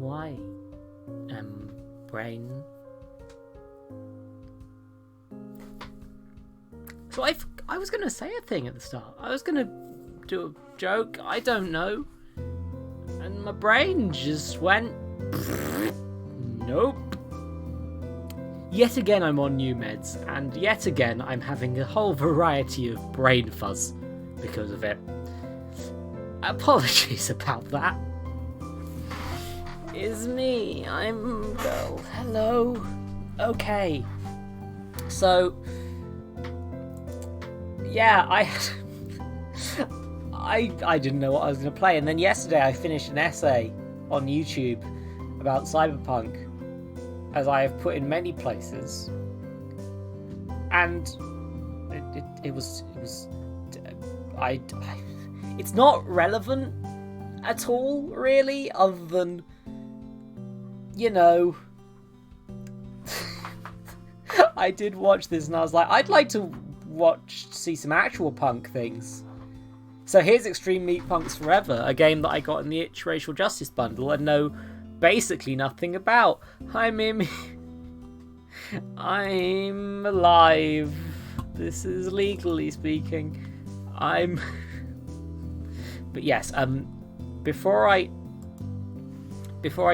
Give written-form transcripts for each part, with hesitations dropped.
Why? Brain. So I was gonna say a thing at the start. I was gonna do a joke. I don't know. And my brain just went... Nope. Yet again I'm on new meds, and yet again I'm having a whole variety of brain fuzz because of it. Apologies about that. It's me, I'm girl. Hello. Okay. So, yeah, I didn't know what I was going to play, and then yesterday I finished an essay on YouTube about Cyberpunk, as I have put in many places, and it's not relevant at all, really, other than, you know, I did watch this and I was like, I'd like to see some actual punk things. So here's Extreme Meatpunks Forever, a game that I got in the Itch Racial Justice bundle and know basically nothing about. Hi Mimi. I'm alive. This is legally speaking. But yes, before I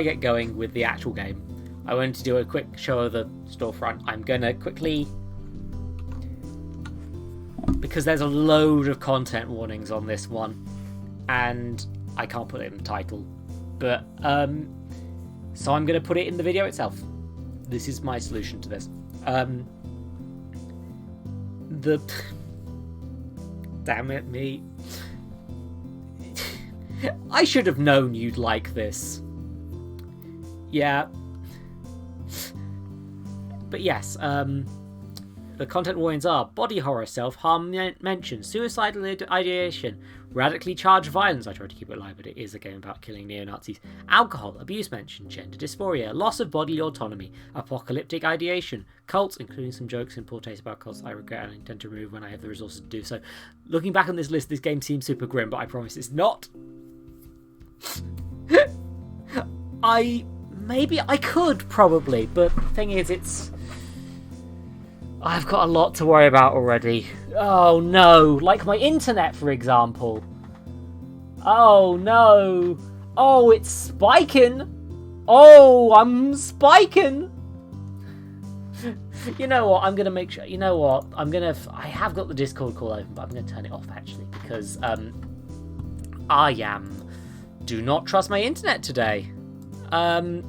get going with the actual game, I wanted to do a quick show of the storefront. I'm gonna quickly, because there's a load of content warnings on this one, and I can't put it in the title, but so I'm gonna put it in the video itself. This is my solution to this. Damn it, me. I should have known you'd like this. Yeah. But yes, the content warnings are body horror, self-harm mention, suicidal ideation, radically charged violence, I tried to keep it light, but it is a game about killing neo-Nazis, alcohol, abuse mention, gender dysphoria, loss of bodily autonomy, apocalyptic ideation, cults, including some jokes in poor taste about cults I regret and intend to remove when I have the resources to do so. Looking back on this list, this game seems super grim, but I promise it's not. Maybe I could, probably, but the thing is, I've got a lot to worry about already. Oh no, like my internet, for example. Oh no. Oh, it's spiking. Oh, I'm spiking. You know what, I'm going to make sure, I have got the Discord call open, but I'm going to turn it off actually, because do not trust my internet today. So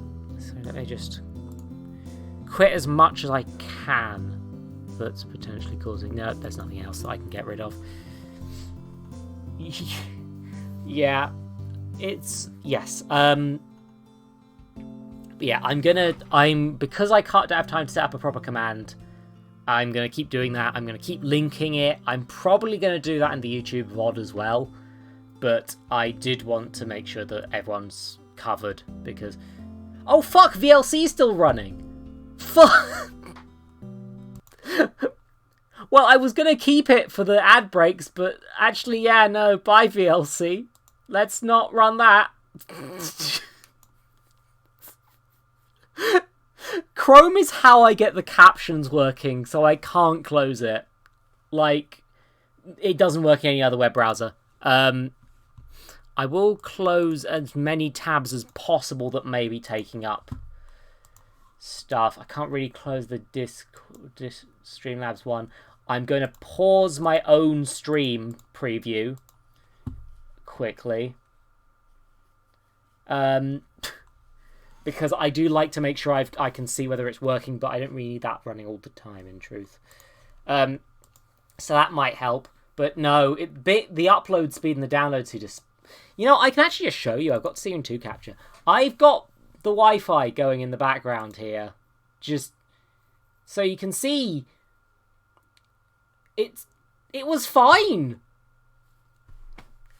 let me just quit as much as I can that's potentially causing... No, there's nothing else that I can get rid of. Yeah, it's... Yes. Yeah, because I don't have time to set up a proper command, I'm going to keep doing that. I'm going to keep linking it. I'm probably going to do that in the YouTube VOD as well. But I did want to make sure that everyone's covered because... Oh, fuck! VLC's still running! Fuck! Well, I was going to keep it for the ad breaks, but actually, yeah, no, bye VLC. Let's not run that. Chrome is how I get the captions working, so I can't close it. Like, it doesn't work in any other web browser. I will close as many tabs as possible that may be taking up stuff. I can't really close the Streamlabs one. I'm going to pause my own stream preview quickly. Because I do like to make sure I can see whether it's working, but I don't really need that running all the time, in truth. So that might help. But no, the upload speed and the download speed is... You know, I can actually just show you. I've got CM2 capture. I've got the Wi-Fi going in the background here. Just so you can see. It was fine.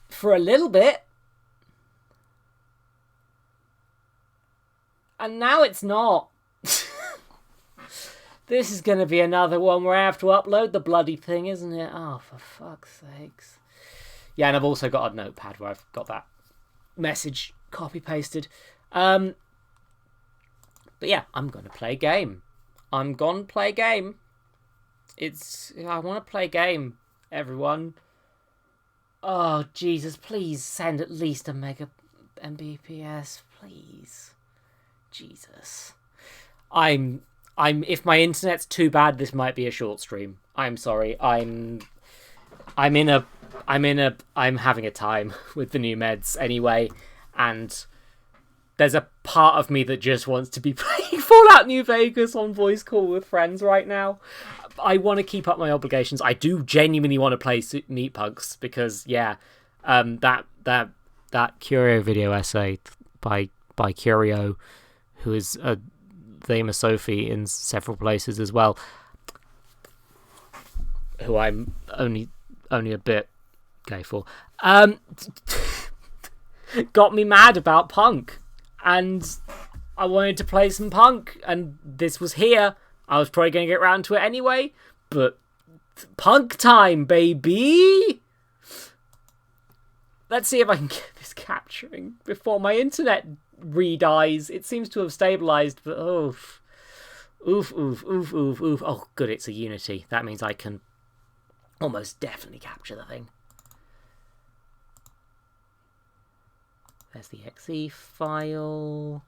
For a little bit. And now it's not. This is going to be another one where I have to upload the bloody thing, isn't it? Oh, for fuck's sakes. Yeah, and I've also got a notepad where I've got that message copy-pasted. But yeah, I'm going to play a game. I'm going to play a game. I want to play a game, everyone. Oh, Jesus, please send at least a mega Mbps, please. Jesus. If my internet's too bad, this might be a short stream. I'm sorry. I'm having a time with the new meds anyway, and there's a part of me that just wants to be playing Fallout New Vegas on voice call with friends right now. I want to keep up my obligations. I do genuinely want to play Meatpunks because, yeah, that Curio video essay by Curio, who is a famous Sophie in several places as well, who I'm only a bit gay for, got me mad about punk, and I wanted to play some punk, and this was here. I was probably going to get around to it anyway, but punk time, baby! Let's see if I can get this capturing before my internet re-dies. It seems to have stabilised, but oof. Oof. Oh, good, it's a Unity. That means I can almost definitely capture the thing. There's the exe file.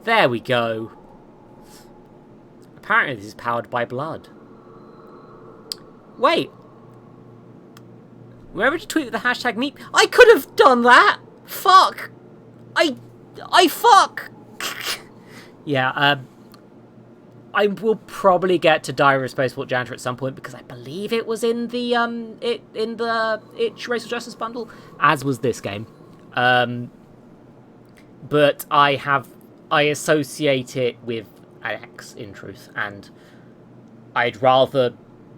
There we go. Apparently this is powered by blood. Wait. Remember to tweet with the hashtag meat. I could have done that! Fuck! I fuck! Yeah, I will probably get to Diary of a Spaceport Janitor at some point because I believe it was in the Itch Racial Justice bundle, as was this game. But I associate it with X in truth, and I'd rather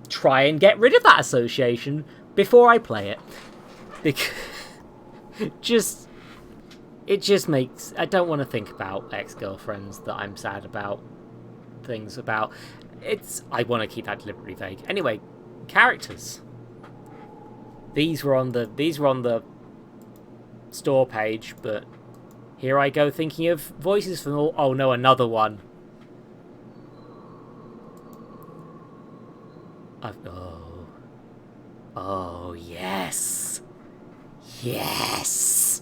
try and get rid of that association before I play it. Because it just makes... I don't want to think about ex-girlfriends that I'm sad about. Things about... I want to keep that deliberately vague. Anyway, characters. These were on the store page, but here I go thinking of voices from all... Oh no, another one. Oh, yes. Yes.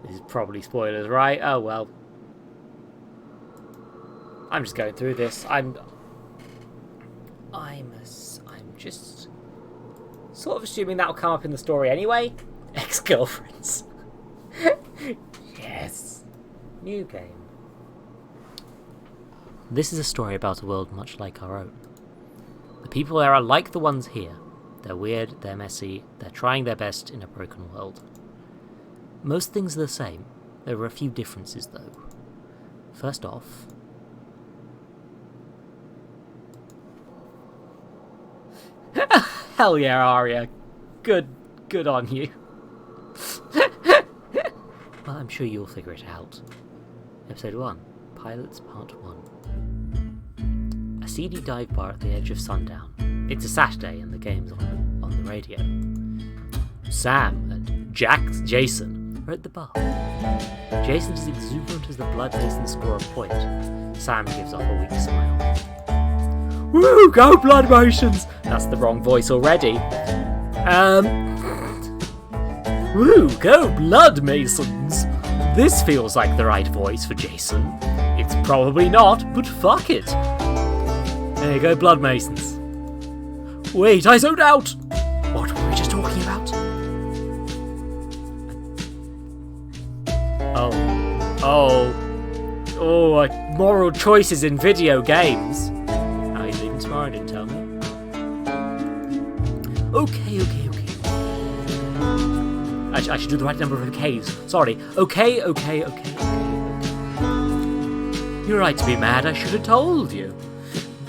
This is probably spoilers, right? Oh, well. I'm just going through this. I'm just sort of assuming that'll come up in the story anyway. Ex-girlfriends. Yes. New game. This is a story about a world much like our own. The people there are like the ones here. They're weird, they're messy, they're trying their best in a broken world. Most things are the same. There are a few differences, though. First off... Hell yeah, Arya. Good on you. Well, I'm sure you'll figure it out. Episode 1. Pilots Part 1. A seedy dive bar at the edge of sundown. It's a Saturday and the game's on the radio. Sam and Jason are at the bar. Jason is exuberant as the blood Jason score a point. Sam gives off a weak smile. Woo! Go blood motions! That's the wrong voice already. Woo! Go blood masons! This feels like the right voice for Jason. It's probably not, but fuck it. There you go, blood masons. Wait, I zoned out! What were we just talking about? Moral choices in video games. How are you leaving tomorrow? Didn't tell me. Okay. I should do the right number of okays. Sorry. Okay. You're right to be mad. I should have told you.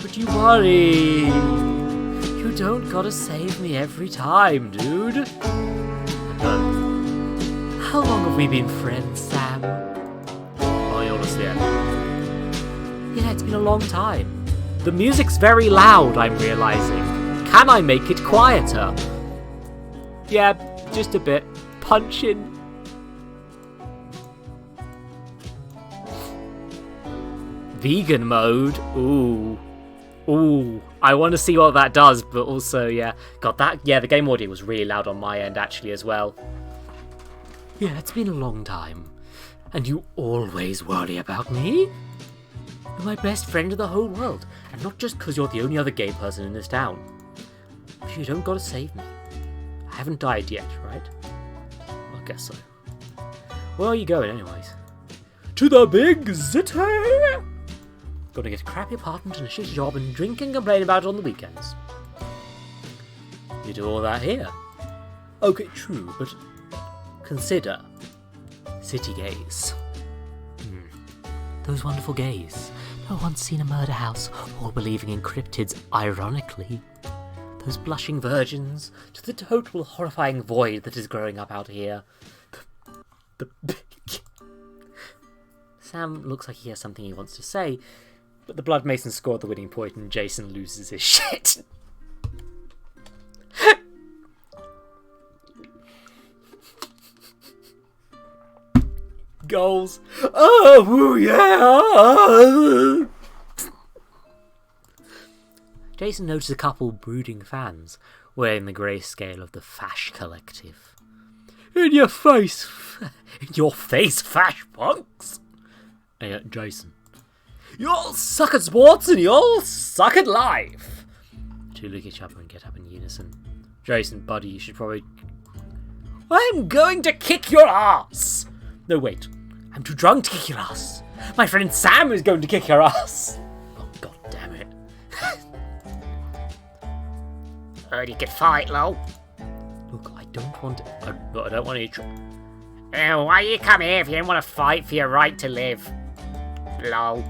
But you worry. You don't gotta save me every time, dude. How long have we been friends, Sam? I honestly am. Yeah, it's been a long time. The music's very loud, I'm realizing. Can I make it quieter? Yeah, just a bit. Punching. Vegan mode? Ooh. Ooh. I want to see what that does, but also, yeah. God, the game audio was really loud on my end, actually, as well. Yeah, it's been a long time. And you always worry about me? You're my best friend in the whole world. And not just because you're the only other gay person in this town. But you don't gotta save me. I haven't died yet, right? I guess so. Where are you going, anyways? To the big city! Gonna get a crappy apartment and a shitty job and drink and complain about it on the weekends. You do all that here? Okay, true, but consider city gays. Those wonderful gays. No one's seen a murder house, all believing in cryptids ironically. Those blushing virgins, to the total horrifying void that is growing up out here. Sam looks like he has something he wants to say, but the Blood Mason scored the winning point and Jason loses his shit. Goals. Oh, yeah! Jason noticed a couple brooding fans wearing the grayscale of the Fash Collective. In your face, Fash punks! Jason. You all suck at sports and you all suck at life! Two look at each other and get up in unison. Jason, buddy, you should probably... I'm going to kick your ass! No, wait. I'm too drunk to kick your ass. My friend Sam is going to kick your ass. Oh, god damn it. Heard you could fight, lol. Look, I don't want to... I don't want to... why you come here if you don't want to fight for your right to live? Lol.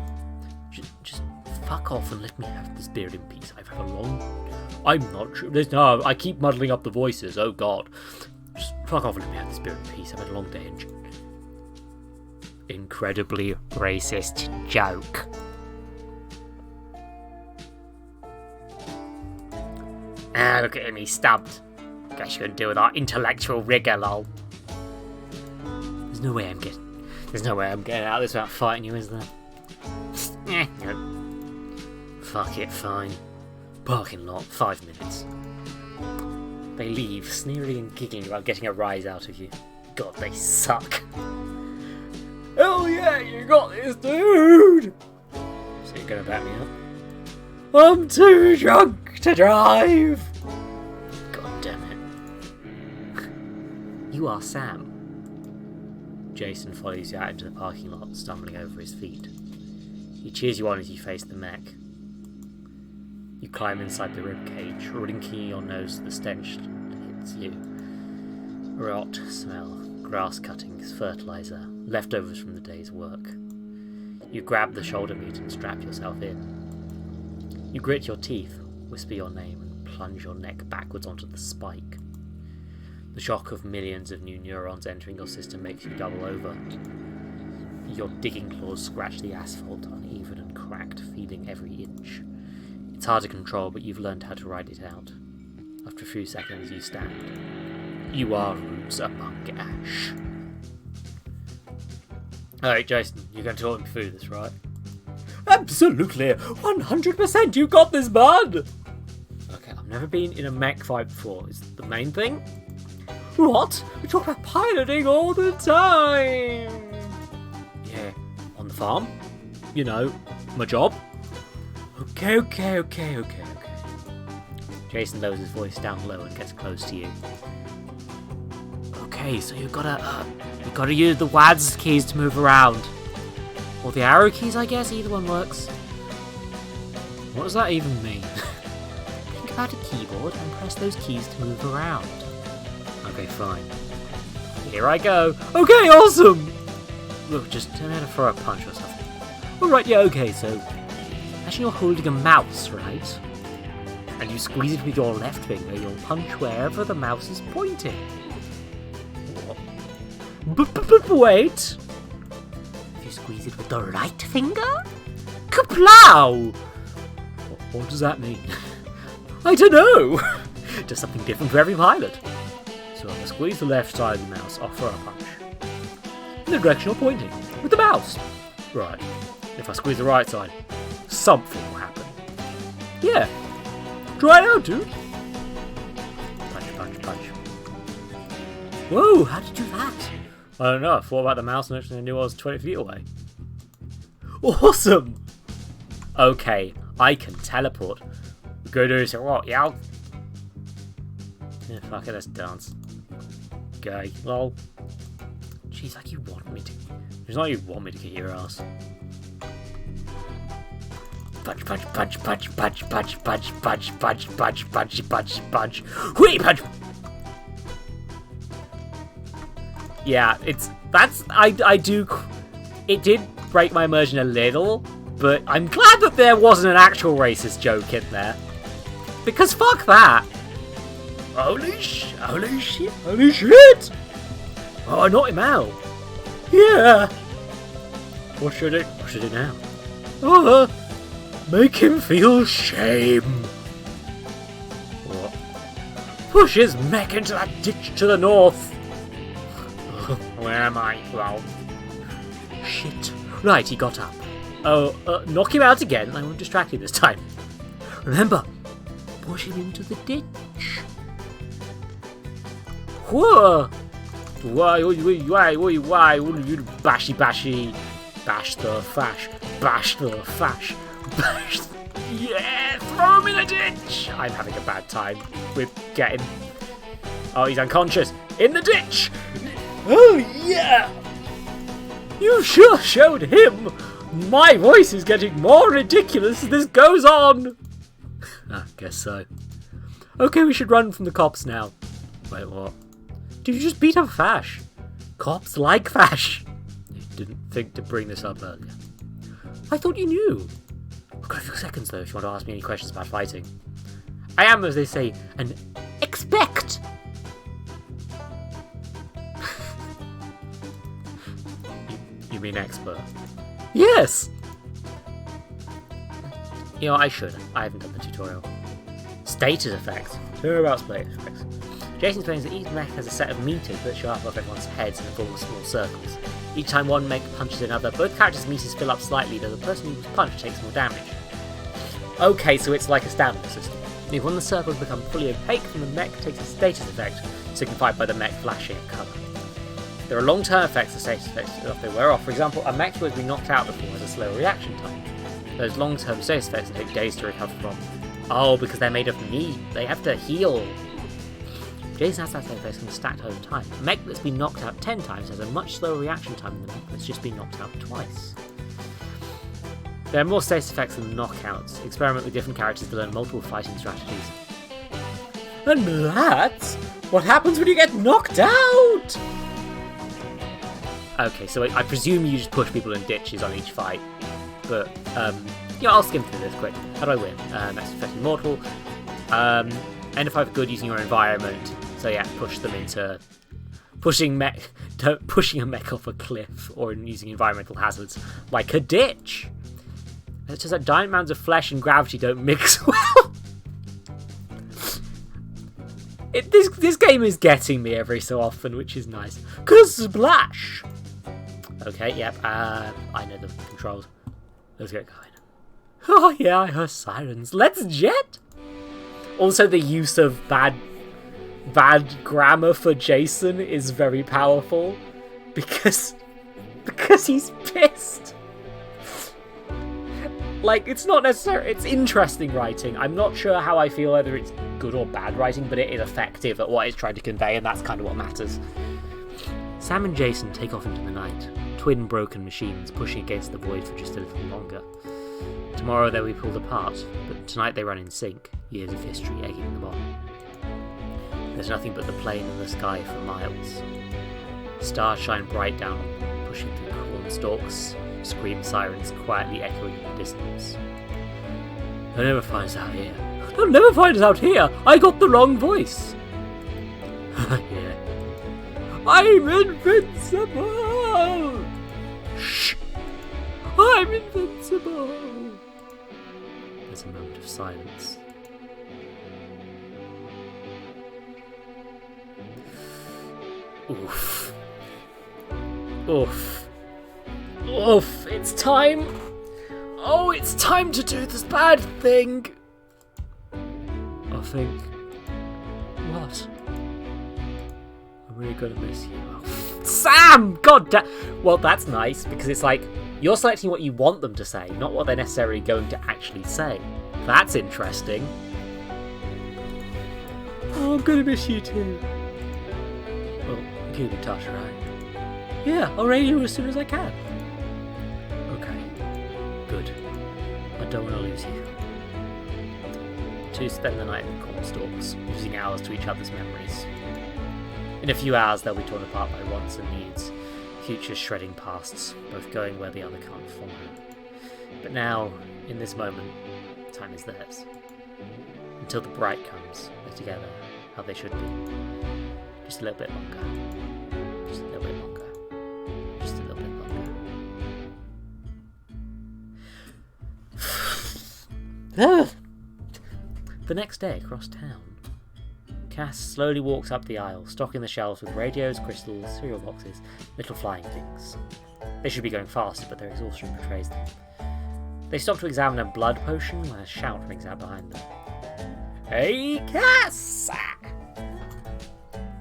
Just fuck off and let me have this beard in peace. I've had a long... I'm not sure. No, I keep muddling up the voices. Oh, God. Just fuck off and let me have this beard in peace. I've had a long day and... Incredibly racist joke. Ah, look at him, he's stumped. Guess you couldn't deal with our intellectual rigour, lol. There's no way I'm getting out of this without fighting you, is there? Fuck it, fine. Parking lot, 5 minutes. They leave, sneering and giggling about getting a rise out of you. God, they suck. Hell yeah, you got this, dude! So you're gonna back me up? I'm too drunk to drive! God damn it. You are Sam. Jason follows you out into the parking lot, stumbling over his feet. He cheers you on as you face the mech. You climb inside the ribcage, rinking your nose to the stench that hits you. Rot smell, grass cuttings, fertilizer, leftovers from the day's work. You grab the shoulder meat and strap yourself in. You grit your teeth, whisper your name, and plunge your neck backwards onto the spike. The shock of millions of new neurons entering your system makes you double over. Your digging claws scratch the asphalt, uneven and cracked, feeling every inch. It's hard to control, but you've learned how to ride it out. After a few seconds, you stand. You are roots among ash. Alright, Jason, you're going to talk me through this, right? Absolutely! 100% you got this, bud! Okay, I've never been in a mech fight before. Is the main thing? What? We talk about piloting all the time! Yeah, on the farm. You know, my job. Okay. Jason lowers his voice down low and gets close to you. Okay, so you've gotta use the WASD keys to move around. Or the arrow keys, I guess, either one works. What does that even mean? Think about a keyboard and press those keys to move around. Okay, fine. Here I go. Okay, awesome! Look, just turn out to throw a punch or something. Alright, yeah, okay, so... Imagine you're holding a mouse, right? And you squeeze it with your left finger, you'll punch wherever the mouse is pointing. But wait! If you squeeze it with the right finger? Kaplow! What does that mean? I don't know! Just something different for every pilot. So if I squeeze the left side of the mouse, I'll throw a punch. In the direction you're pointing, with the mouse. Right. If I squeeze the right side, something will happen. Yeah. Try it out, dude. Punch, punch, punch. Whoa, how did you do that? I don't know, I thought about the mouse and actually I knew I was 20 feet away. Awesome! Okay, I can teleport. Go do some what, yeah? Yeah, fuck it, let's dance. Gay. Lol. Jeez, like you want me to. It's not like you want me to kick your ass. Punch, punch, punch, punch, punch, punch, punch, punch, punch, punch, punch, punch, punch. Whee, punch! Yeah, I do. It did break my immersion a little, but I'm glad that there wasn't an actual racist joke in there. Because fuck that. Holy shit. Oh, I knocked him out. Yeah. What should I do now? Make him feel shame. What? Push his mech into that ditch to the north. Where am I? Well, shit. Right, he got up. Oh, knock him out again. I won't distract you this time. Remember, push him into the ditch. Whoa! Why, you bashy, bash the fash, yeah, throw him in the ditch! I'm having a bad time with getting... Oh, he's unconscious. In the ditch! Oh, yeah! You sure showed him! My voice is getting more ridiculous as this goes on! I guess so. Okay, we should run from the cops now. Wait, what? Did you just beat up Fash? Cops like Fash! You didn't think to bring this up earlier. I thought you knew. I've got a few seconds though if you want to ask me any questions about fighting. I am, as they say, an expect! You mean expert? Yes! You know, I should. I haven't done the tutorial. Status effects. Hear about status effects. Jason explains that each mech has a set of meters that show up above everyone's heads in the form of small circles. Each time one mech punches another, both characters' meters fill up slightly, though the person who was punched takes more damage. Okay, so it's like a stamina system. If one of the circles become fully opaque, then the mech takes a status effect, signified by the mech flashing a colour. There are long-term effects of status effects if they wear off. For example, a mech who has been knocked out before has a slower reaction time. Those long-term status effects take days to recover from. Oh, because they're made of meat. They have to heal. Jason's status effects can be stacked over time. A mech that's been knocked out 10 times has a much slower reaction time than the mech that's just been knocked out twice. There are more status effects than knockouts. Experiment with different characters to learn multiple fighting strategies. And that's what happens when you get knocked out! Okay, so I presume you just push people in ditches on each fight. But, yeah, I'll skim through this quick. How do I win? That's effectively mortal. End of fight for good using your environment. So yeah, push them into... pushing a mech off a cliff, or using environmental hazards, like a ditch. It's just that giant mounds of flesh and gravity don't mix well. This game is getting me every so often, which is nice. Splash! Okay, yep, I know the controls. Let's get going. Oh yeah, I heard sirens. Let's jet! Also, the use of bad grammar for Jason is very powerful. Because he's pissed. Like, it's not necessarily... It's interesting writing. I'm not sure how I feel whether it's good or bad writing, but it is effective at what it's trying to convey, and that's kind of what matters. Sam and Jason take off into the night. Twin broken machines pushing against the void for just a little longer. Tomorrow they'll be pulled apart, but tonight they run in sync, years of history egging them on. There's nothing but the plain and the sky for miles. Stars shine bright down on them, pushing through corn stalks, scream sirens quietly echoing in the distance. They'll never find us out here. They'll never find us out here! I got the wrong voice! Yeah. I'm invincible! Shh! I'm invincible! There's a moment of silence. Oof. Oof. Oof. It's time. Oh, it's time to do this bad thing. I think. What? I'm really gonna miss you. Oh, Sam! God damn. Well, that's nice, because it's like, you're selecting what you want them to say, not what they're necessarily going to actually say. That's interesting. Oh, I'm gonna miss you too. Well, keep in touch, right? Yeah, I'll radio as soon as I can. Okay, good. I don't want to lose you. Two spend the night in the cornstalks, losing hours to each other's memories. In a few hours, they'll be torn apart by wants and needs, futures shredding pasts, both going where the other can't follow. But now, in this moment, time is theirs. Until the bright comes, they're together, how they should be. Just a little bit longer. Just a little bit longer. Just a little bit longer. The next day, across town, Cass slowly walks up the aisle, stocking the shelves with radios, crystals, cereal boxes, little flying things. They should be going faster, but their exhaustion betrays them. They stop to examine a blood potion when a shout rings out behind them. Hey, Cass!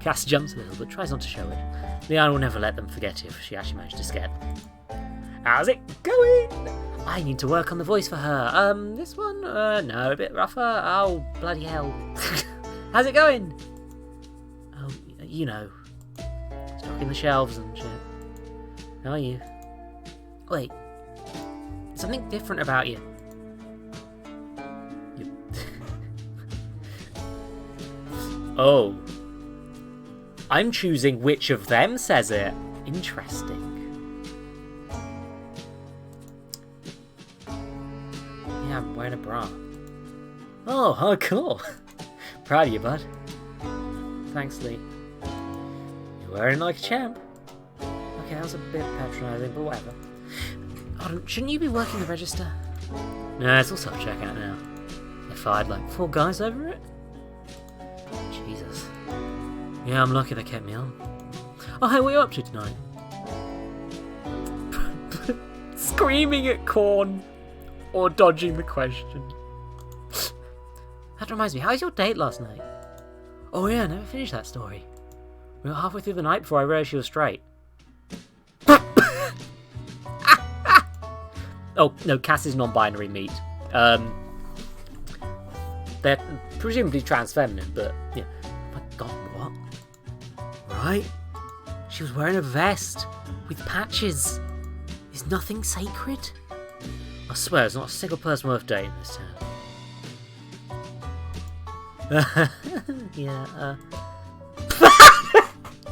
Cass jumps a little, but tries not to show it. Leanne will never let them forget if she actually managed to scare them. How's it going? I need to work on the voice for her. This one? No, a bit rougher. Oh, bloody hell. How's it going? Oh, you know. Stocking the shelves and shit. How are you? Wait. Something different about you. Oh. I'm choosing which of them says it. Interesting. Yeah, I'm wearing a bra. Oh, cool. Proud of you, bud. Thanks, Lee. You're wearing like a champ. Okay, that was a bit patronising, but whatever. Oh, shouldn't you be working the register? No, it's all self-checkout now. They fired like 4 guys over it? Jesus. Yeah, I'm lucky they kept me on. Oh, hey, what are you up to tonight? Screaming at Corn. Or dodging the question. That reminds me, how was your date last night? Oh yeah, I never finished that story. We got halfway through the night before I realised she was straight. Oh, no, Cass is non-binary meat. They're presumably trans-feminine, but, yeah. Oh my god, what? Right? She was wearing a vest with patches. Is nothing sacred? I swear, there's not a single person worth dating in this town. Yeah,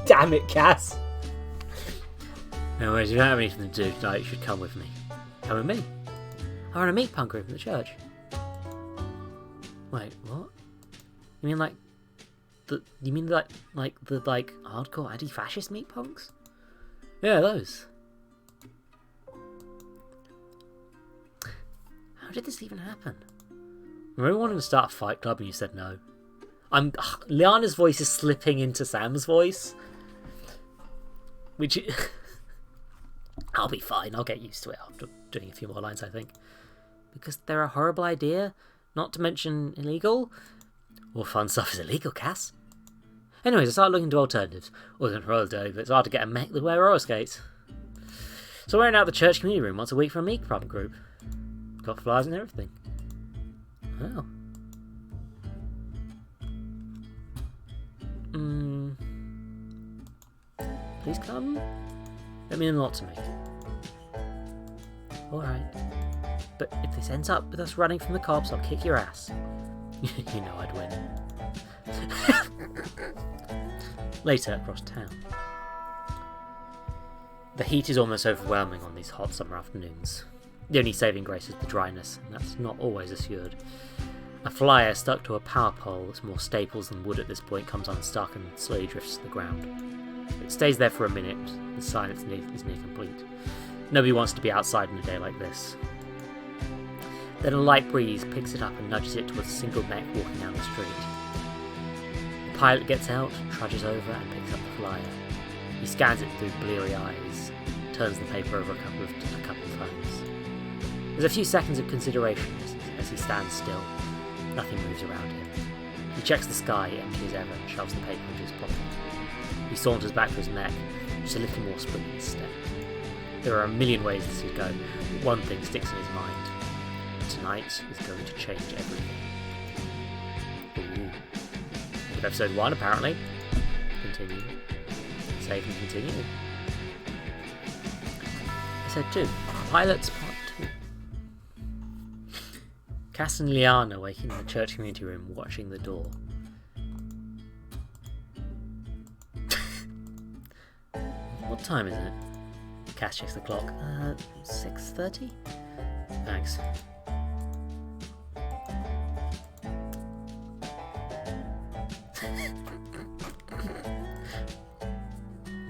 Damn it, Cass. Anyways, if you don't have anything to do tonight, you should come with me. Come with me? I run a Meatpunk group in the church. Wait, what? You mean like the hardcore anti-fascist Meatpunks? Yeah, those. How did this even happen? I really wanted to start a fight club and you said no. Liana's voice is slipping into Sam's voice. Which... I'll be fine, I'll get used to it after doing a few more lines, I think. Because they're a horrible idea, not to mention illegal. All fun stuff is illegal, Cass. Anyways, I started looking into alternatives. Wasn't roller derby, but it's hard to get a mech that wear roller skates. So I ran out the church community room once a week for a meat pump group. Got flyers and everything. Oh. Please come. That means a lot to me. Alright. But if this ends up with us running from the cops, I'll kick your ass. You know I'd win. Later, across town. The heat is almost overwhelming on these hot summer afternoons. The only saving grace is the dryness, and that's not always assured. A flyer stuck to a power pole that's more staples than wood at this point comes unstuck and slowly drifts to the ground. It stays there for a minute. The silence is near complete. Nobody wants to be outside on a day like this. Then a light breeze picks it up and nudges it towards a single mech walking down the street. The pilot gets out, trudges over and picks up the flyer. He scans it through bleary eyes, turns the paper over a couple of times. There's a few seconds of consideration as he stands still. Nothing moves around him. He checks the sky, empty as ever, and shoves the paper into his pocket. He saunters back to his mech, just a little more sprint in his step. There are a million ways this could go, but one thing sticks in his mind. Tonight is going to change everything. Ooh. End of episode 1, apparently. Continue. Save and continue. Episode 2. Pilots Part 2. Cass and Liana waking in the church community room, watching the door. What time is it? Cass checks the clock. 6:30? Thanks.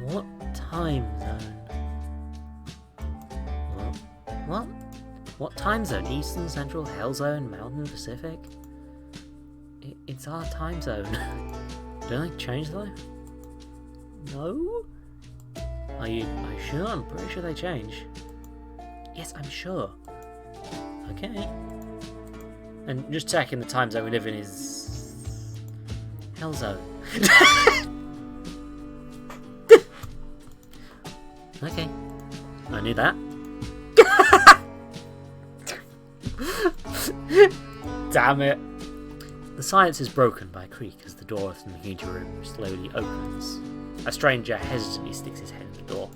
What time zone? What? What time zone? Eastern, Central, Hell Zone, Mountain, Pacific? It's our time zone. Don't they change though? No? Are you sure? I'm pretty sure they change. Yes, I'm sure. Okay. And just checking the time zone we live in is Hell Zone. Okay. I knew that. Damn it. The silence is broken by a creak as the door of the community room slowly opens. A stranger hesitantly sticks his head in the door.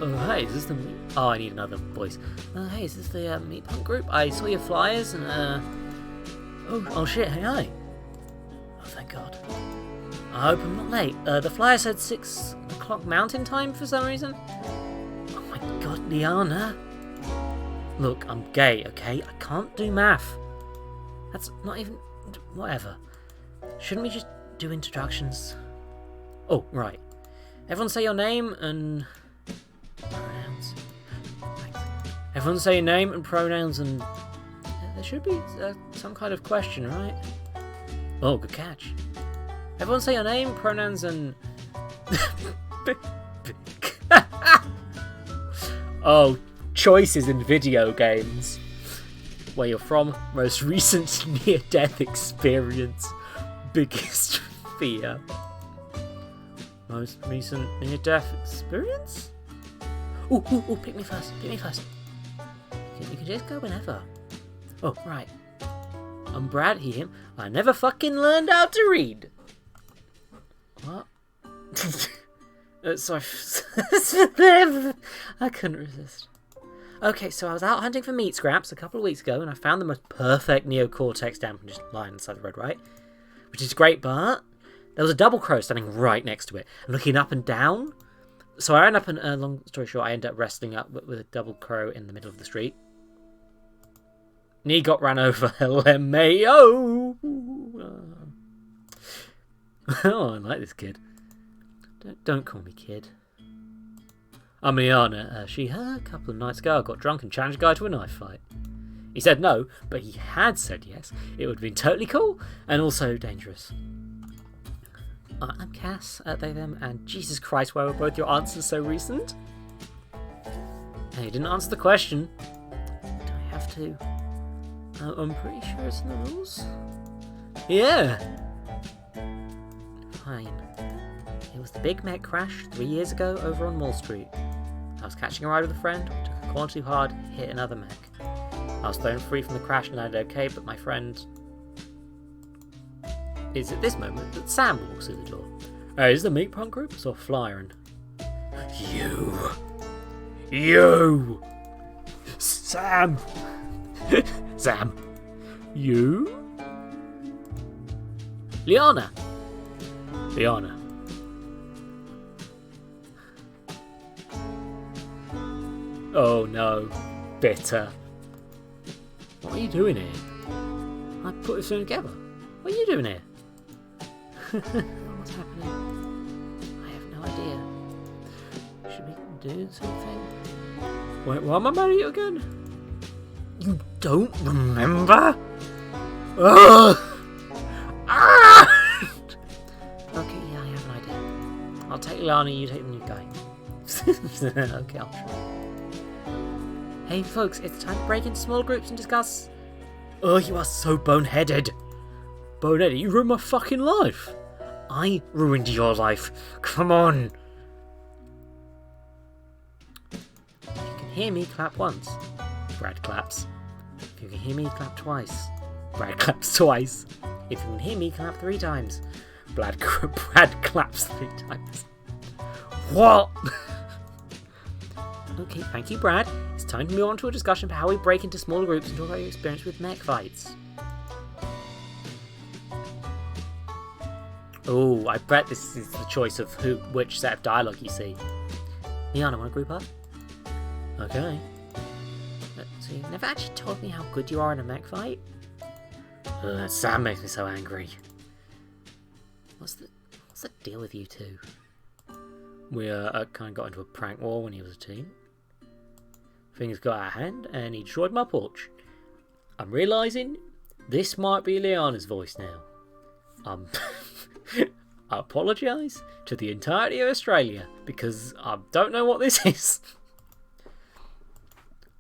Oh, hey, is this the meat? Oh, I need another voice. Hey, is this the Meatpunk group? I saw your flyers and, Oh, shit, hey, hi. Oh, thank God. I hope I'm not late. The flyer said 6 o'clock mountain time for some reason. Oh my God, Liana. Look, I'm gay, okay? I can't do math. That's not even... whatever. Shouldn't we just do introductions? Oh, right. Everyone say your name and... pronouns. Thanks. Everyone say your name and pronouns and... there should be some kind of question, right? Oh, good catch. Everyone say your name, pronouns and... oh, choices in video games. Where you're from, most recent near-death experience, biggest fear. Most recent near-death experience? Ooh, pick me first, You can just go whenever. Oh, right. I'm Brad, he, him. I never fucking learned how to read. What? Sorry. I couldn't resist. Okay, so I was out hunting for meat scraps a couple of weeks ago, and I found the most perfect neocortex dampen just lying inside the road, right? Which is great, but there was a double crow standing right next to it, and looking up and down. So I ended up, long story short, I ended up wrestling up with a double crow in the middle of the street. Knee got ran over, LMAO! Oh, I like this kid. Don't call me kid. I'm Liana. Her, a couple of nights ago, I got drunk and challenged a guy to a knife fight. He said no, but he had said yes. It would have been totally cool and also dangerous. I'm Cass, they, them, and Jesus Christ, why were both your answers so recent? Hey, you didn't answer the question. Do I have to? I'm pretty sure it's in the rules. Yeah. Fine. It was the Big Mech crash 3 years ago over on Mall Street. I was catching a ride with a friend, took a corner too hard, hit another mech. I was thrown free from the crash and landed okay, but my friend... It's at this moment that Sam walks through the door. Hey, is the Meatpunk group? I saw a flyer and... You! Sam! Sam! You? Liana! Oh no, bitter. What are you doing here? I put this thing together. What are you doing here? What's happening? I have no idea. Should we do something? Wait, why am I mad at you again? You don't remember? Ugh! Ah! Okay, yeah, I have an idea. I'll take Lana, you take the new guy. Okay, I'll try. Hey folks, it's time to break into small groups and discuss. Oh, you are so boneheaded. Boneheaded, you ruined my fucking life. I ruined your life. Come on. If you can hear me, clap once. Brad claps. If you can hear me, clap twice. Brad claps twice. If you can hear me, clap 3 times. Brad claps 3 times. What? Okay, thank you, Brad. It's time to move on to a discussion about how we break into smaller groups and talk about your experience with mech fights. Oh, I bet this is the choice of which set of dialogue you see. Liana, want to group up? Okay. So you've never actually told me how good you are in a mech fight? Sam makes me so angry. What's the deal with you two? We kind of got into a prank war when he was a teen. Things got out of hand and he destroyed my porch. I'm realising this might be Liana's voice now. I apologise to the entirety of Australia because I don't know what this is.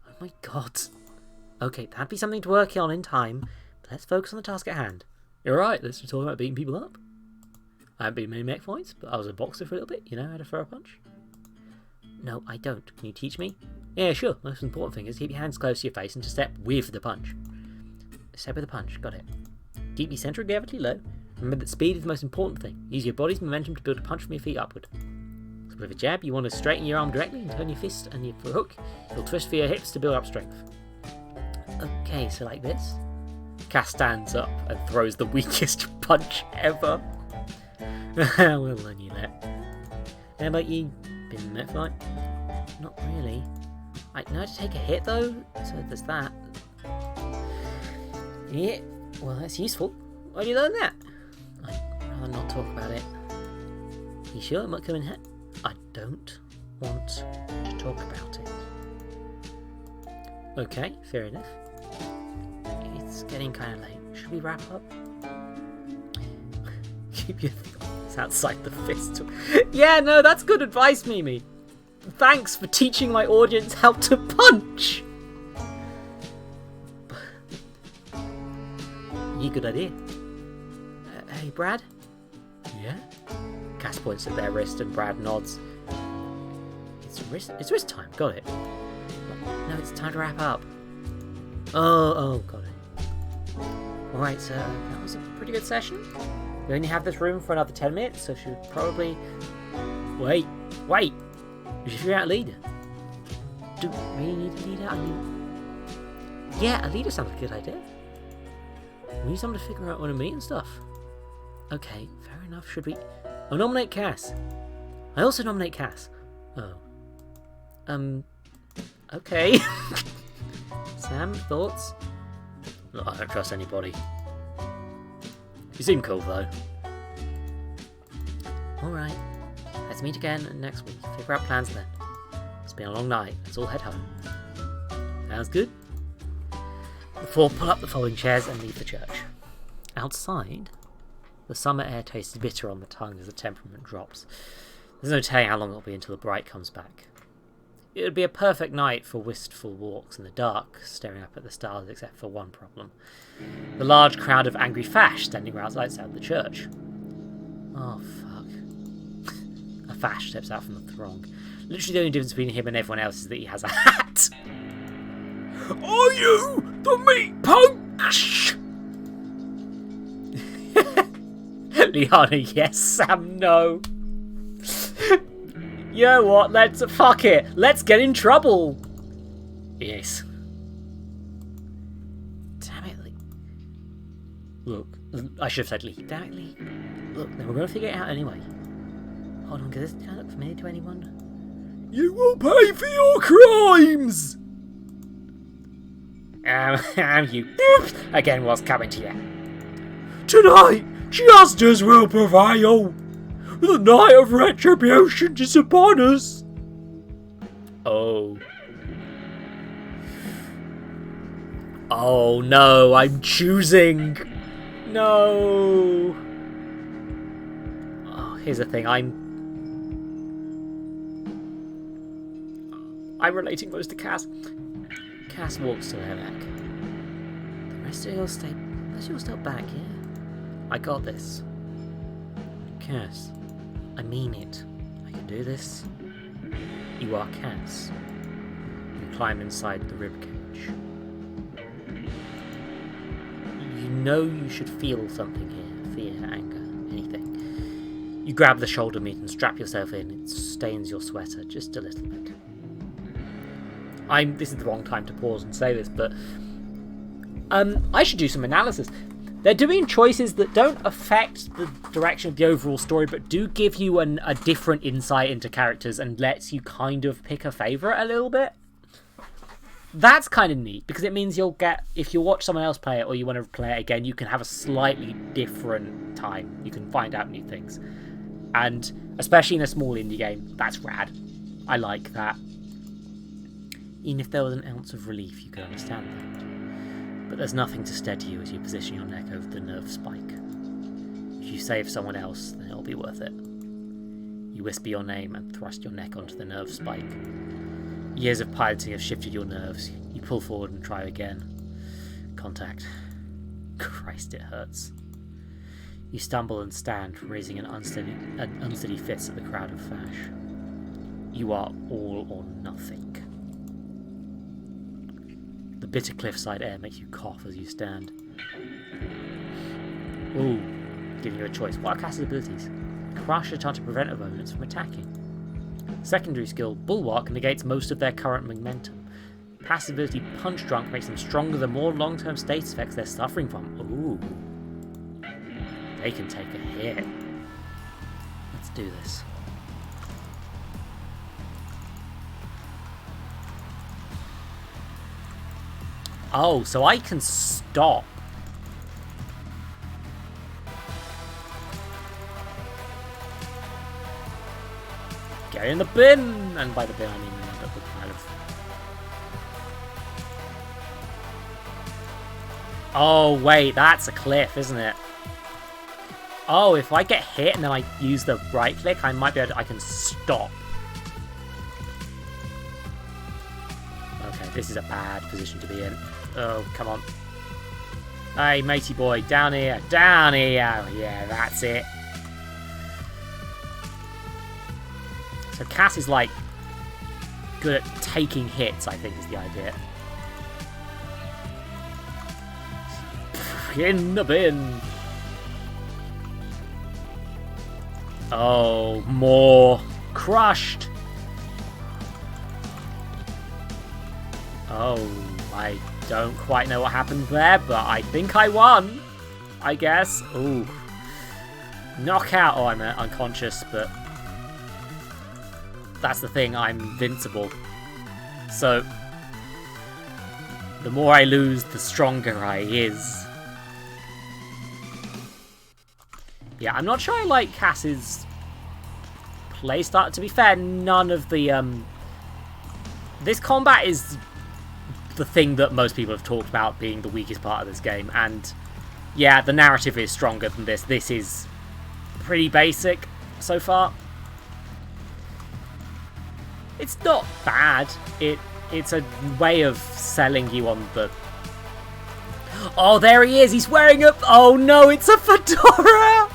Oh my god. Okay, that'd be something to work on in time, but let's focus on the task at hand. You're right, let's talk about beating people up. I haven't been in many mech fights, but I was a boxer for a little bit, you know how to throw a punch? No, I don't. Can you teach me? Yeah, sure. Most important thing is keep your hands close to your face and to step with the punch. Step with the punch, got it. Keep your centre of gravity low. Remember that speed is the most important thing. Use your body's momentum to build a punch from your feet upward. So with a jab, you want to straighten your arm directly and turn your fist, and for a hook, you'll twist for your hips to build up strength. Okay, so like this. Cass stands up and throws the weakest punch ever. We'll learn you that. How about you? Been in a mech fight? Not really. I know how to take a hit though, so there's that. Yeah, well that's useful. Why do you learn that? I'd rather not talk about it. You sure it might come in handy? I don't want to talk about it. Okay, fair enough. It's getting kind of late. Should we wrap up? Keep your thoughts outside the fist. Yeah, no, that's good advice, Mimi. Thanks for teaching my audience how to punch. Yeah, good idea. Hey, Brad? Yeah? Cass points at their wrist and Brad nods. It's wrist time, got it. No, it's time to wrap up. Oh, got it. Alright, so that was a pretty good session. We only have this room for another 10 minutes, so should probably... Wait! We should figure out a leader. Do we really need a leader? I mean... Yeah, a leader sounds like a good idea. We need someone to figure out when to meet and stuff. Okay, fair enough. Should we... I'll nominate Cass. I also nominate Cass. Oh. Okay. Sam, thoughts? Look, I don't trust anybody. You seem cool, though. Alright. Let's meet again next week. Figure out plans then. It's been a long night. Let's all head home. Sounds good? The four pull up the folding chairs and leave the church. Outside, the summer air tastes bitter on the tongue as the temperament drops. There's no telling how long it'll be until the bright comes back. It would be a perfect night for wistful walks in the dark, staring up at the stars except for one problem. The large crowd of angry fash standing outside the church. Oh, fuck. A fash steps out from the throng. Literally the only difference between him and everyone else is that he has a hat. Are you the Meatpunks? Liana, yes. Sam, no. You know what? Fuck it. Let's get in trouble. Yes. Damn it, Lee. Look, I should have said Lee. Damn it, Lee. Look, then we're going to figure it out anyway. Hold on, does this look familiar to anyone? You will pay for your crimes! You. Again, what's coming to you? Tonight, justice will prevail. The night of retribution is upon us. Oh. Oh no, I'm choosing. No. Oh, here's the thing, I'm I'm relating most to Cass. Cass walks to their neck. The rest of you'll step back, yeah? I got this. Cass, I mean it. I can do this. You are Cass. You climb inside the ribcage. You know you should feel something here. Fear, anger, anything. You grab the shoulder meat and strap yourself in. It stains your sweater just a little bit. This is the wrong time to pause and say this, but I should do some analysis. They're doing choices that don't affect the direction of the overall story, but do give you a different insight into characters and lets you kind of pick a favourite a little bit. That's kind of neat, because it means you'll get, if you watch someone else play it or you want to play it again, you can have a slightly different time. You can find out new things. And especially in a small indie game, that's rad. I like that. Even if there was an ounce of relief, you could understand that. But there's nothing to steady you as you position your neck over the nerve spike. If you save someone else, then it'll be worth it. You whisper your name and thrust your neck onto the nerve spike. Years of piloting have shifted your nerves. You pull forward and try again. Contact. Christ, it hurts. You stumble and stand, raising an unsteady fist at the crowd of fash. You are all or nothing. The bitter cliffside air makes you cough as you stand. Ooh, giving you a choice. What are Cass's abilities? Crush a ton to prevent opponents from attacking. Secondary skill, Bulwark, negates most of their current momentum. Passive ability, Punch Drunk, makes them stronger the more long-term status effects they're suffering from. Ooh. They can take a hit. Let's do this. Oh, so I can stop. Get in the bin! And by the bin I mean the kind of... Oh, wait, that's a cliff, isn't it? Oh, if I get hit and then I use the right click, I might be able to... I can stop. Okay, this is a bad position to be in. Oh, come on. Hey, matey boy, down here, down here. Yeah, that's it. So Cass is, like, good at taking hits, I think is the idea. In the bin. Oh, more. Crushed. Oh, I don't quite know what happened there, but I think I won. I guess. Ooh. Knockout. Oh, I'm unconscious, but that's the thing. I'm invincible. So the more I lose, the stronger I is. Yeah, I'm not sure I like Cass's playstyle. To be fair, none of the this combat is the thing that most people have talked about being the weakest part of this game, and yeah, the narrative is stronger than this. This is pretty basic so far. It's not bad. It's a way of selling you on the... Oh, there he is! He's wearing a... Oh no, it's a fedora!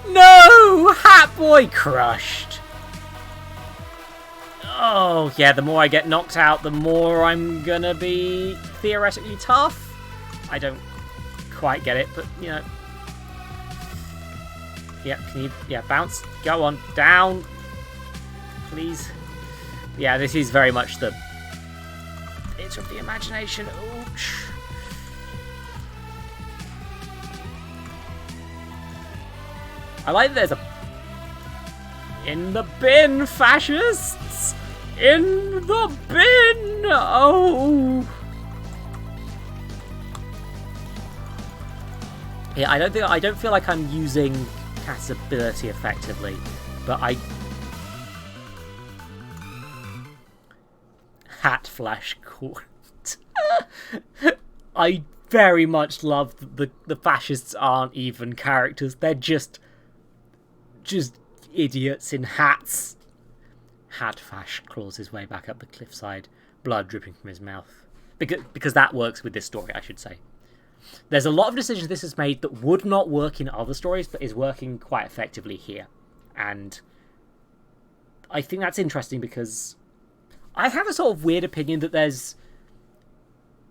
No! Hat Boy crushed! Oh, yeah, the more I get knocked out, the more I'm gonna be theoretically tough. I don't quite get it, but, you know. Yeah, can you... Yeah, bounce. Go on. Down. Please. Yeah, this is very much the... It's of the imagination. Ouch. I like that there's a... In the bin, fascists! In the bin! Oh! Yeah, I don't feel like I'm using Cass's ability effectively, but I... Hat flash court. I very much love the fascists aren't even characters. They're just idiots in hats. Hadfash claws his way back up the cliffside, blood dripping from his mouth. Because that works with this story, I should say. There's a lot of decisions this has made that would not work in other stories, but is working quite effectively here. And I think that's interesting because I have a sort of weird opinion that there's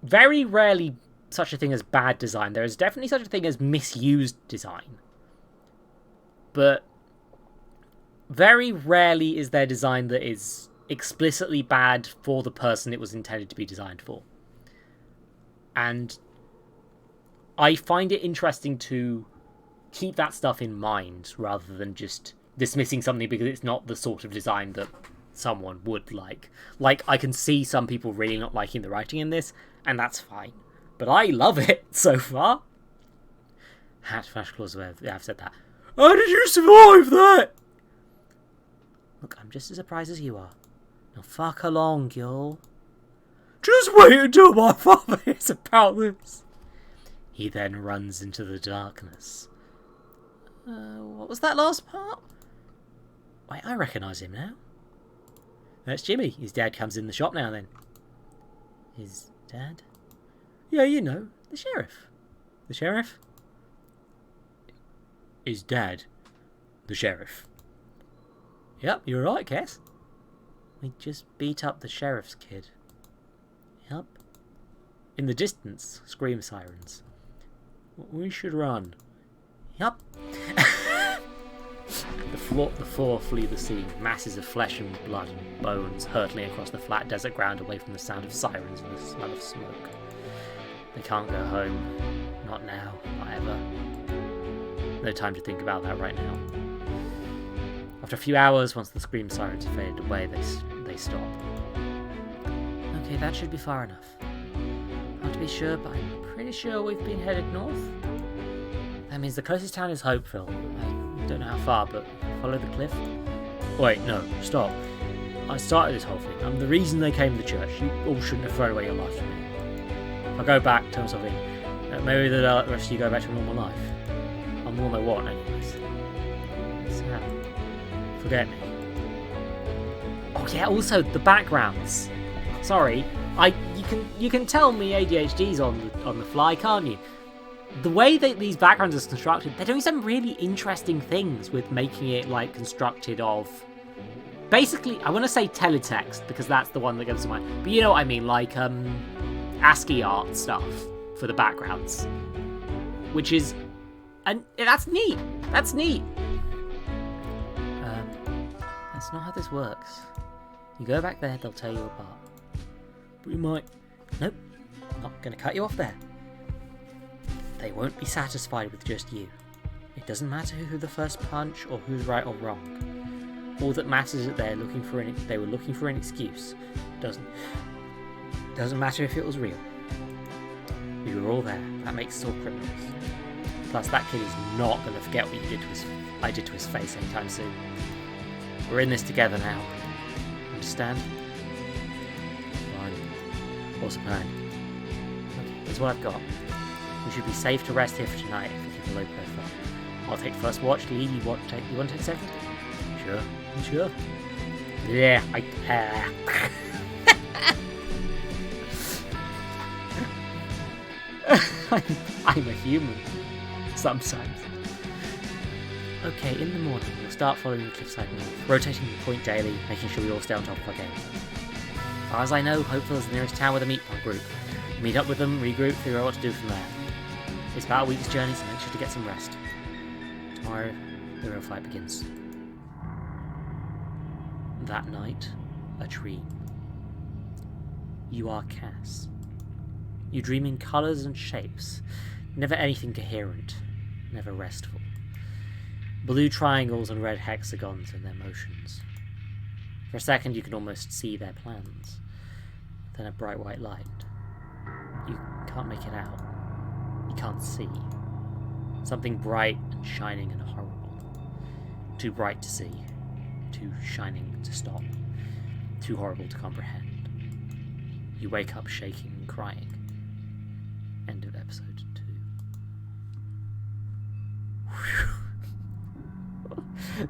very rarely such a thing as bad design. There is definitely such a thing as misused design. But very rarely is there design that is explicitly bad for the person it was intended to be designed for. And I find it interesting to keep that stuff in mind rather than just dismissing something because it's not the sort of design that someone would like. Like, I can see some people really not liking the writing in this, and that's fine. But I love it so far. Hadfash claws away. Yeah, I've said that. How did you survive that? Look, I'm just as surprised as you are. Now fuck along, y'all. Just wait until my father hears about this. He then runs into the darkness. What was that last part? Wait, I recognise him now. That's Jimmy. His dad comes in the shop now then. His dad? Yeah, you know, the sheriff. The sheriff? His dad. The sheriff. Yep, you're right, Cass. We just beat up the sheriff's kid. Yep. In the distance, scream sirens. We should run. Yup. The four flee the scene, masses of flesh and blood and bones hurtling across the flat desert ground away from the sound of sirens and the smell of smoke. They can't go home. Not now. Not ever. No time to think about that right now. After a few hours, once the scream sirens have faded away, they stop. Okay, that should be far enough. Not to be sure, but I'm pretty sure we've been headed north. That means the closest town is Hopeville. I don't know how far, but follow the cliff. Wait, no, stop. I started this whole thing. I'm the reason they came to the church. You all shouldn't have thrown away your life for me. If I go back, tell them something. Maybe the rest of you go back to normal life. I'm all I want, anyways. Sam, forget me. Oh yeah, also the backgrounds. Sorry, you can tell me ADHD's on the fly, can't you? The way that these backgrounds are constructed, they're doing some really interesting things with making it like constructed of. Basically, I want to say teletext because that's the one that comes to mind. But you know what I mean, like ASCII art stuff for the backgrounds, which is, and that's neat. That's neat. That's not how this works. You go back there, they'll tear you apart. But we might. Nope, not going to cut you off there. They won't be satisfied with just you. It doesn't matter who the first punch or who's right or wrong. All that matters is that they were looking for an excuse. Doesn't matter if it was real. We were all there. That makes us all criminals. Plus, that kid is not going to forget what I did to his face anytime soon. We're in this together now. Understand? Fine. What's the plan? Okay, here's what I've got. We should be safe to rest here for tonight if we keep a low profile. I'll take first watch. Lee, you want to take second? Sure. Sure. Yeah, I'm a human. Sometimes. Okay, in the morning, we'll start following the cliffside north, rotating the point daily, making sure we all stay on top of our game. As far as I know, Hopeville is the nearest town with a meatpunk group. Meet up with them, regroup, figure out what to do from there. It's about a week's journey, so make sure to get some rest. Tomorrow, the real fight begins. That night, a dream. You are Cass. You dream in colours and shapes, never anything coherent, never restful. Blue triangles and red hexagons in their motions. For a second you can almost see their plans. Then a bright white light. You can't make it out. You can't see. Something bright and shining and horrible. Too bright to see. Too shining to stop. Too horrible to comprehend. You wake up shaking and crying. End of episode 2.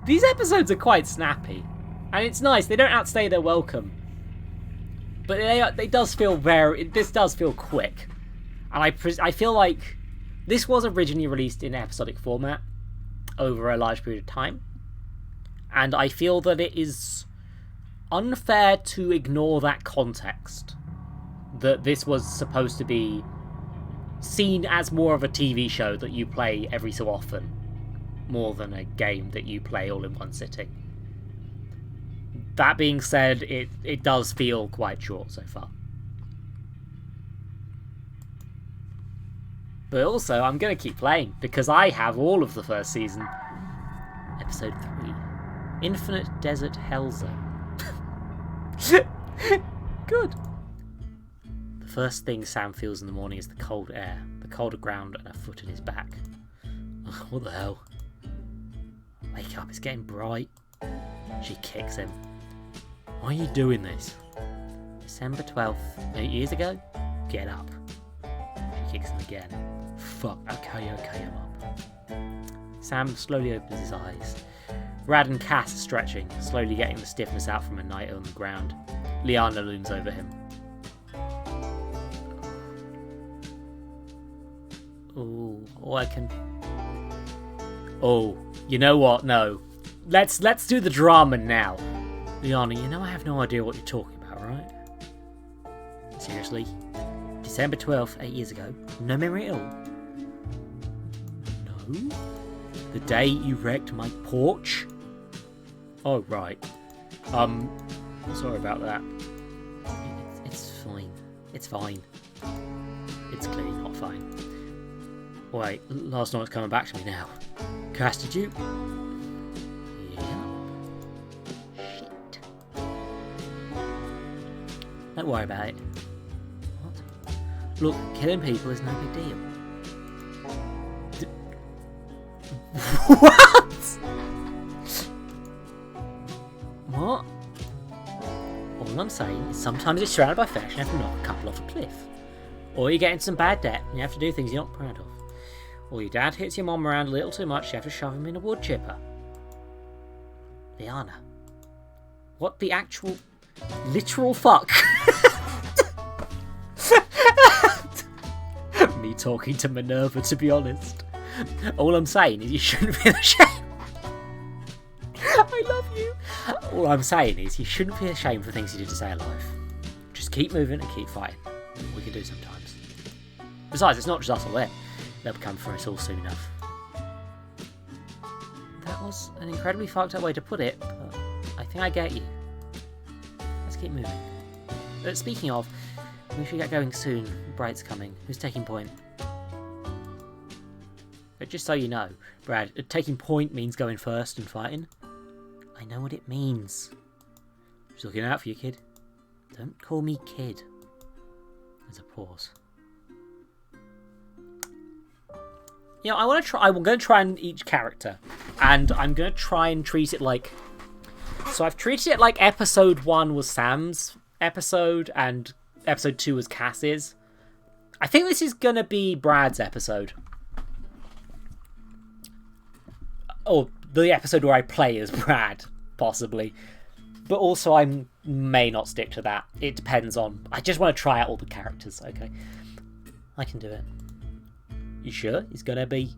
These episodes are quite snappy. And it's nice. They don't outstay their welcome. But it does feel this does feel quick. And I feel like this was originally released in episodic format over a large period of time. And I feel that it is unfair to ignore that context. That this was supposed to be seen as more of a TV show that you play every so often, more than a game that you play all in one sitting. That being said, it does feel quite short so far. But also, I'm going to keep playing, because I have all of the first season. Episode 3. Infinite Desert Hell Zone. Good. The first thing Sam feels in the morning is the cold air, the colder ground, and a foot in his back. What the hell? Wake up, it's getting bright. She kicks him. Why are you doing this? December 12th, 8 years ago? Get up. She kicks him again. Fuck, okay, I'm up. Sam slowly opens his eyes. Rad and Cass are stretching, slowly getting the stiffness out from a night on the ground. Liana looms over him. Oh, I can... Oh, you know what? No. Let's do the drama now. Liana, you know I have no idea what you're talking about, right? Seriously? December 12th, 8 years ago? No memory at all? No? The day you wrecked my porch? Oh, right. Sorry about that. It's fine. It's fine. It's clearly not fine. Wait, last night's coming back to me now. Cass, did you? Shit. Don't worry about it. What? Look, killing people is no big deal. What? What? All I'm saying is sometimes you're surrounded by fish and you have to knock a couple off a cliff. Or you get into some bad debt and you have to do things you're not proud of. Or your dad hits your mom around a little too much, you have to shove him in a wood chipper. Liana. What the actual... literal fuck? Me talking to Minerva, to be honest. All I'm saying is you shouldn't feel ashamed. I love you. All I'm saying is you shouldn't feel ashamed for things you did to stay alive. Just keep moving and keep fighting. We can do sometimes. Besides, it's not just us all there. They'll come for us all soon enough. That was an incredibly fucked up way to put it, but I think I get you. Let's keep moving. Speaking of, we should get going soon. Bright's coming. Who's taking point? But just so you know, Brad, taking point means going first and fighting. I know what it means. Just looking out for you, kid. Don't call me kid. There's a pause. You know, I'm going to try and each character, and I'm going to try and treat it like... So I've treated it like episode 1 was Sam's episode, and episode 2 was Cass's. I think this is going to be Brad's episode. Or the episode where I play as Brad, possibly. But also I may not stick to that. It depends on... I just want to try out all the characters, okay? I can do it. You sure? It's gonna be...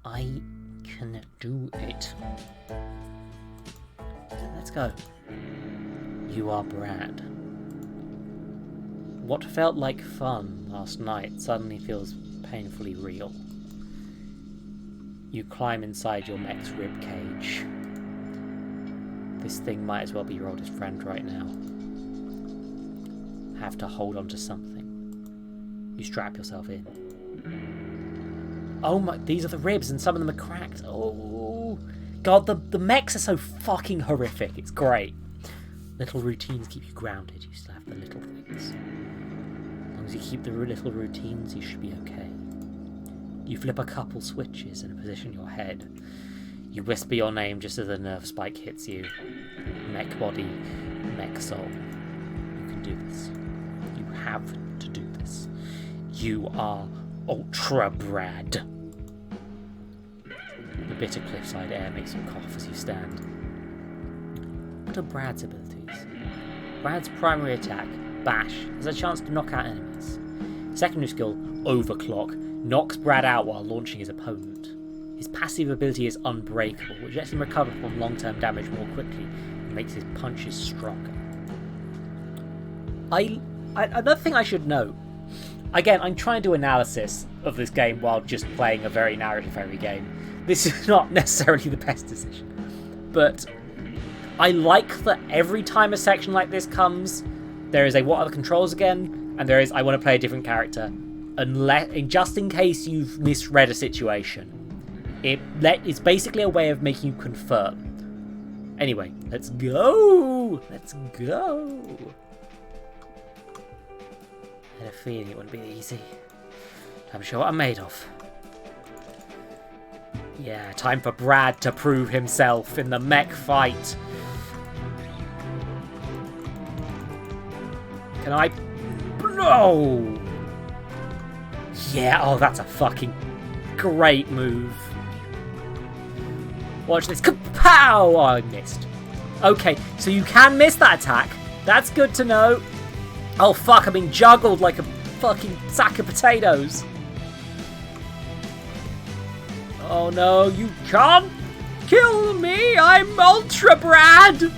I can do it. Let's go. You are Brad. What felt like fun last night suddenly feels painfully real. You climb inside your mech's ribcage. This thing might as well be your oldest friend right now. Have to hold on to something. You strap yourself in. Oh my, these are the ribs and some of them are cracked. Oh, God, the mechs are so fucking horrific. It's great. Little routines keep you grounded. You still have the little things. As long as you keep the little routines, you should be okay. You flip a couple switches and position your head. You whisper your name just as a nerve spike hits you. Mech body, mech soul. You can do this. You have to do this. You are Ultra Brad. The Bitter cliffside air makes you cough as you stand. What are Brad's abilities? Brad's primary attack, Bash, has a chance to knock out enemies. Secondary skill, Overclock, knocks Brad out while launching his opponent. His passive ability is Unbreakable, which lets him recover from long-term damage more quickly and makes his punches stronger. Another thing I should note, again, I'm trying to do analysis of this game while just playing a very narrative-heavy game. This is not necessarily the best decision, but I like that every time a section like this comes, there is a what are the controls again, and there is I want to play a different character, just in case you've misread a situation. It's basically a way of making you confirm. Anyway, let's go! Let's go! I had a feeling it wouldn't be easy. Time to show what I'm made of. Yeah, time for Brad to prove himself in the mech fight. Can I... No! Yeah, oh, that's a fucking great move. Watch this. Kapow! Oh, I missed. Okay, so you can miss that attack. That's good to know. Oh, fuck, I'm being juggled like a fucking sack of potatoes. Oh, no, you can't kill me. I'm Ultra Brad.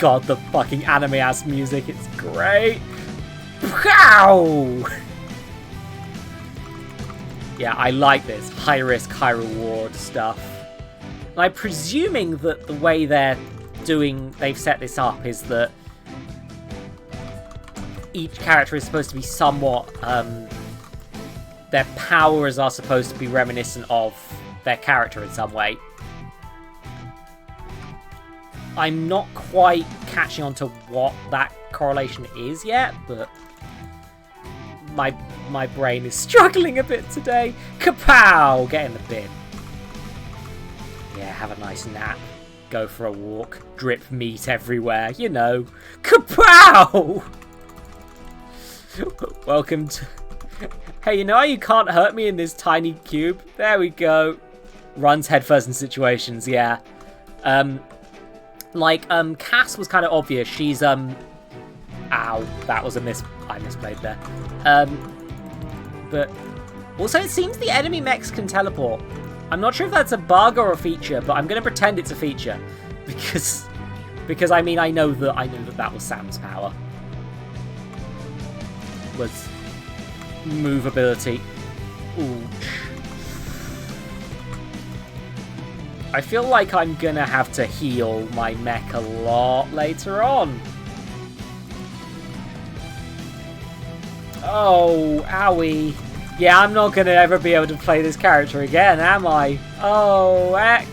God, the fucking anime-ass music. It's great. Pow! Yeah, I like this high risk, high reward stuff. I'm presuming that the way they've set this up is that each character is supposed to be somewhat, their powers are supposed to be reminiscent of their character in some way. I'm not quite catching on to what that correlation is yet, but my brain is struggling a bit today. Kapow! Get in the bin. Yeah, have a nice nap. Go for a walk. Drip meat everywhere, you know. Kapow! Welcome to... Hey, you know how you can't hurt me in this tiny cube? There we go. Runs headfirst in situations, yeah. Cass was kind of obvious. She's, Ow, that was I misplayed there. But also it seems the enemy mechs can teleport. I'm not sure if that's a bug or a feature, but I'm going to pretend it's a feature. Because I mean, I know that was Sam's power. Was movability. Ooh. I feel like I'm gonna have to heal my mech a lot later on. Oh, owie. Yeah, I'm not gonna ever be able to play this character again, am I? Oh, heck.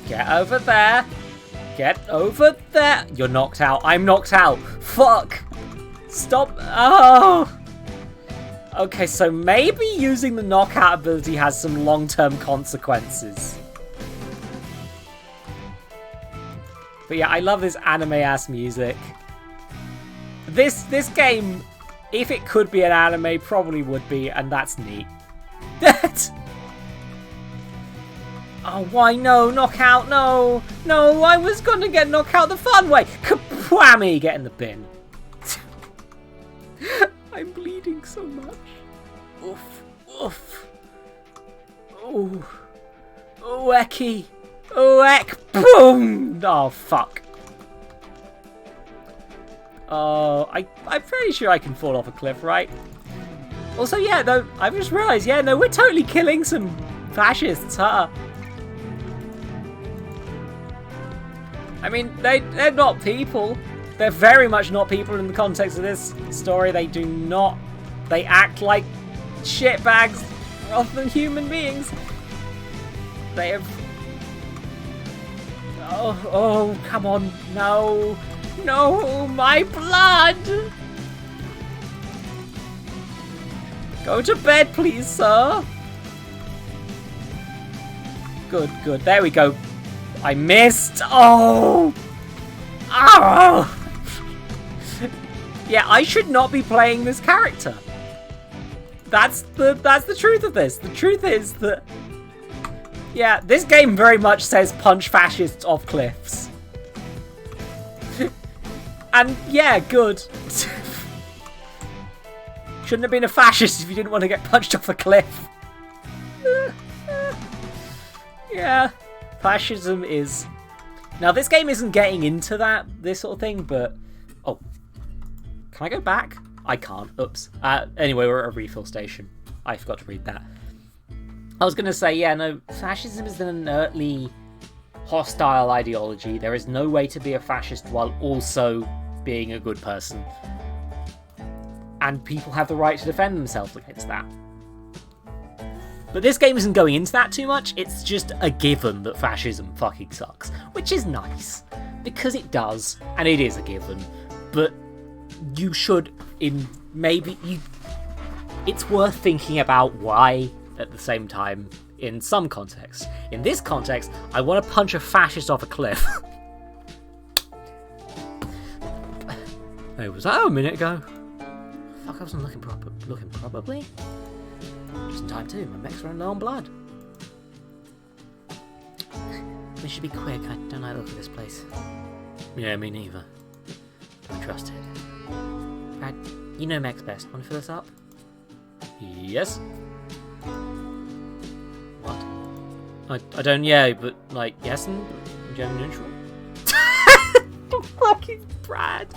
Get over there. Get over there. You're knocked out. I'm knocked out. Fuck. Stop. Oh. Okay, so maybe using the knockout ability has some long-term consequences. But yeah, I love this anime-ass music. This game, if it could be an anime, probably would be, and that's neat. Oh, why no? Knockout, no! No, I was gonna get knocked out the fun way! Kapwammy! Get in the bin. I'm bleeding so much. Oof, oof. Oh, oh, ecky. Oh, eck. Boom! Oh, fuck. Oh, I'm pretty sure I can fall off a cliff, right? Also, yeah, no, I've just realised, yeah, no, we're totally killing some fascists, huh? I mean, they're not people. They're very much not people in the context of this story. They act like shitbags rather than human beings. They have... Oh, come on. No. No, my blood. Go to bed, please, sir. Good, good. There we go. I missed. Oh. Oh. Yeah, I should not be playing this character. That's the truth of this. The truth is that, yeah, this game very much says punch fascists off cliffs. And yeah, good. Shouldn't have been a fascist if you didn't want to get punched off a cliff. Yeah, fascism is... Now, this game isn't getting into this sort of thing, but... Oh. Can I go back? I can't. Oops. Anyway, we're at a refill station. I forgot to read that. I was going to say, yeah, no, fascism is an inertly hostile ideology. There is no way to be a fascist while also being a good person. And people have the right to defend themselves against that. But this game isn't going into that too much. It's just a given that fascism fucking sucks. Which is nice. Because it does. And it is a given. But you should, it's worth thinking about why at the same time in some context. In this context, I want to punch a fascist off a cliff. Hey, was that a minute ago? Fuck, I wasn't looking probably. Just in time too, my mech's running low on blood. We should be quick, I don't like the look of this place. Yeah, me neither. Don't trust it. Brad, you know mech's best. Want to fill this up? Yes? What? I don't, yeah, but like, yes and gender neutral? Fucking Brad!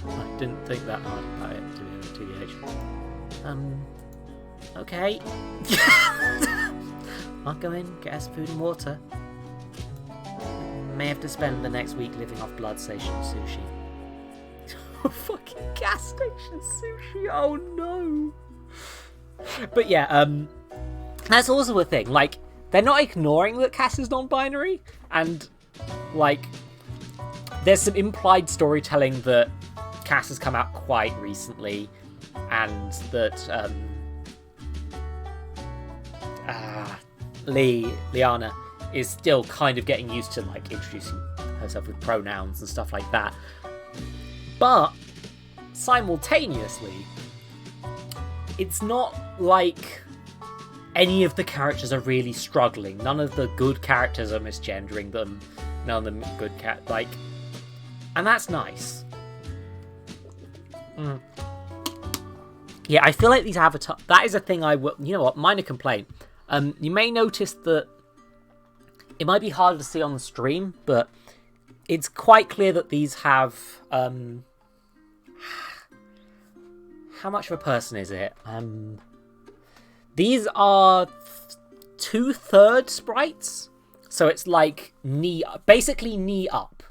I didn't think that hard about it, TBH. Okay. I'll go in, get us food and water. May have to spend the next week living off blood station sushi. Fucking gas station sushi, oh no! But yeah, that's also a thing, like, they're not ignoring that Cass is non-binary, and, like, there's some implied storytelling that Cass has come out quite recently, and that, Liana is still kind of getting used to, like, introducing herself with pronouns and stuff like that. But, simultaneously, it's not like any of the characters are really struggling. None of the good characters are misgendering them. None of the good like... And that's nice. Yeah, I feel like these avatars... That is a thing I will... You know what? Minor complaint. You may notice that it might be harder to see on the stream, but it's quite clear that these have... How much of a person is it? These are 2/3 sprites. So it's like basically knee up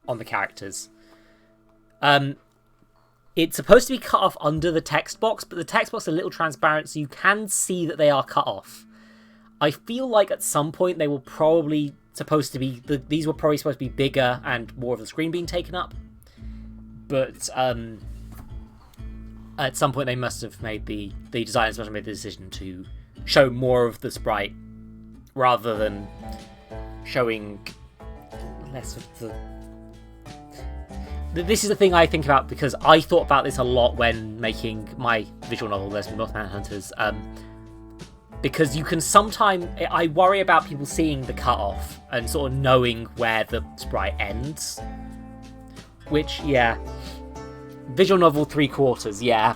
on the characters. It's supposed to be cut off under the text box, but the text box is a little transparent, so you can see that they are cut off. I feel like at some point they were probably supposed to be... These were probably supposed to be bigger and more of the screen being taken up. But at some point they must have made the designers must have made the decision to show more of the sprite rather than showing less of the... This is the thing I think about, because I thought about this a lot when making my visual novel, Lesbian Mothman Hunters, because you can sometimes... I worry about people seeing the cut-off and sort of knowing where the sprite ends. Which, yeah... Visual novel 3/4, yeah.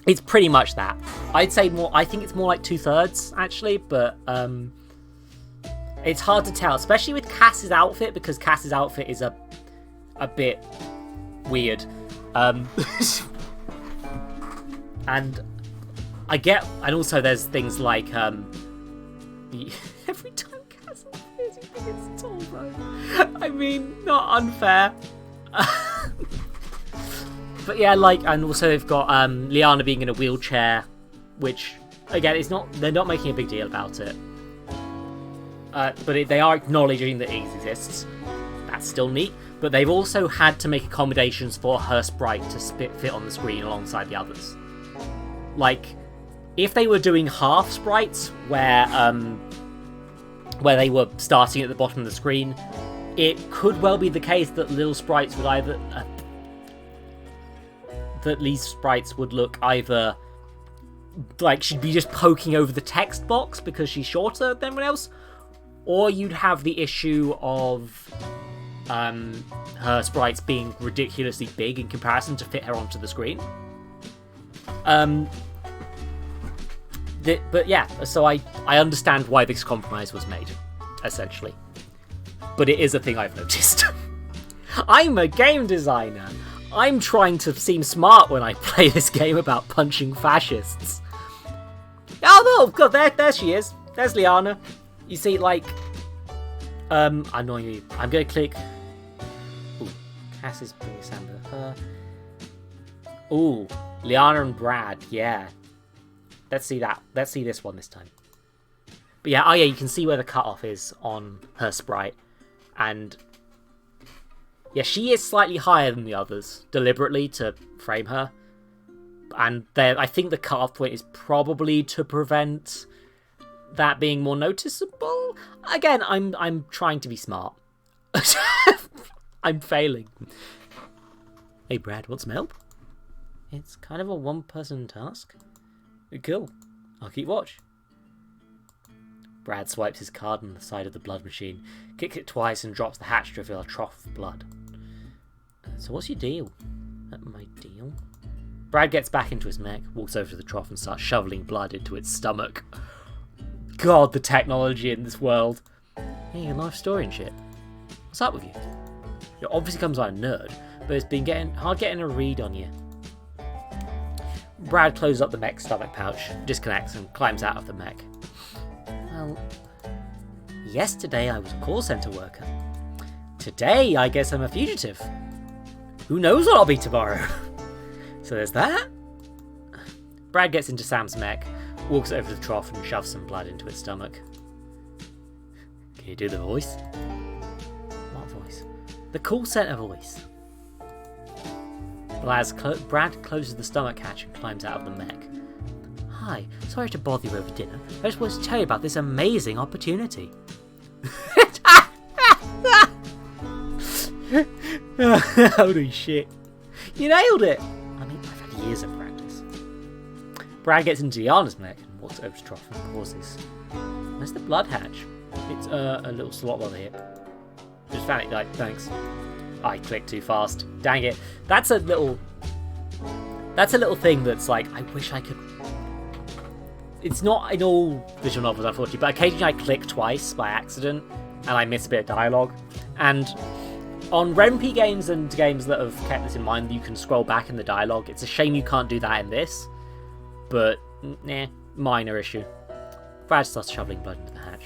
It's pretty much that. I'd say more... I think it's more like 2/3, actually, but... it's hard to tell, especially with Cass's outfit, because Cass's outfit is a bit weird. And I get... And also there's things like... every time Cass appears, you think it's Tolbo. I mean, not unfair. But yeah, like... And also they've got Liana being in a wheelchair, which, again, it's not... They're not making a big deal about it. But they are acknowledging that it exists. That's still neat. But they've also had to make accommodations for her sprite to fit on the screen alongside the others. Like, if they were doing half sprites where they were starting at the bottom of the screen, it could well be the case that little sprites would either... that these sprites would look either like, she'd be just poking over the text box because she's shorter than everyone else, or you'd have the issue of her sprites being ridiculously big in comparison to fit her onto the screen. But yeah, so I understand why this compromise was made, essentially. But it is a thing I've noticed. I'm a game designer. I'm trying to seem smart when I play this game about punching fascists. Oh no, God, there she is. There's Liana. You see, like, annoying you. I'm gonna click. Ooh, Cass is bringing Sam to her. Ooh, Liana and Brad, yeah. Let's see that. Let's see this one this time. But yeah, oh yeah, you can see where the cutoff is on her sprite. And yeah, she is slightly higher than the others, deliberately to frame her. And I think the cutoff point is probably to prevent that being more noticeable. Again, I'm trying to be smart. I'm failing. Hey Brad, want some help? It's kind of a one-person task. Cool. I'll keep watch. Brad swipes his card on the side of the blood machine, kicks it twice and drops the hatch to reveal a trough of blood. So what's your deal? My deal? Brad gets back into his mech, walks over to the trough and starts shoveling blood into its stomach. God, the technology in this world. Hey, your life story and shit. What's up with you? It obviously comes out a nerd, but it's been hard getting a read on you. Brad closes up the mech's stomach pouch, disconnects and climbs out of the mech. Well, yesterday I was a call centre worker. Today I guess I'm a fugitive. Who knows what I'll be tomorrow? So there's that. Brad gets into Sam's mech, walks over to the trough and shoves some blood into its stomach. Can you do the voice? What voice? The call centre voice. Brad closes the stomach hatch and climbs out of the mech. Hi, sorry to bother you over dinner. I just wanted to tell you about this amazing opportunity. Holy shit. You nailed it! I mean, I've had years of practice. Brad gets into Diana's mech and walks over to the trough and pauses. Where's the blood hatch? It's a little slot on the hip. Just found it, like, thanks. I clicked too fast. Dang it. That's a little thing that's like, I wish I could... It's not in all visual novels, unfortunately, but occasionally I click twice by accident and I miss a bit of dialogue. And on REMP games and games that have kept this in mind, you can scroll back in the dialogue. It's a shame you can't do that in this, but minor issue. Brad starts shoveling blood into the hatch.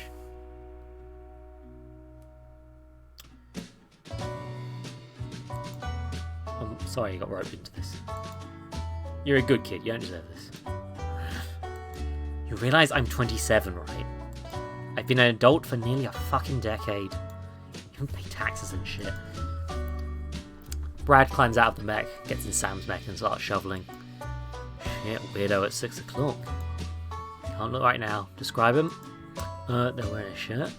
I'm sorry you got roped into this. You're a good kid, you don't deserve this. You realise I'm 27, right? I've been an adult for nearly a fucking decade. Even pay taxes and shit. Brad climbs out of the mech, gets in Sam's mech and starts shoveling. Shit, weirdo at 6 o'clock. Can't look right now. Describe him. They're wearing a shirt.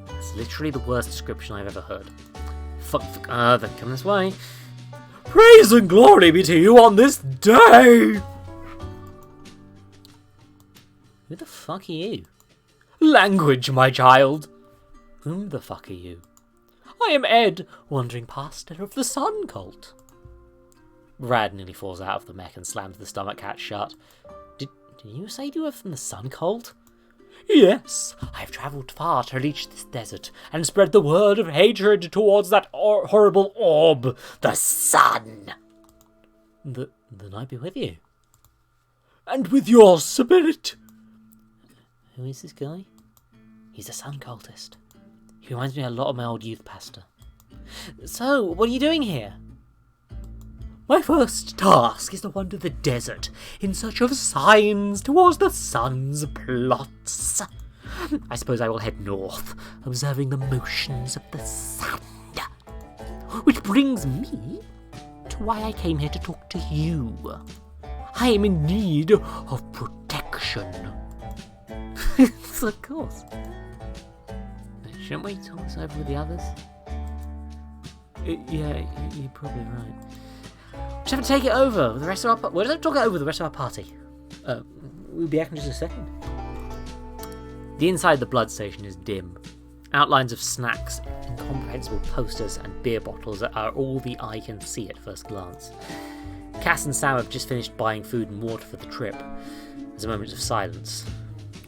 That's literally the worst description I've ever heard. Fuck, they're coming this way. Praise and glory be to you on this day! Who the fuck are you? Language, my child! Whom the fuck are you? I am Ed, wandering pastor of the Sun Cult. Brad nearly falls out of the mech and slams the stomach hatch shut. Did you say you were from the Sun Cult? Yes, I have travelled far to reach this desert and spread the word of hatred towards that horrible orb, the sun. Then I be with you. And with your spirit. Who is this guy? He's a sun cultist. He reminds me a lot of my old youth pastor. So, what are you doing here? My first task is to wander the desert in search of signs towards the sun's plots. I suppose I will head north, observing the motions of the sun. Which brings me to why I came here to talk to you. I am in need of protection. Of course. Shouldn't we talk this over with the others? Yeah, you're probably right. Just have to take it over with the rest of our... We'll have to talk it over with the rest of our party. We'll be back in just a second. The inside of the blood station is dim. Outlines of snacks, incomprehensible posters, and beer bottles are all the eye can see at first glance. Cass and Sam have just finished buying food and water for the trip. There's a moment of silence.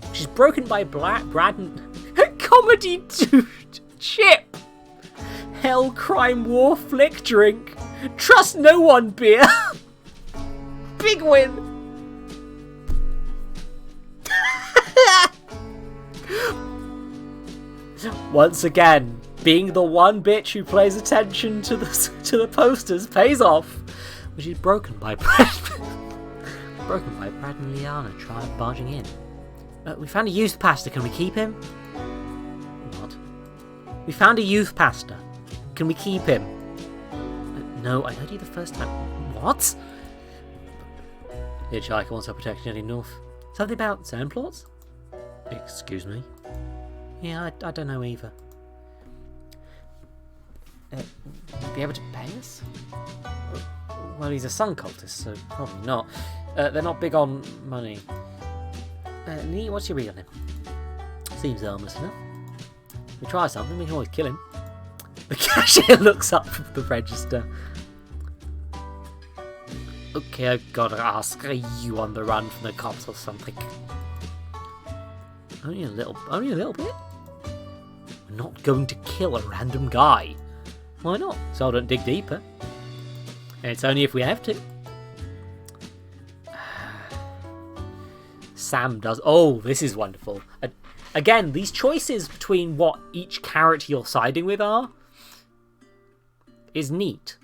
Which is broken by Brad and... Comedy dude! Chip! Hell, crime, war, flick, drink. Trust no one, beer! Big win! Once again, being the one bitch who pays attention to the posters pays off, which is broken by Brad and Liana barging in. We found a youth pastor. Can we keep him? What? We found a youth pastor. Can we keep him? No, I heard you the first time. What? The hitchhiker wants our protection heading north. Something about sand plots? Excuse me? Yeah, I don't know either. Would be able to pay us? Well, he's a sun cultist, so probably not. They're not big on money. Lee, what's your read on him? Seems harmless enough. If we try something, we can always kill him. The cashier looks up from the register. Okay, I've gotta ask, are you on the run from the cops or something? Only a little bit? We're not going to kill a random guy. Why not? So I don't dig deeper. And it's only if we have to. Sam does... Oh, this is wonderful. Again, these choices between what each character you're siding with are is neat.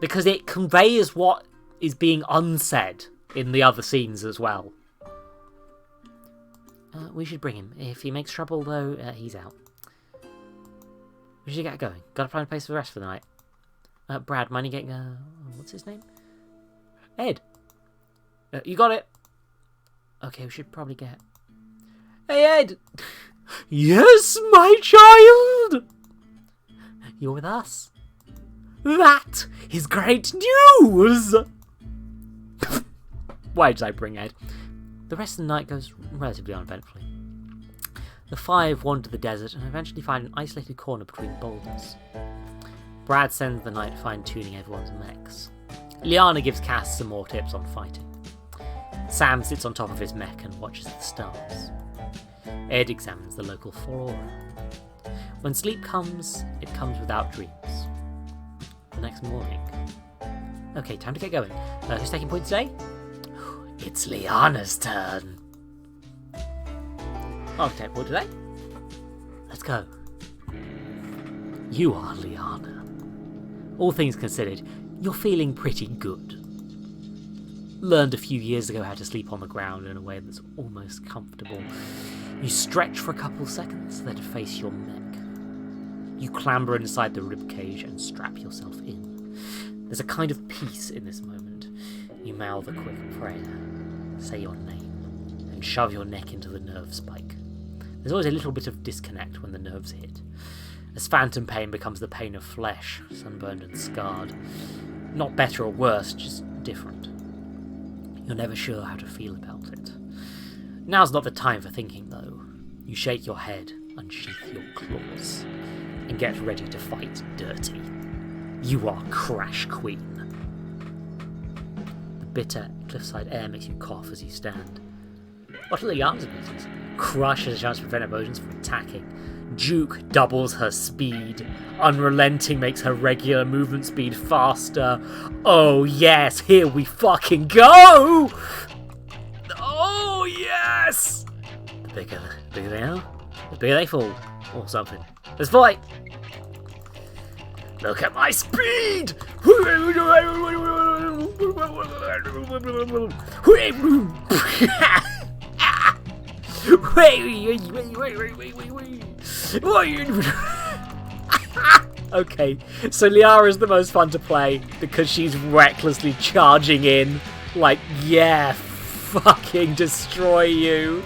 Because it conveys what is being unsaid in the other scenes as well. We should bring him. If he makes trouble, though, he's out. We should get going. Gotta find a place for the rest for the night. Brad, mind you getting... what's his name? Ed. You got it. Okay, we should probably get... Hey, Ed! Yes, my child! You're with us? That is great news! Why did I bring Ed? The rest of the night goes relatively uneventfully. The five wander the desert and eventually find an isolated corner between boulders. Brad spends the night fine-tuning everyone's mechs. Liana gives Cass some more tips on fighting. Sam sits on top of his mech and watches the stars. Ed examines the local flora. When sleep comes, it comes without dreams. The next morning... Okay, time to get going. Who's taking point today? It's Liana's turn. I'll take point today. Let's go. You are Liana. All things considered, you're feeling pretty good. Learned a few years ago how to sleep on the ground in a way that's almost comfortable. You stretch for a couple seconds, then face your neck. You clamber inside the ribcage and strap yourself in. There's a kind of peace in this moment. You mouth a quick prayer, say your name, and shove your neck into the nerve spike. There's always a little bit of disconnect when the nerves hit, as phantom pain becomes the pain of flesh, sunburned and scarred. Not better or worse, just different. You're never sure how to feel about it. Now's not the time for thinking, though. You shake your head, unsheath your claws, and get ready to fight dirty. You are Crash Queen. The bitter cliffside air makes you cough as you stand. What are the arms abilities? Crush has a chance to prevent emotions from attacking. Juke doubles her speed. Unrelenting makes her regular movement speed faster. Oh yes, here we fucking go! Oh yes! The bigger they are, the bigger they fall, or something. Let's fight! Look at my speed! Okay, so Liara is the most fun to play because she's recklessly charging in, like, yeah, fucking destroy you.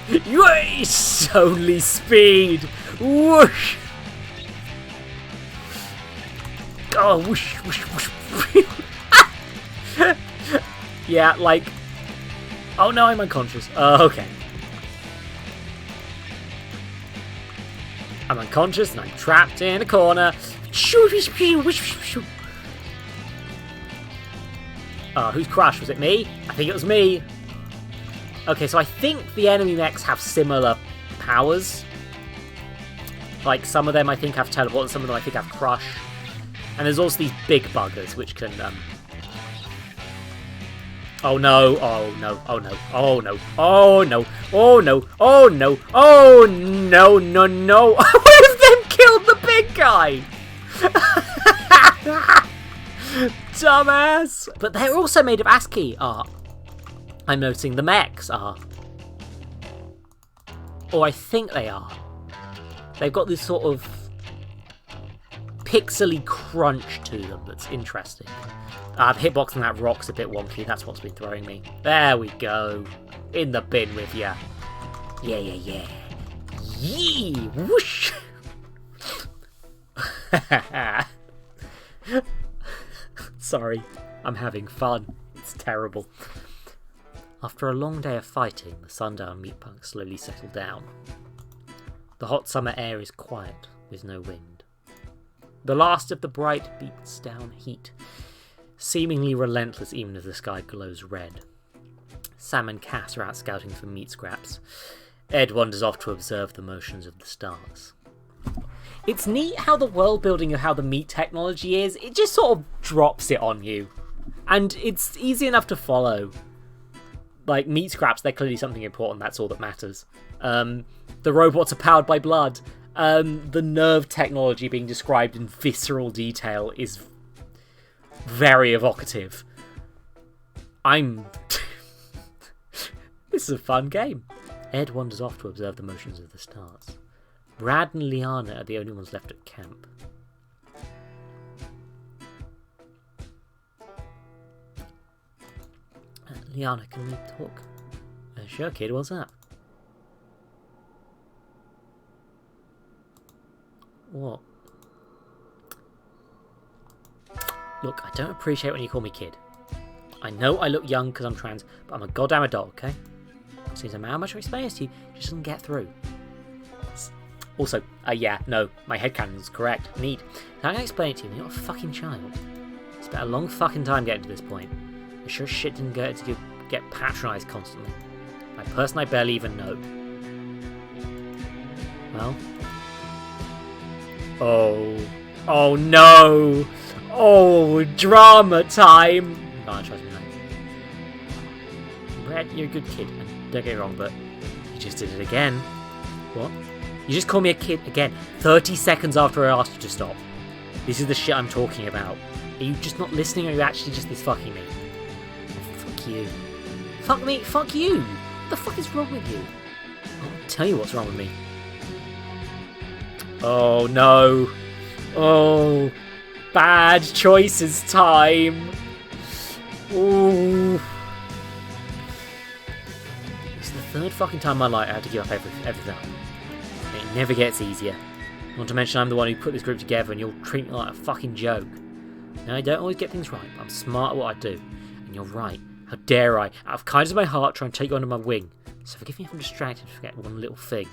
It's only speed. Whoosh. Oh, whoosh, whoosh, whoosh. Yeah, like, Oh no, I'm unconscious. Okay. I'm unconscious and I'm trapped in a corner. Who's crushed? Was it me? I think it was me. Okay, so I think the enemy mechs have similar powers. Like, some of them I think have teleport, and some of them I think have crush. And there's also these big buggers, which can, Oh no, oh no, oh no, oh no, oh no, oh no, oh no, oh no, no, no. What if them killed the big guy? Dumbass. But they're also made of ASCII art. I'm noticing the mechs are. Or I think they are. They've got this sort of pixely crunch to them that's interesting. Hitboxing that rock's a bit wonky, that's what's been throwing me. There we go. In the bin with ya. Yeah, yeah, yeah. Yee! Whoosh! Sorry, I'm having fun. It's terrible. After a long day of fighting, the sundown meatpunks slowly settle down. The hot summer air is quiet, with no wind. The last of the bright beats down heat, seemingly relentless even as the sky glows red. Sam and Cass are out scouting for meat scraps. Ed wanders off to observe the motions of the stars. It's neat how the world building of how the meat technology is, it just sort of drops it on you. And it's easy enough to follow. Like, meat scraps, they're clearly something important, that's all that matters. The robots are powered by blood. The nerve technology being described in visceral detail is very evocative. This is a fun game. Ed wanders off to observe the motions of the stars. Brad and Liana are the only ones left at camp. Liana, can we talk? Sure, kid, what's up? What? Look, I don't appreciate when you call me kid. I know I look young because I'm trans, but I'm a goddamn adult, okay? Seems no matter how much I explain this to you, it just doesn't get through. Also, yeah, no, my headcanon's correct. Neat. Now I can explain it to you, you're not a fucking child. I spent a long fucking time getting to this point. I sure as shit didn't get patronised constantly. By a person I barely even know. Well. Oh no! Oh, drama time! God, trust me, Brett, you're a good kid, and don't get me wrong, but you just did it again. What? You just call me a kid again, 30 seconds after I asked you to stop. This is the shit I'm talking about. Are you just not listening, or are you actually just this fucking me? Oh, fuck you. Fuck me, fuck you! What the fuck is wrong with you? I'll tell you what's wrong with me. Oh no. Oh, bad choices time. Ooh. It's the third fucking time in my life I had to give up everything. It never gets easier. Not to mention I'm the one who put this group together and you'll treat me like a fucking joke. Now, I don't always get things right, but I'm smart at what I do. And you're right. How dare I, out of kindness of my heart, try and take you under my wing. So forgive me if I'm distracted and forget one little thing.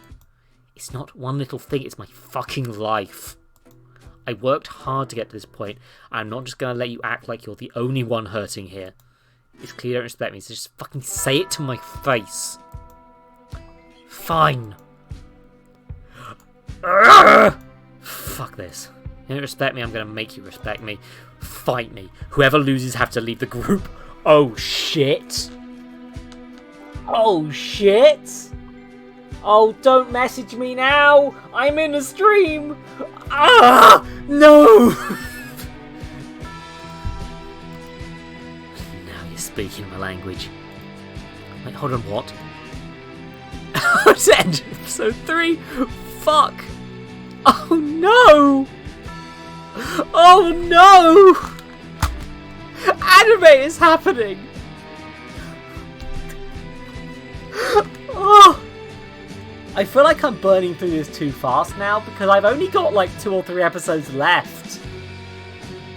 It's not one little thing, it's my fucking life. I worked hard to get to this point. I'm not just going to let you act like you're the only one hurting here. It's clear you don't respect me, so just fucking say it to my face. Fine. Urgh! Fuck this. You don't respect me, I'm going to make you respect me. Fight me. Whoever loses have to leave the group. Oh shit. Oh shit. Oh, don't message me now! I'm in a stream! Ah! No! Now you're speaking my language. Wait, hold on, what? It's end episode 3! Fuck! Oh no! Oh no! Anime is happening! Oh! I feel like I'm burning through this too fast now because I've only got like 2 or 3 episodes left.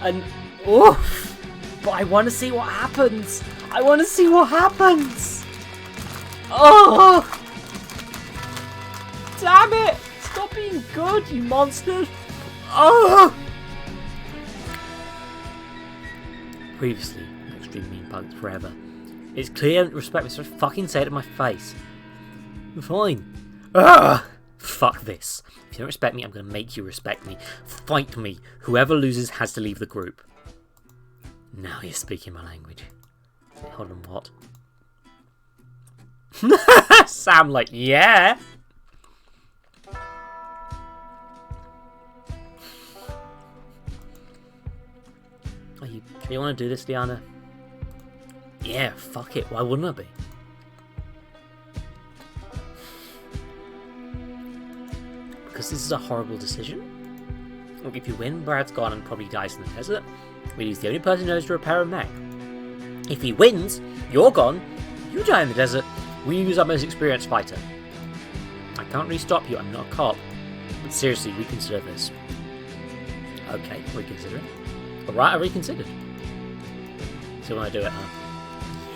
And, oof. But I want to see what happens. I want to see what happens. Oh! Damn it! Stop being good, you monster! Oh! Previously, on Extreme Meatpunks Forever. It's clear and respect me, so fucking say it to my face. Fine. Ugh! Fuck this. If you don't respect me, I'm gonna make you respect me. Fight me. Whoever loses has to leave the group. Now you're speaking my language. Hold on, what? Sam, like, yeah. Are you sure you want to do this, Diana? Yeah, fuck it. Why wouldn't I be? Because this is a horrible decision. Look, if you win, Brad's gone and probably dies in the desert. We lose the only person who knows to repair a mech. If he wins, you're gone, you die in the desert, we lose our most experienced fighter. I can't really stop you, I'm not a cop. But seriously, reconsider this. Okay, reconsider it. Alright, I reconsidered. So when I do it, huh?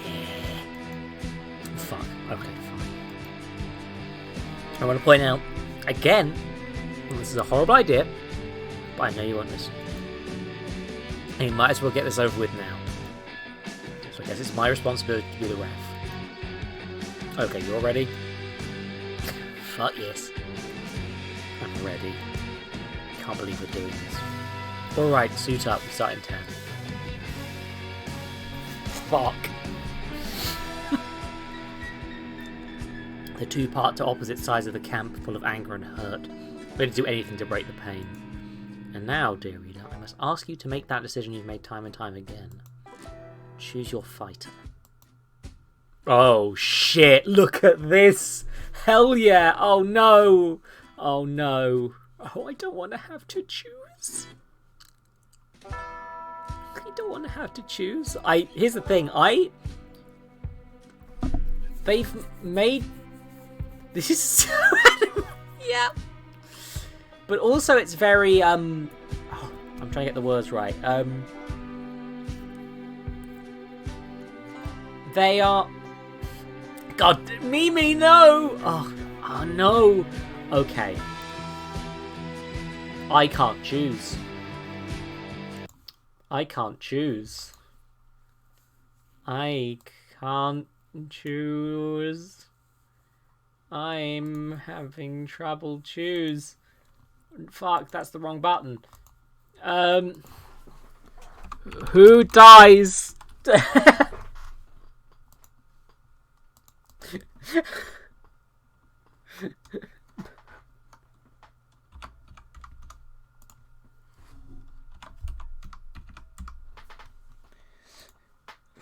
Yeah. Fuck. Okay, fine. I want to point out, again, this is a horrible idea, but I know you want this. And you might as well get this over with now. So I guess it's my responsibility to be the ref. Okay, you're ready? Fuck yes. I'm ready. Can't believe we're doing this. Alright, suit up, we start in 10. Fuck. The two part to opposite sides of the camp, full of anger and hurt, ready to do anything to break the pain. And now, dear reader, I must ask you to make that decision you've made time and time again. Choose your fighter. Oh shit, look at this! Hell yeah! Oh no! Oh no. Oh, I don't want to have to choose. I don't want to have to choose. Here's the thing, they've made... This is so... yeah. But also it's very, oh, I'm trying to get the words right. They are... God, Mimi, no! Oh no. Okay. I can't choose. I can't choose. I can't choose. I'm having trouble choose. Fuck, that's the wrong button. Who dies?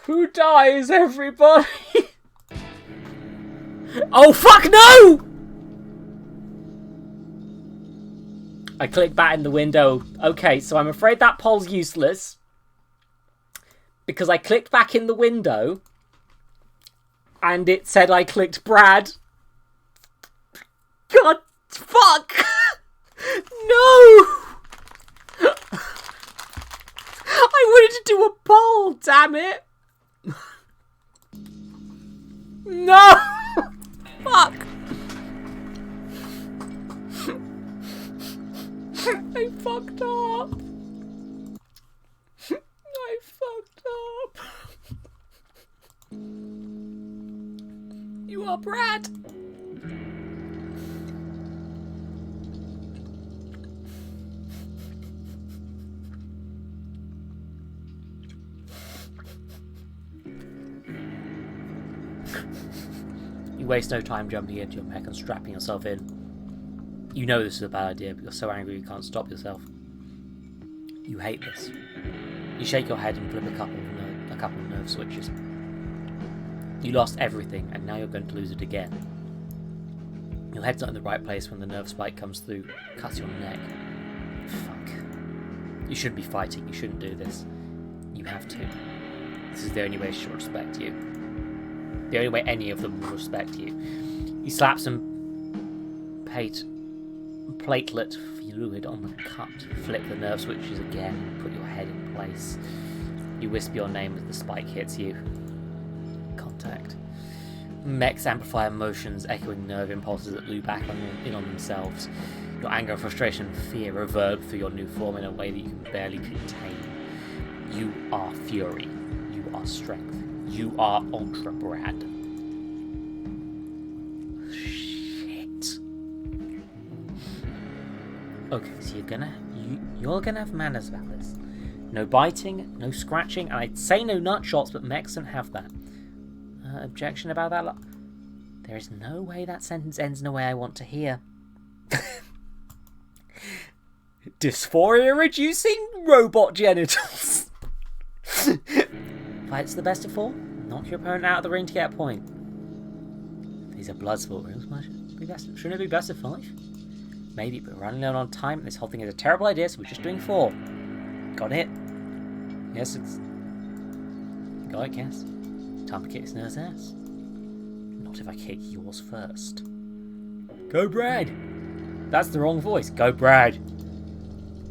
Who dies, everybody? Oh, fuck, no! I clicked back in the window. Okay, so I'm afraid that poll's useless. Because I clicked back in the window. And it said I clicked Brad. God, fuck! No! I wanted to do a poll, damn it! No! Fuck! I fucked up! I fucked up! You are Brad! You waste no time jumping into your mech and strapping yourself in. You know this is a bad idea, but you're so angry you can't stop yourself. You hate this. You shake your head and flip a couple of nerve switches. You lost everything, and now you're going to lose it again. Your head's not in the right place when the nerve spike comes through, cuts your neck. Fuck. You shouldn't be fighting, you shouldn't do this. You have to. This is the only way she'll respect you. The only way any of them will respect you. You slap some platelet fluid on the cut, flip the nerve switches again, put your head in place. You whisper your name as the spike hits you. Contact. Mechs amplify emotions, echoing nerve impulses that loop back in on themselves. Your anger, frustration, and fear reverb through your new form in a way that you can barely contain. You are fury. You are strength. You are Ultra Brad. Shit. Okay, so you're gonna have manners about this. No biting, no scratching, and I'd say no nut shots, but mechs don't have that. Objection about that? There is no way that sentence ends in a way I want to hear. Dysphoria-reducing robot genitals. Fights the best of 4. Knock your opponent out of the ring to get a point. These are blood sport rules. Shouldn't it be best of 5? Maybe, but running down on time, this whole thing is a terrible idea, so we're just doing 4. Got it? Yes, it's... Got it, Cass. Time to kick this nerd's ass. Not if I kick yours first. Go, Brad! That's the wrong voice. Go, Brad!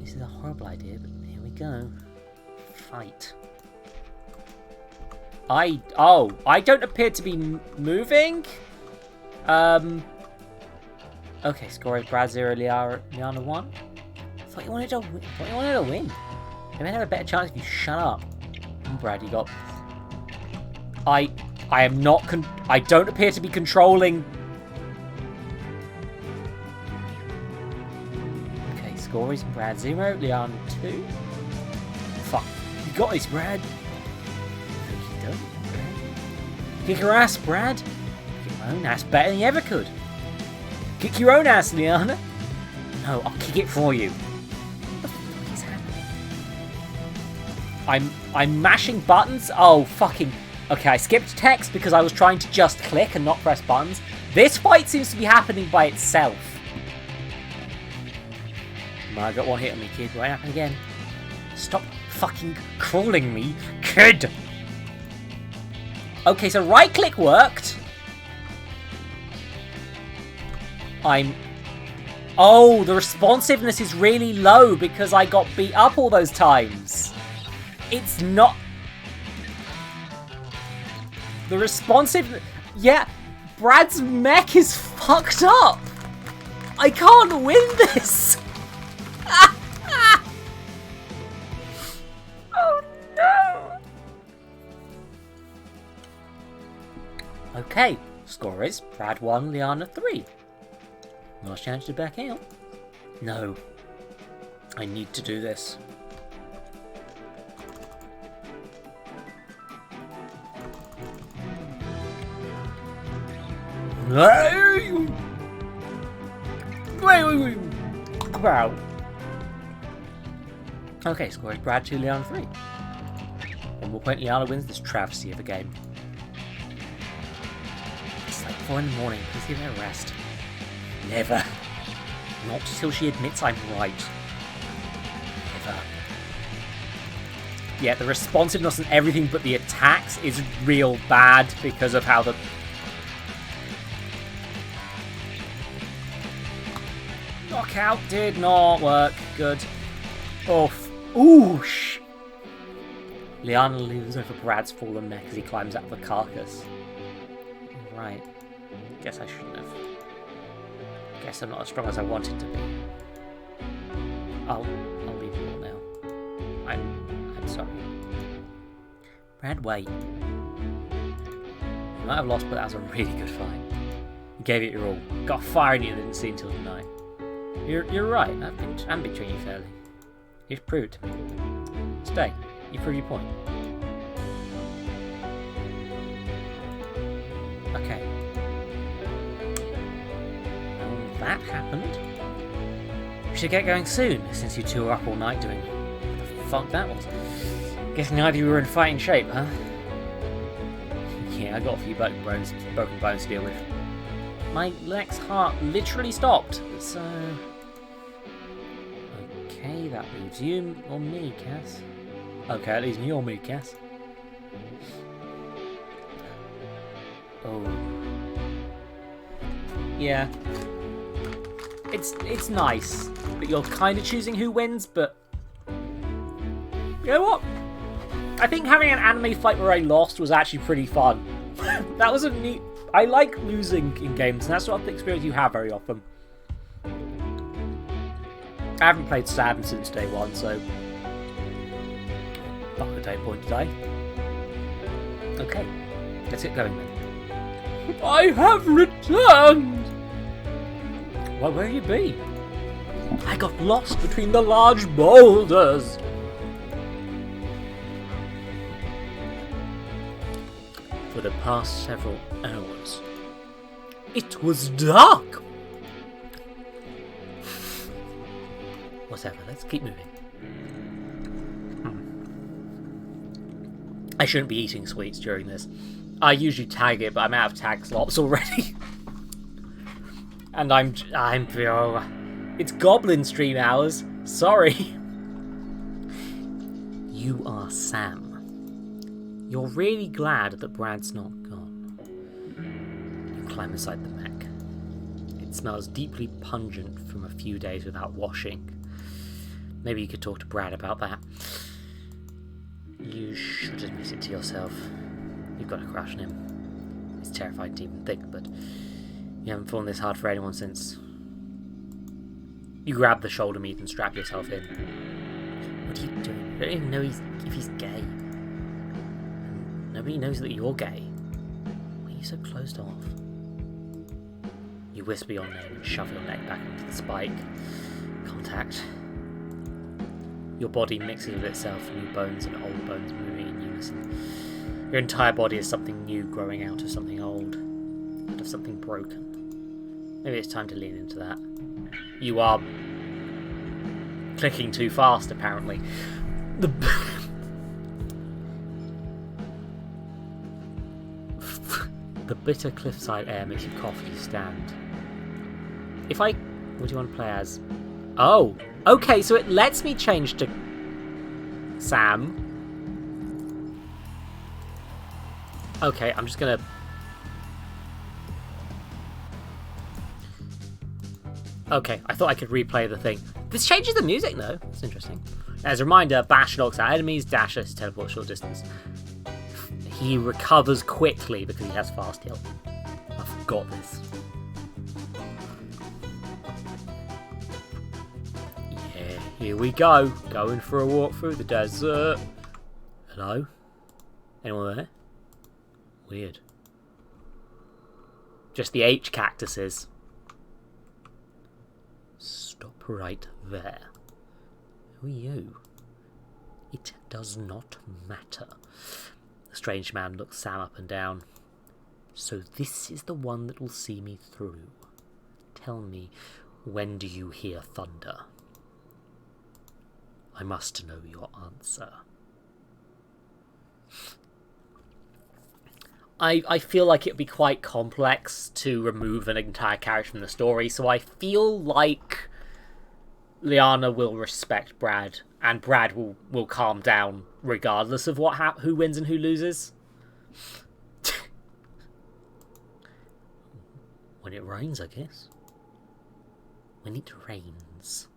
This is a horrible idea, but here we go. Fight. I don't appear to be moving? Okay, score is Brad 0, Liana 1. I thought you wanted to win. You may have a better chance if you shut up. Brad, you got this. I am not I don't appear to be controlling. Okay, score is Brad 0, Leon 2. Fuck. You got this, Brad. No, you don't, Brad. Kick your ass, Brad. Kick my own ass better than you ever could. Kick your own ass, Liana. No, I'll kick it for you. What the fuck is happening? I'm mashing buttons. Oh, fucking... Okay, I skipped text because I was trying to just click and not press buttons. This fight seems to be happening by itself. I got one hit on me, kid. Won't happen again. Stop fucking crawling me, kid! Okay, so right click worked. Oh, the responsiveness is really low because I got beat up all those times. It's not... The responsiveness... Yeah, Brad's mech is fucked up. I can't win this. Oh no. Okay, score is Brad 1, Liana 3. Last chance to back out. No. I need to do this. Wow. Okay, score is Brad 2, Leon 3. One more point, Liana wins this travesty of a game. It's like 4 in the morning, please give her a rest. Never. Not until she admits I'm right. Never. Yeah, the responsiveness and everything but the attacks is real bad because of how the... Knockout did not work. Good. Oh, oosh! Liana leaves over Brad's fallen neck as he climbs out of the carcass. Right. Guess I shouldn't have. Guess I'm not as strong as I wanted to be. I'll leave you all now. I'm sorry. Brad, wait. You might have lost, but that was a really good fight. You gave it your all. Got fire in you that didn't see until tonight. You're right. I'm been treating you fairly. You've proved to me. Stay. You prove your point. Okay. That happened. We should get going soon, since you two were up all night doing what the fuck that was. Guess neither of you were in fighting shape, huh? Yeah, I got a few broken bones to deal with. My Lex heart literally stopped, so... Okay, that leaves you or me, Cass. Okay, that leaves me or me, Cass. Oh. Yeah. It's nice that you're kind of choosing who wins, but... You know what? I think having an anime fight where I lost was actually pretty fun. That was a neat... I like losing in games, and that's not the experience you have very often. I haven't played Sam since day one, so not the day point today. Okay, let's get going then. I have returned! Well, where have you been? I got lost between the large boulders. For the past several hours, it was dark. Whatever, let's keep moving. I shouldn't be eating sweets during this. I usually tag it, but I'm out of tag slots already. And I'm it's goblin stream hours. Sorry. You are Sam. You're really glad that Brad's not gone. You climb inside the mech. It smells deeply pungent from a few days without washing. Maybe you could talk to Brad about that. You should admit it to yourself. You've got a crush on him. It's terrifying to even think, but you haven't fallen this hard for anyone since. You grab the shoulder meat and strap yourself in. What are you doing? You don't even know if he's gay. And nobody knows that you're gay. Why are you so closed off? You whisper your name and shove your neck back into the spike. Contact. Your body mixes with itself, new bones and old bones moving in unison. Your entire body is something new growing out of something old, out of something broken. Maybe it's time to lean into that. You are clicking too fast, apparently. The bitter cliffside air makes you cough as you stand. What do you want to play as? Oh! Okay, so it lets me change to Sam. Okay, I'm just gonna... Okay, I thought I could replay the thing. This changes the music, though. It's interesting. As a reminder, Bash knocks out enemies, Dash is teleport short distance. He recovers quickly because he has fast heal. I forgot this. Here we go, going for a walk through the desert. Hello? Anyone there? Weird. Just the H cactuses. Stop right there. Who are you? It does not matter. The strange man looks Sam up and down. So this is the one that will see me through. Tell me, when do you hear thunder? I must know your answer. I feel like it would be quite complex to remove an entire character from the story, so I feel like Liana will respect Brad, and Brad will calm down regardless of who wins and who loses. When it rains, I guess. When it rains.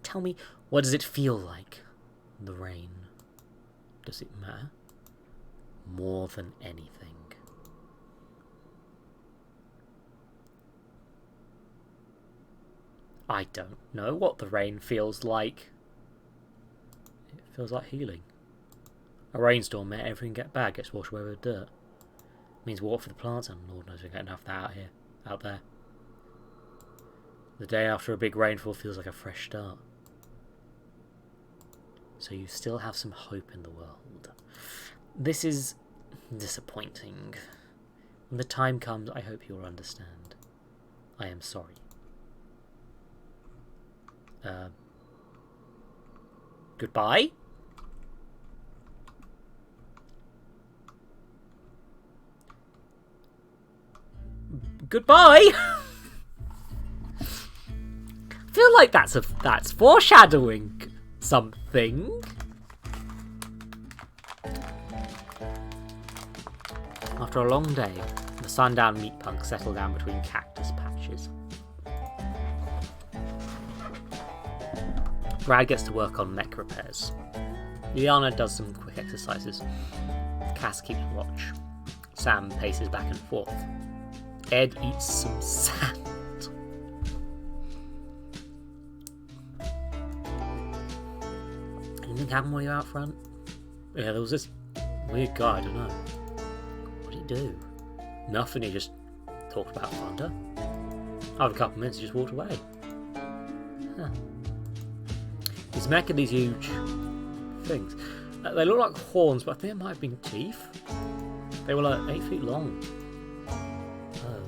Tell me, what does it feel like? The rain. Does it matter? More than anything. I don't know what the rain feels like. It feels like healing. A rainstorm made everything get bad, gets washed away with dirt. It means water for the plants, and Lord knows we get enough of that out there. The day after a big rainfall feels like a fresh start. So you still have some hope in the world. This is disappointing. When the time comes, I hope you'll understand. I am sorry. Goodbye? Goodbye? I feel like that's foreshadowing something. After a long day, the sundown meatpunks settle down between cactus patches. Brad gets to work on mech repairs. Liana does some quick exercises. Cass keeps watch. Sam paces back and forth. Ed eats some sand. Anything happen while you're out front? Yeah, there was this weird guy, I don't know. What did he do? Nothing, he just talked about thunder. After a couple of minutes, he just walked away. Huh. He's making these huge things. They look like horns, but I think it might have been teeth. They were like 8 feet long. Oh.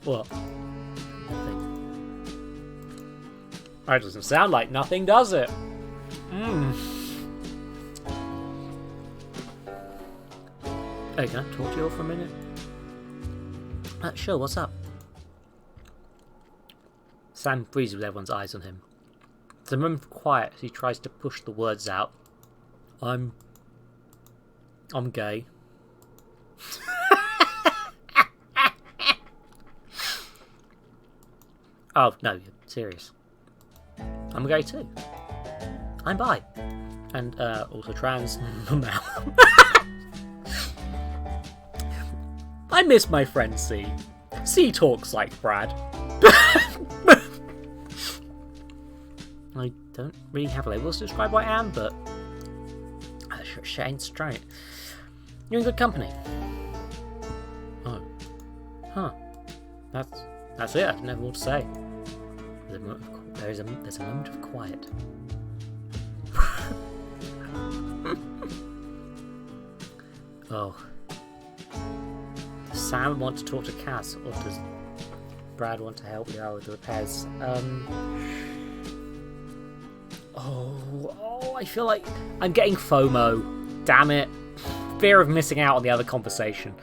What? Nothing. That doesn't sound like nothing, does it? Hey, can I talk to you all for a minute? Sure, what's up? Sam freezes with everyone's eyes on him. There's a moment of quiet as he tries to push the words out. I'm gay. Oh, no, you're serious. I'm gay too. I'm bi. And also trans. I miss my friend C. C talks like Brad. I don't really have labels to describe what I am, but shit ain't straight. You're in good company. Oh. Huh. That's it. I don't have more to say. There's a moment of quiet. Oh. Does Sam want to talk to Cass, or does Brad want to help you out with the repairs? Oh, I feel like I'm getting FOMO. Damn it. Fear of missing out on the other conversation.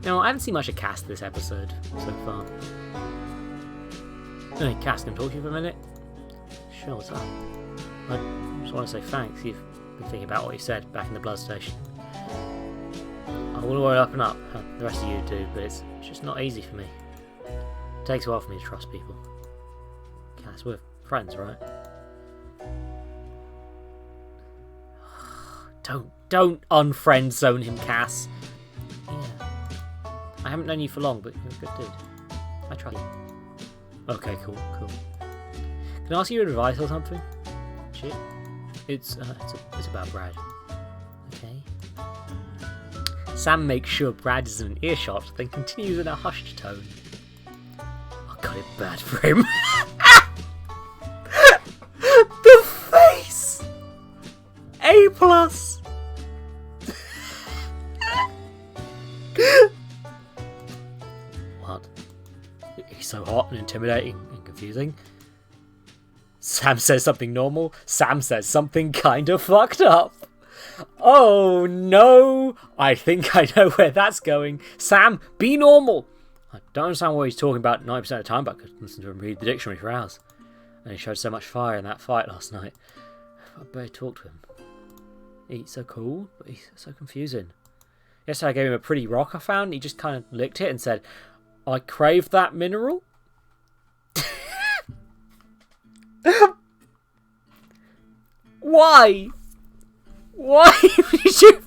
No, I haven't seen much of Cass this episode so far. Hey, Cass, can I talk to you for a minute? Sure, what's up? I just want to say thanks. You've been thinking about what you said back in the blood station. I want to worry up and up. The rest of you do, but it's just not easy for me. It takes a while for me to trust people. Cass, we're friends, right? Don't unfriend zone him, Cass. Yeah. I haven't known you for long, but you're a good dude. I trust you. Okay, cool. Can I ask you advice or something? Shit. It's about Brad. Okay. Sam makes sure Brad is in an earshot, then continues in a hushed tone. I got it bad for him. The face! A+. What? He's so hot and intimidating and confusing. Sam says something normal. Sam says something kind of fucked up. Oh no! I think I know where that's going. Sam, be normal! I don't understand what he's talking about 90% of the time, but I could listen to him read the dictionary for hours. And he showed so much fire in that fight last night. I better talk to him. He's so cool, but he's so confusing. Yesterday I gave him a pretty rock I found, and he just kind of licked it and said, I crave that mineral? Why? Why would you...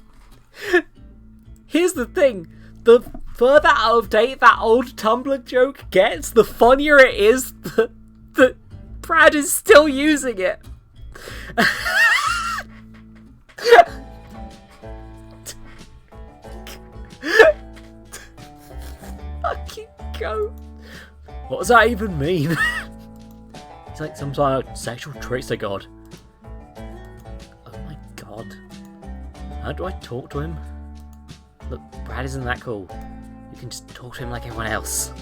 Here's the thing. The further out of date that old Tumblr joke gets, the funnier it is that Brad is still using it. Fucking go. What does that even mean? It's like some sort of sexual traits to God. Oh my god. How do I talk to him? Look, Brad isn't that cool. You can just talk to him like everyone else.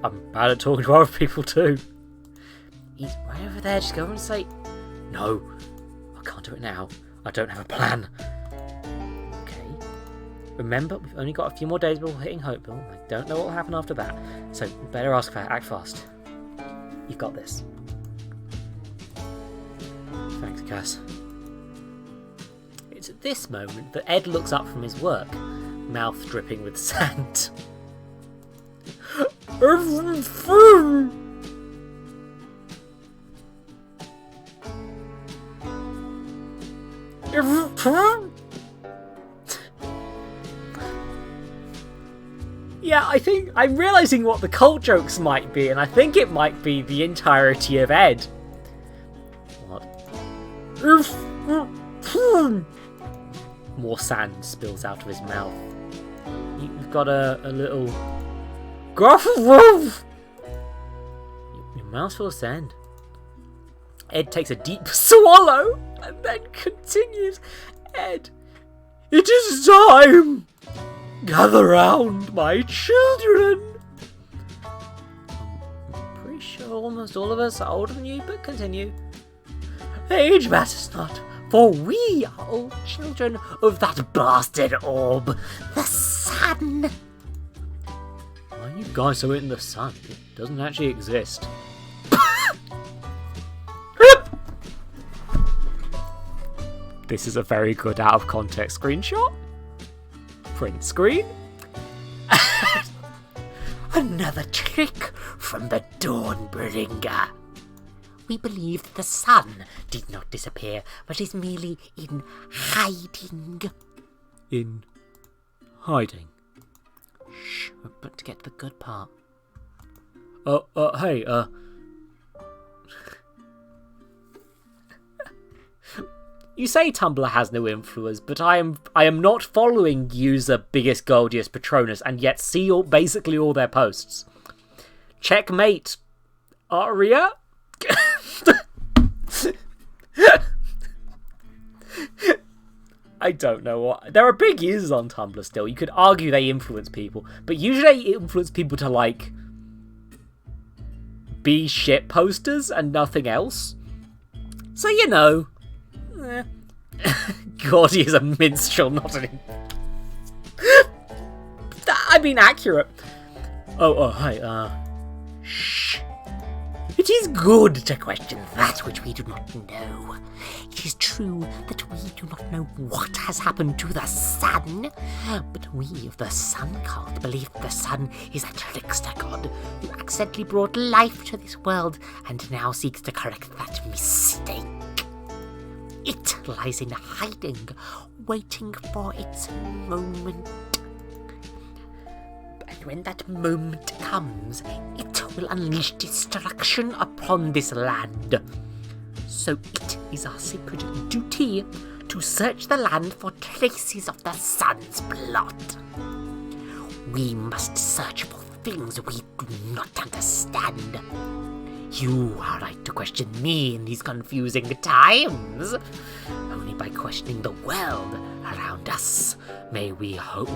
I'm bad at talking to other people too. He's right over there, just go over and say, no, I can't do it now. I don't have a plan. Okay. Remember, we've only got a few more days before hitting Hopeville. I don't know what will happen after that. So better ask for it, act fast. You've got this. Thanks, Cass. It's at this moment that Ed looks up from his work, mouth dripping with sand. Everything! Yeah, I think I'm realising what the cult jokes might be, and I think it might be the entirety of Ed. What? More sand spills out of his mouth. You've got a little... Your mouth's full of sand. Ed takes a deep swallow and then continues. Ed, it is time! Gather round, my children! I'm pretty sure almost all of us are older than you, but continue. Age matters not, for we are all children of that bastard orb, the sun! Why are you guys so in the sun? It doesn't actually exist. This is a very good out of context screenshot. Print screen. Another trick from the Dawnbringer. We believe that the sun did not disappear, but is merely in hiding. In hiding? Shh, but to get to the good part. Hey, You say Tumblr has no influence, but I am not following user Biggest Goldiest Patronus and yet see basically all their posts. Checkmate, Aria? I don't know what... There are big users on Tumblr still. You could argue they influence people, but usually they influence people to, like, be shit posters and nothing else. So, you know... Gordy is a minstrel, not an... I mean, accurate. Hi, shh. It is good to question that which we do not know. It is true that we do not know what has happened to the sun, but we of the Sun Cult believe the sun is a trickster god who accidentally brought life to this world and now seeks to correct that mistake. It lies in hiding, waiting for its moment. And when that moment comes, it will unleash destruction upon this land. So it is our sacred duty to search the land for traces of the sun's blood. We must search for things we do not understand. You are right to question me in these confusing times. Only by questioning the world around us may we hope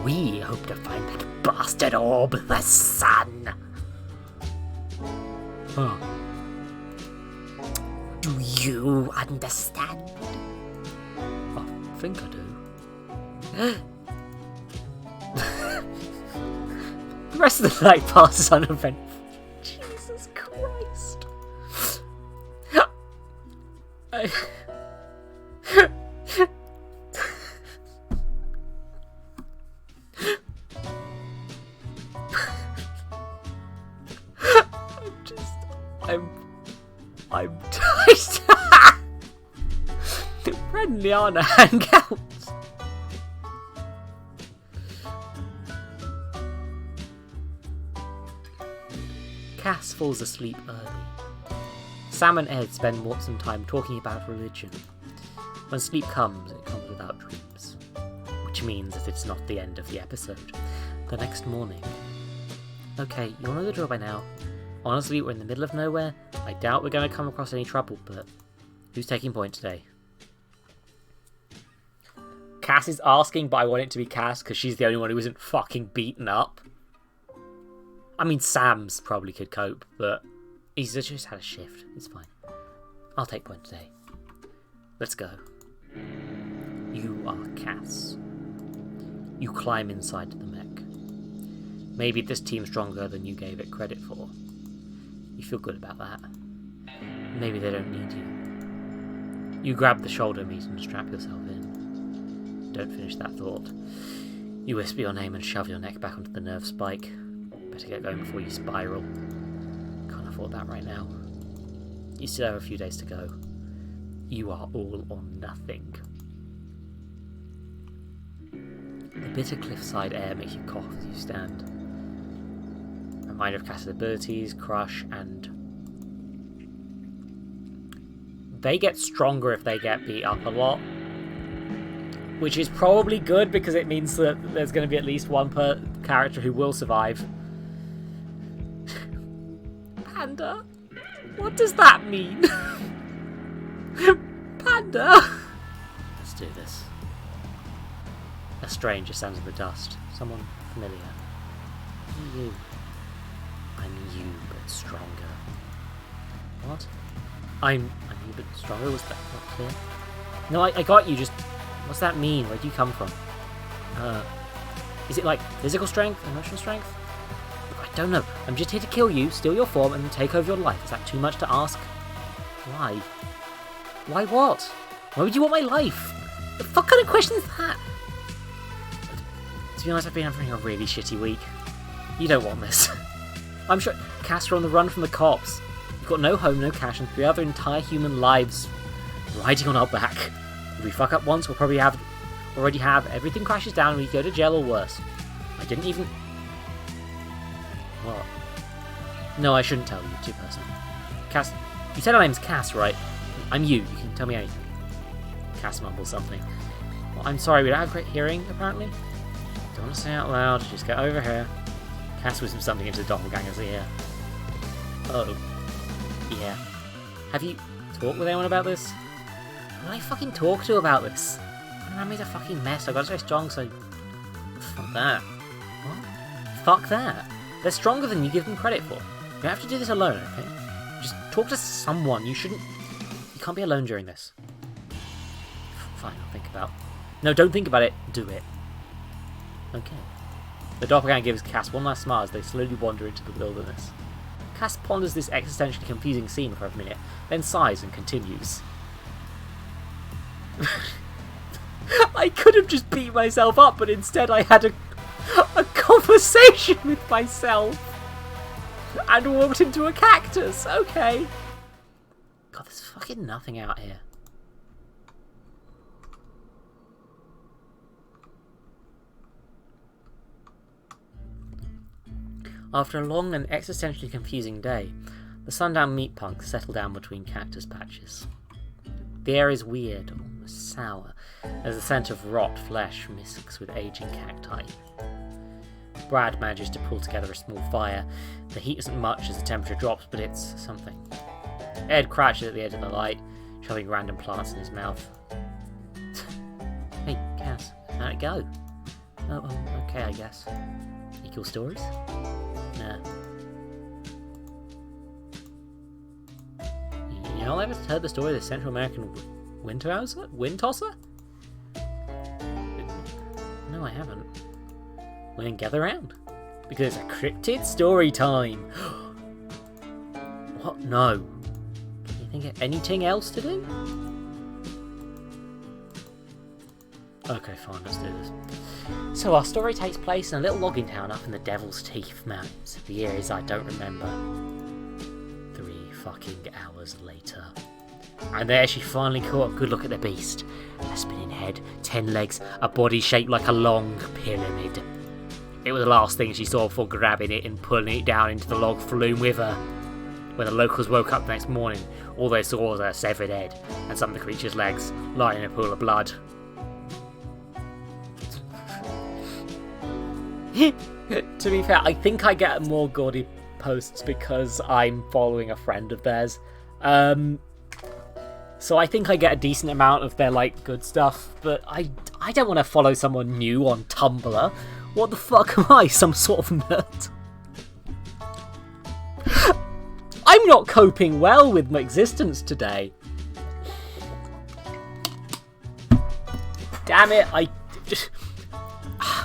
to find that bastard orb, the sun. Huh. Do you understand? I think I do. The rest of the night passes uneventful. Jesus Christ. I'm tight. Red and Liana hang out. Cass falls asleep early. Sam and Ed spend some time talking about religion. When sleep comes, it comes without dreams. Which means that it's not the end of the episode. The next morning. Okay, you all know the drill by now. Honestly, we're in the middle of nowhere. I doubt we're going to come across any trouble, but who's taking point today? Cass is asking, but I want it to be Cass because she's the only one who isn't fucking beaten up. I mean, Sam's probably could cope, but he's just had a shift. It's fine. I'll take point today. Let's go. You are Cass. You climb inside the mech. Maybe this team's stronger than you gave it credit for. You feel good about that. Maybe they don't need you. You grab the shoulder meat and strap yourself in. Don't finish that thought. You whisper your name and shove your neck back onto the nerve spike. Better get going before you spiral. Can't afford that right now. You still have a few days to go. You are all or nothing. The bitter cliffside air makes you cough as you stand. Reminder of Cass's abilities, Crush, and... They get stronger if they get beat up a lot. Which is probably good, because it means that there's going to be at least one character who will survive. Panda? What does that mean? Panda! Let's do this. A stranger stands in the dust. Someone familiar. Who are you? I'm you, but stronger. What? I'm you, but stronger? Was that not clear? No, I got you, just... What's that mean? Where'd you come from? Is it like physical strength? Emotional strength? Look, I don't know. I'm just here to kill you, steal your form, and then take over your life. Is that too much to ask? Why? Why what? Why would you want my life? The fuck kind of question is that? To be honest, I've been having a really shitty week. You don't want this. I'm sure Cass are on the run from the cops. You've got no home, no cash, and 3 other entire human lives riding on our back. If we fuck up once, we'll probably already have everything crashes down and we go to jail or worse. I didn't even... What? No, I shouldn't tell you, too personal. Cass, you said her name's Cass, right? I'm you can tell me anything. Cass mumbles something. Well, I'm sorry, we don't have great hearing, apparently. Don't want to say out loud, just get over here. Cass whispers something into the doppelganger's ear. Oh. Yeah. Have you talked with anyone about this? Who do I fucking talk to about this? I made a fucking mess. I got so strong, so... Fuck that. What? Fuck that. They're stronger than you give them credit for. You don't have to do this alone, okay? Just talk to someone. You shouldn't... You can't be alone during this. Fine, I'll think about... No, don't think about it. Do it. Okay. The doppelganger gives Cass one last smile as they slowly wander into the wilderness. Cass ponders this existentially confusing scene for a minute, then sighs and continues. I could have just beat myself up, but instead I had a conversation with myself and walked into a cactus. Okay. God, there's fucking nothing out here. After a long and existentially confusing day, the sundown meatpunks settle down between cactus patches. The air is weird, almost sour, as the scent of rot flesh mixes with aging cacti. Brad manages to pull together a small fire. The heat isn't much as the temperature drops, but it's something. Ed crouches at the edge of the light, shoving random plants in his mouth. Hey, Cass, how'd it go? Oh, okay, I guess. Any cool stories? Nah. You know, I ever heard the story of the Central American wind tosser? No, I haven't. Well, then gather round, because it's a cryptid story time. What? No. Can you think of anything else to do? Okay, fine, let's do this. So our story takes place in a little logging town up in the Devil's Teeth Mountains. The year is I don't remember. 3 fucking hours later. And there she finally caught a good look at the beast. A spinning head, 10 legs, a body shaped like a long pyramid. It was the last thing she saw before grabbing it and pulling it down into the log flume with her. When the locals woke up the next morning, all they saw was her severed head and some of the creature's legs lying in a pool of blood. To be fair, I think I get more gaudy posts because I'm following a friend of theirs. So I think I get a decent amount of their, like, good stuff, but I don't want to follow someone new on Tumblr. What the fuck am I, some sort of nerd? I'm not coping well with my existence today. Damn it,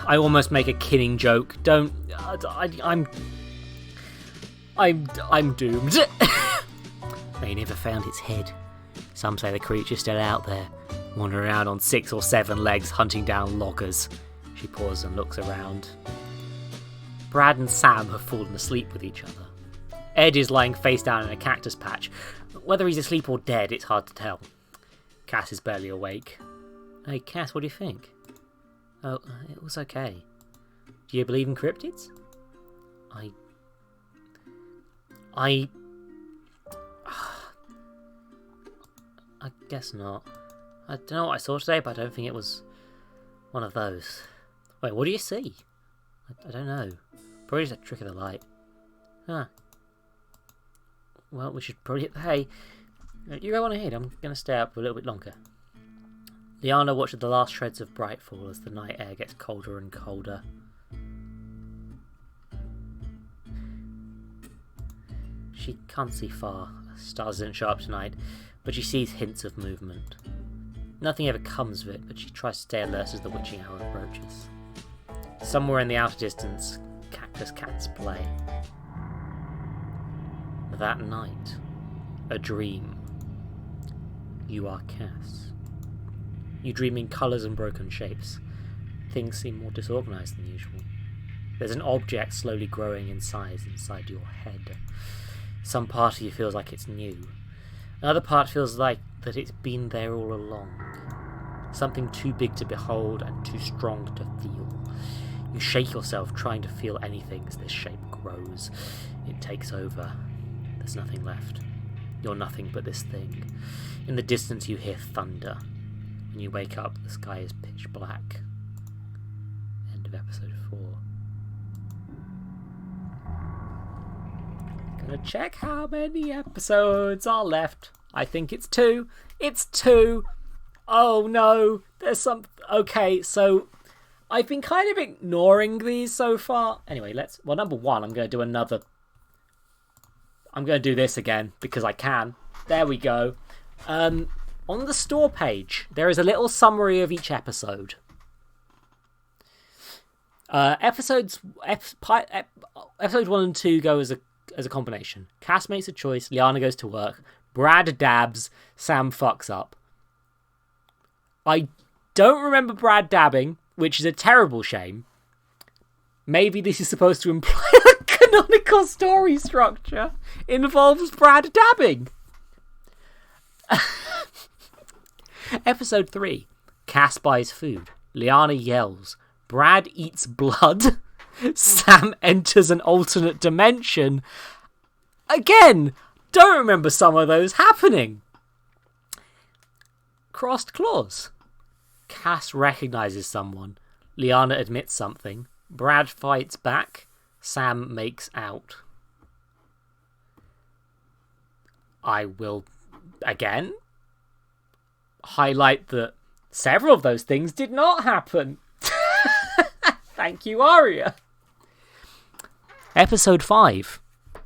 I almost make a killing joke. Don't... I'm doomed. They never found its head. Some say the creature's still out there, wandering around on 6 or 7 legs, hunting down loggers. She pauses and looks around. Brad and Sam have fallen asleep with each other. Ed is lying face down in a cactus patch. Whether he's asleep or dead, it's hard to tell. Cass is barely awake. Hey, Cass, what do you think? Oh, it was okay. Do you believe in cryptids? I I guess not. I don't know what I saw today, but I don't think it was one of those. Wait, what do you see? I don't know. Probably just a trick of the light. Huh. Well, we should probably hit the hay. You go on ahead, I'm going to stay up for a little bit longer. Liana watches the last shreds of bright fall as the night air gets colder and colder. She can't see far. Stars didn't show up tonight, but she sees hints of movement. Nothing ever comes of it, but she tries to stay alert as the witching hour approaches. Somewhere in the outer distance, cactus cats play. That night, a dream. You are Cass. You dream in colours and broken shapes. Things seem more disorganised than usual. There's an object slowly growing in size inside your head. Some part of you feels like it's new. Another part feels like that it's been there all along. Something too big to behold and too strong to feel. You shake yourself trying to feel anything as this shape grows. It takes over. There's nothing left. You're nothing but this thing. In the distance you hear thunder. When you wake up, the sky is pitch black. End of episode 4. Gonna check how many episodes are left. I think it's 2. It's 2! Oh no! There's some... Okay, so... I've been kind of ignoring these so far. Anyway, let's... Well, number 1, I'm going to do another... I'm going to do this again, because I can. There we go. On the store page, there is a little summary of each episode. Episodes 1 and 2 go as a combination. Cass makes a choice, Liana goes to work, Brad dabs, Sam fucks up. I don't remember Brad dabbing, which is a terrible shame. Maybe this is supposed to imply a canonical story structure involves Brad dabbing. Episode 3. Cass buys food. Liana yells. Brad eats blood. Sam enters an alternate dimension. Again, don't remember some of those happening. Crossed claws. Cass recognizes someone. Liana admits something. Brad fights back. Sam makes out. I will, again, highlight that several of those things did not happen. Thank you, Aria. Episode 5.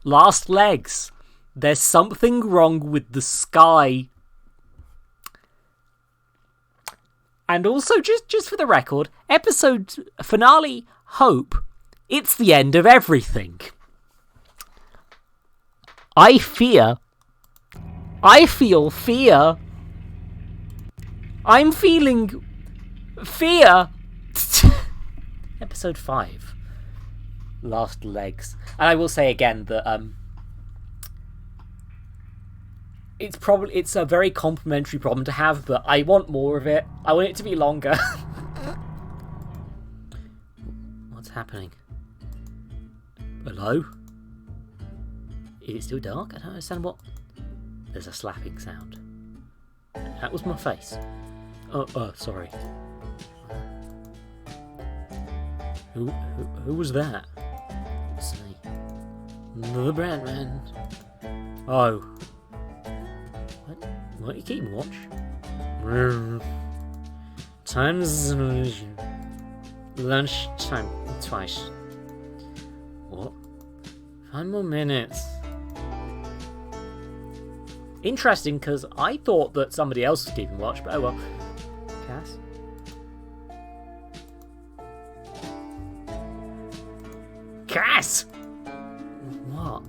Last legs. There's something wrong with the sky. And also, just for the record, episode finale, Hope, it's the end of everything. I feel fear. I'm feeling fear. Episode 5. Last legs. And I will say again that it's a very complimentary problem to have, but I want more of it. I want it to be longer. What's happening? Hello? Is it still dark? I don't understand what... There's a slapping sound. That was my face. Oh, sorry. Who was that? Let's see. The Brand Man. Oh. What are you keeping watch? Time's an illusion. Lunchtime twice. What? 5 more minutes. Interesting, because I thought that somebody else was keeping watch, but oh well. Cass? Cass! What?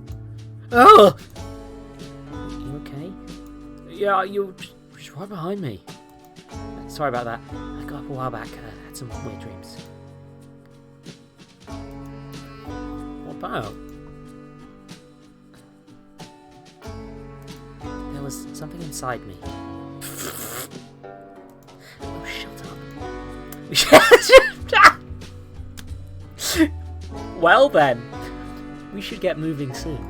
Oh! You okay? Yeah, you're just right behind me. Sorry about that. I got up a while back. I had some weird dreams. What about? There was something inside me. Oh, shut up. Well then, we should get moving soon.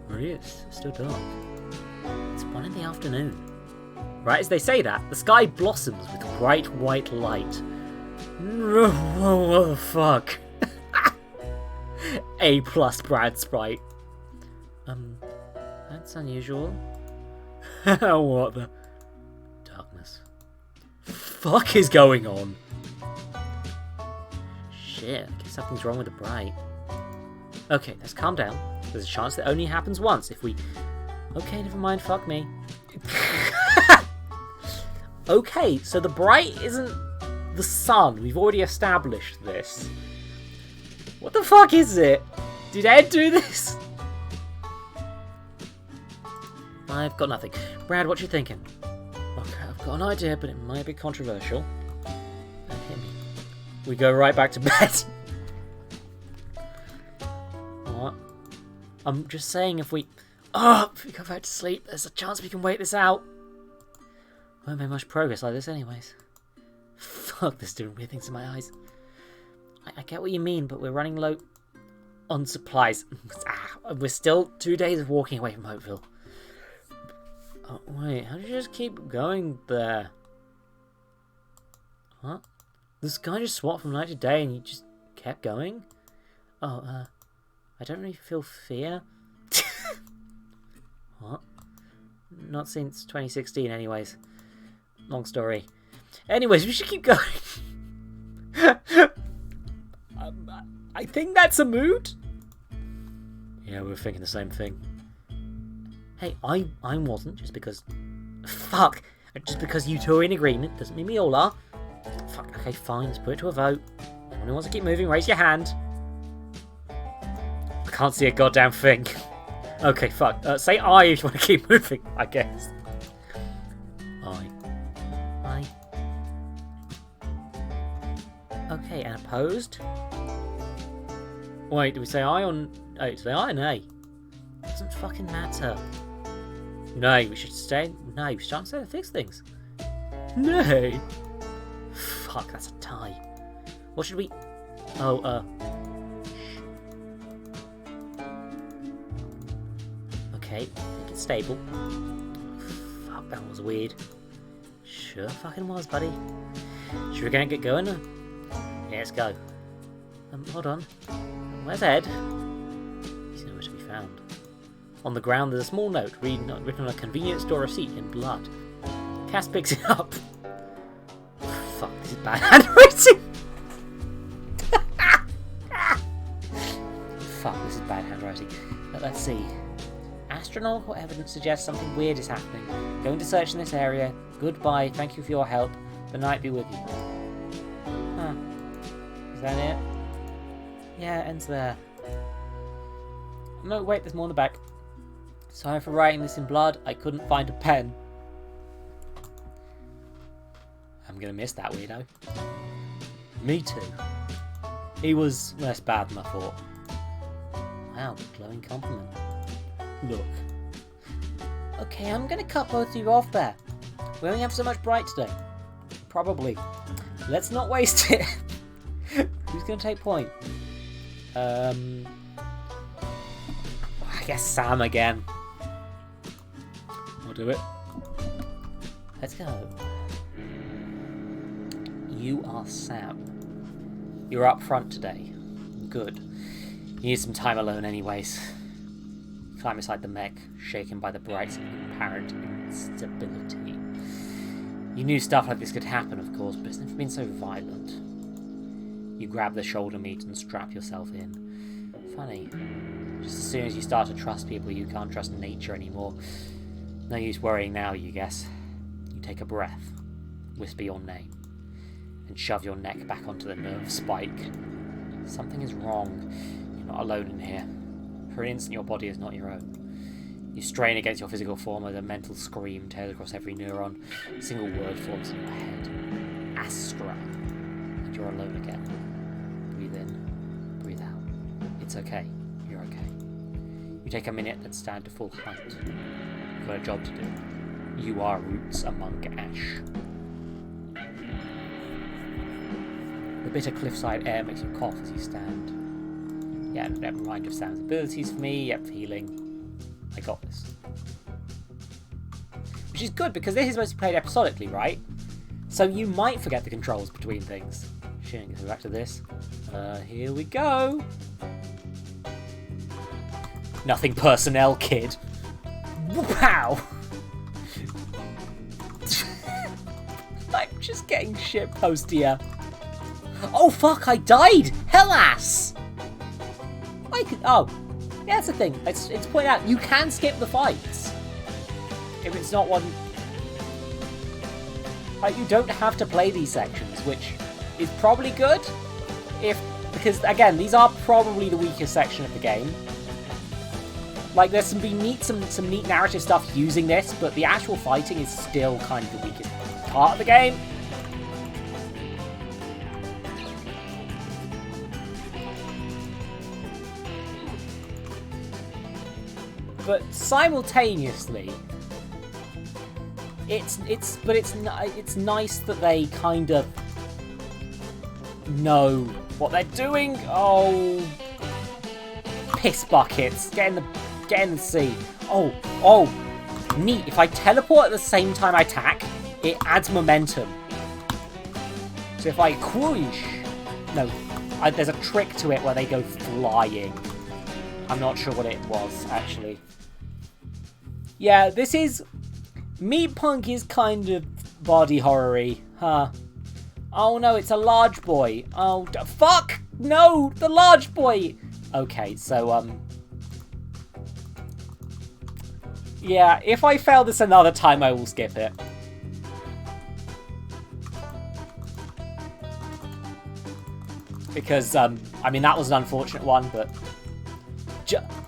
Really, it's still dark. It's 1 in the afternoon. Right as they say that, the sky blossoms with bright white light. What the fuck? A+ Brad Sprite. That's unusual. What the? Darkness. Fuck is going on? Shit, I guess something's wrong with the bright. Okay, let's calm down. There's a chance that only happens once if we... Okay, never mind, fuck me. Okay, so the bright isn't the sun. We've already established this. What the fuck is it? Did Ed do this? I've got nothing. Brad, what you thinking? Okay, I've got an idea, but it might be controversial. And hit me. We go right back to bed. What? I'm just saying if we go back to sleep, there's a chance we can wait this out. Won't make much progress like this anyways. Fuck, this is doing weird things in my eyes. I get what you mean, but we're running low on supplies. We're still 2 days of walking away from Hopeville. Oh, wait, how did you just keep going there? What? The sky just swapped from night to day and you just kept going? Oh, I don't really feel fear. What? Not since 2016 anyways. Long story. Anyways, we should keep going. I think that's a mood. Yeah, we were thinking the same thing. Hey, I wasn't, just because... Fuck! Just because you two are in agreement doesn't mean we all are. Fuck, okay, fine, let's put it to a vote. Anyone who wants to keep moving, raise your hand. I can't see a goddamn thing. Okay, fuck. Say aye if you want to keep moving, I guess. Aye. Aye. Okay, and opposed? Wait, do we say aye or... Oh, say aye or nay? Doesn't fucking matter. No, we should stay... No, we should stay to fix things. Nay. Fuck, that's a tie. What should we... Oh, okay, make it stable. Fuck, that was weird. Sure fucking was, buddy. Should we get going? Yeah, let's go. Hold on. Where's Ed? He's nowhere to be found. On the ground there's a small note written on a convenience store receipt in blood. Cass picks it up. Fuck, this is bad handwriting! Fuck, this is bad handwriting. Let's see. Astronomical evidence suggests something weird is happening. Going to search in this area. Goodbye, thank you for your help. The night be with you. Huh. Is that it? Yeah, it ends there. No, wait, there's more in the back. Sorry for writing this in blood. I couldn't find a pen. I'm gonna miss that weirdo. Me too. He was less bad than I thought. Wow, glowing compliment. Look. Okay, I'm gonna cut both of you off there. We only have so much bright today. Probably. Let's not waste it. Who's gonna take point? I guess Sam again. I'll do it. Let's go. You are Sam. You're up front today. Good. You need some time alone anyways. Climb inside the mech, shaken by the bright apparent instability. You knew stuff like this could happen, of course, but it's never been so violent. You grab the shoulder meat and strap yourself in. Funny. Just as soon as you start to trust people, you can't trust nature anymore. No use worrying now, you guess. You take a breath, whisper your name, and shove your neck back onto the nerve spike. Something is wrong. You're not alone in here. For an instant, your body is not your own. You strain against your physical form as a mental scream tears across every neuron. A single word forms in your head. Astra. And you're alone again. Breathe in. Breathe out. It's okay. You're okay. You take a minute and stand to full height. You've got a job to do. You are roots among ash. The bitter cliffside air makes you cough as you stand. Yeah, never mind of Sam's abilities for me. Yep, healing. I got this. Which is good, because this is supposed to be played episodically, right? So you might forget the controls between things. Shit, go back to this. Here we go. Nothing personnel, kid. Wow! I'm just getting shit post here. Oh fuck, I died! Hellas! I could. Oh. Yeah, that's the thing. It's pointed out, you can skip the fights. If it's not one. Like, you don't have to play these sections, which is probably good. Because, again, these are probably the weakest section of the game. Like, there's some neat narrative stuff using this, but the actual fighting is still kind of the weakest part of the game. But simultaneously, it's nice that they kind of know what they're doing. Oh, piss buckets! Get in the sea. Oh, neat. If I teleport at the same time I attack, it adds momentum. So if I whoosh, no, there's a trick to it where they go flying. I'm not sure what it was actually. Yeah, this is... Meatpunk is kind of body horror-y, huh? Oh no, it's a large boy. Oh, fuck! No, the large boy! Okay, so, yeah, if I fail this another time, I will skip it. Because, I mean, that was an unfortunate one, but...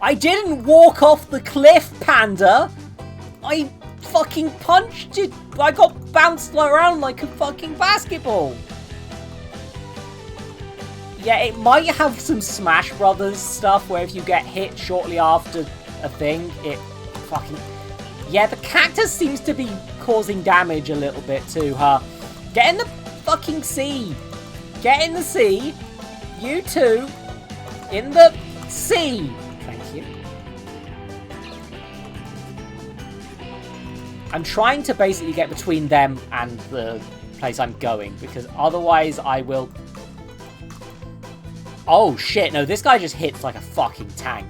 I didn't walk off the cliff, Panda! I fucking punched it! I got bounced around like a fucking basketball! Yeah, it might have some Smash Brothers stuff where if you get hit shortly after a thing, it fucking... Yeah, the cactus seems to be causing damage a little bit too, huh? Get in the fucking sea! Get in the sea! You two! In the sea! Thank you. I'm trying to basically get between them and the place I'm going, because otherwise I will... Oh shit, no, this guy just hits like a fucking tank.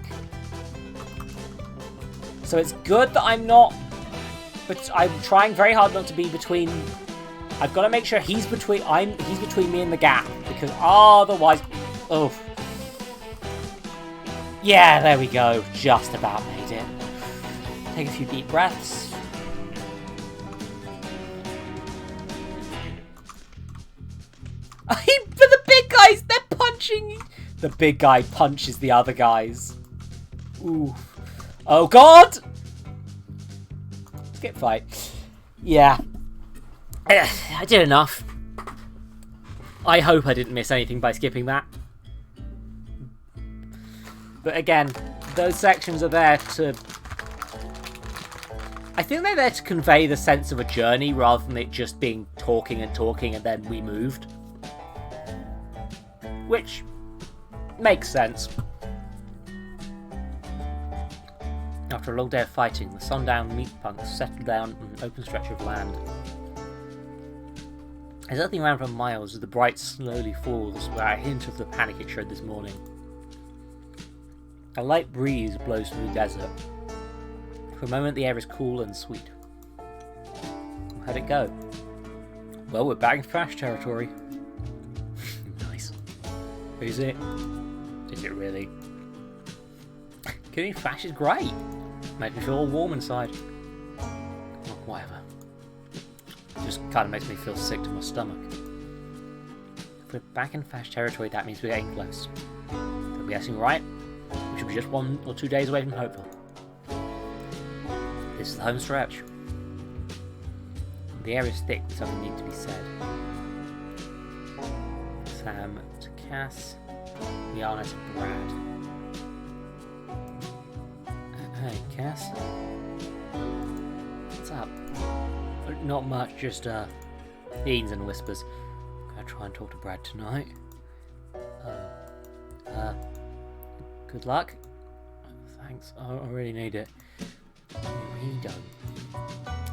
So it's good that I'm not... But I'm trying very hard not to be between... I've got to make sure he's between me and the gap, because otherwise... Oh. Yeah, there we go. Just about made it. Take a few deep breaths. But the big guys, they're punching... The big guy punches the other guys. Ooh. Oh, God! Skip fight. Yeah. I did enough. I hope I didn't miss anything by skipping that. But again, those sections are there to... I think they're there to convey the sense of a journey rather than it just being talking and talking and then we moved. Which makes sense. After a long day of fighting, the sundown Meatpunks settled down on an open stretch of land. There's nothing around for miles as the bright slowly falls, where a hint of the panic it showed this morning. A light breeze blows through the desert. For a moment the air is cool and sweet. How'd it go? Well, we're back in Flash territory. Nice. Is it? Is it really? Killing Flash is great. Makes me feel all warm inside. Oh, whatever. It just kind of makes me feel sick to my stomach. If we're back in Flash territory, that means we're getting close. If I'm guessing right, we should be just 1 or 2 days away from Hopeville. This is the home stretch. The air is thick with something needs to be said. Sam to Cass, Liana to Brad. Hey, Cass. What's up? Not much, just beans and whispers. Gonna try and talk to Brad tonight. Good luck. thanks. I really need it. I really don't.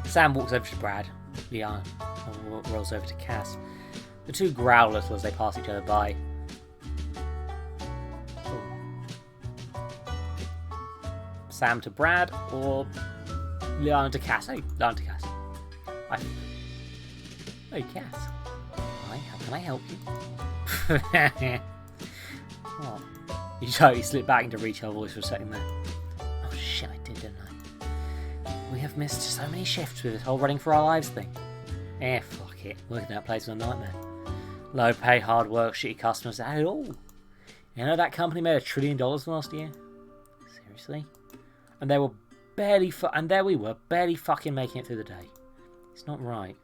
Sam walks over to Brad. Leon rolls over to Cass. The two growl a little as they pass each other by. Sam to Brad, or Leon to Cass. Hey, Leon to Cass. Hi. Hey, Cass. Hi, how can I help you? Oh, you totally slipped back into retail voice for a second there. Oh shit, I did, didn't I? We have missed so many shifts with this whole running for our lives thing. Fuck it. Working that place was a nightmare. Low pay, hard work, shitty customers, that all. You know that company made $1 trillion last year? Seriously? And they were barely and there we were, barely fucking making it through the day. It's not right.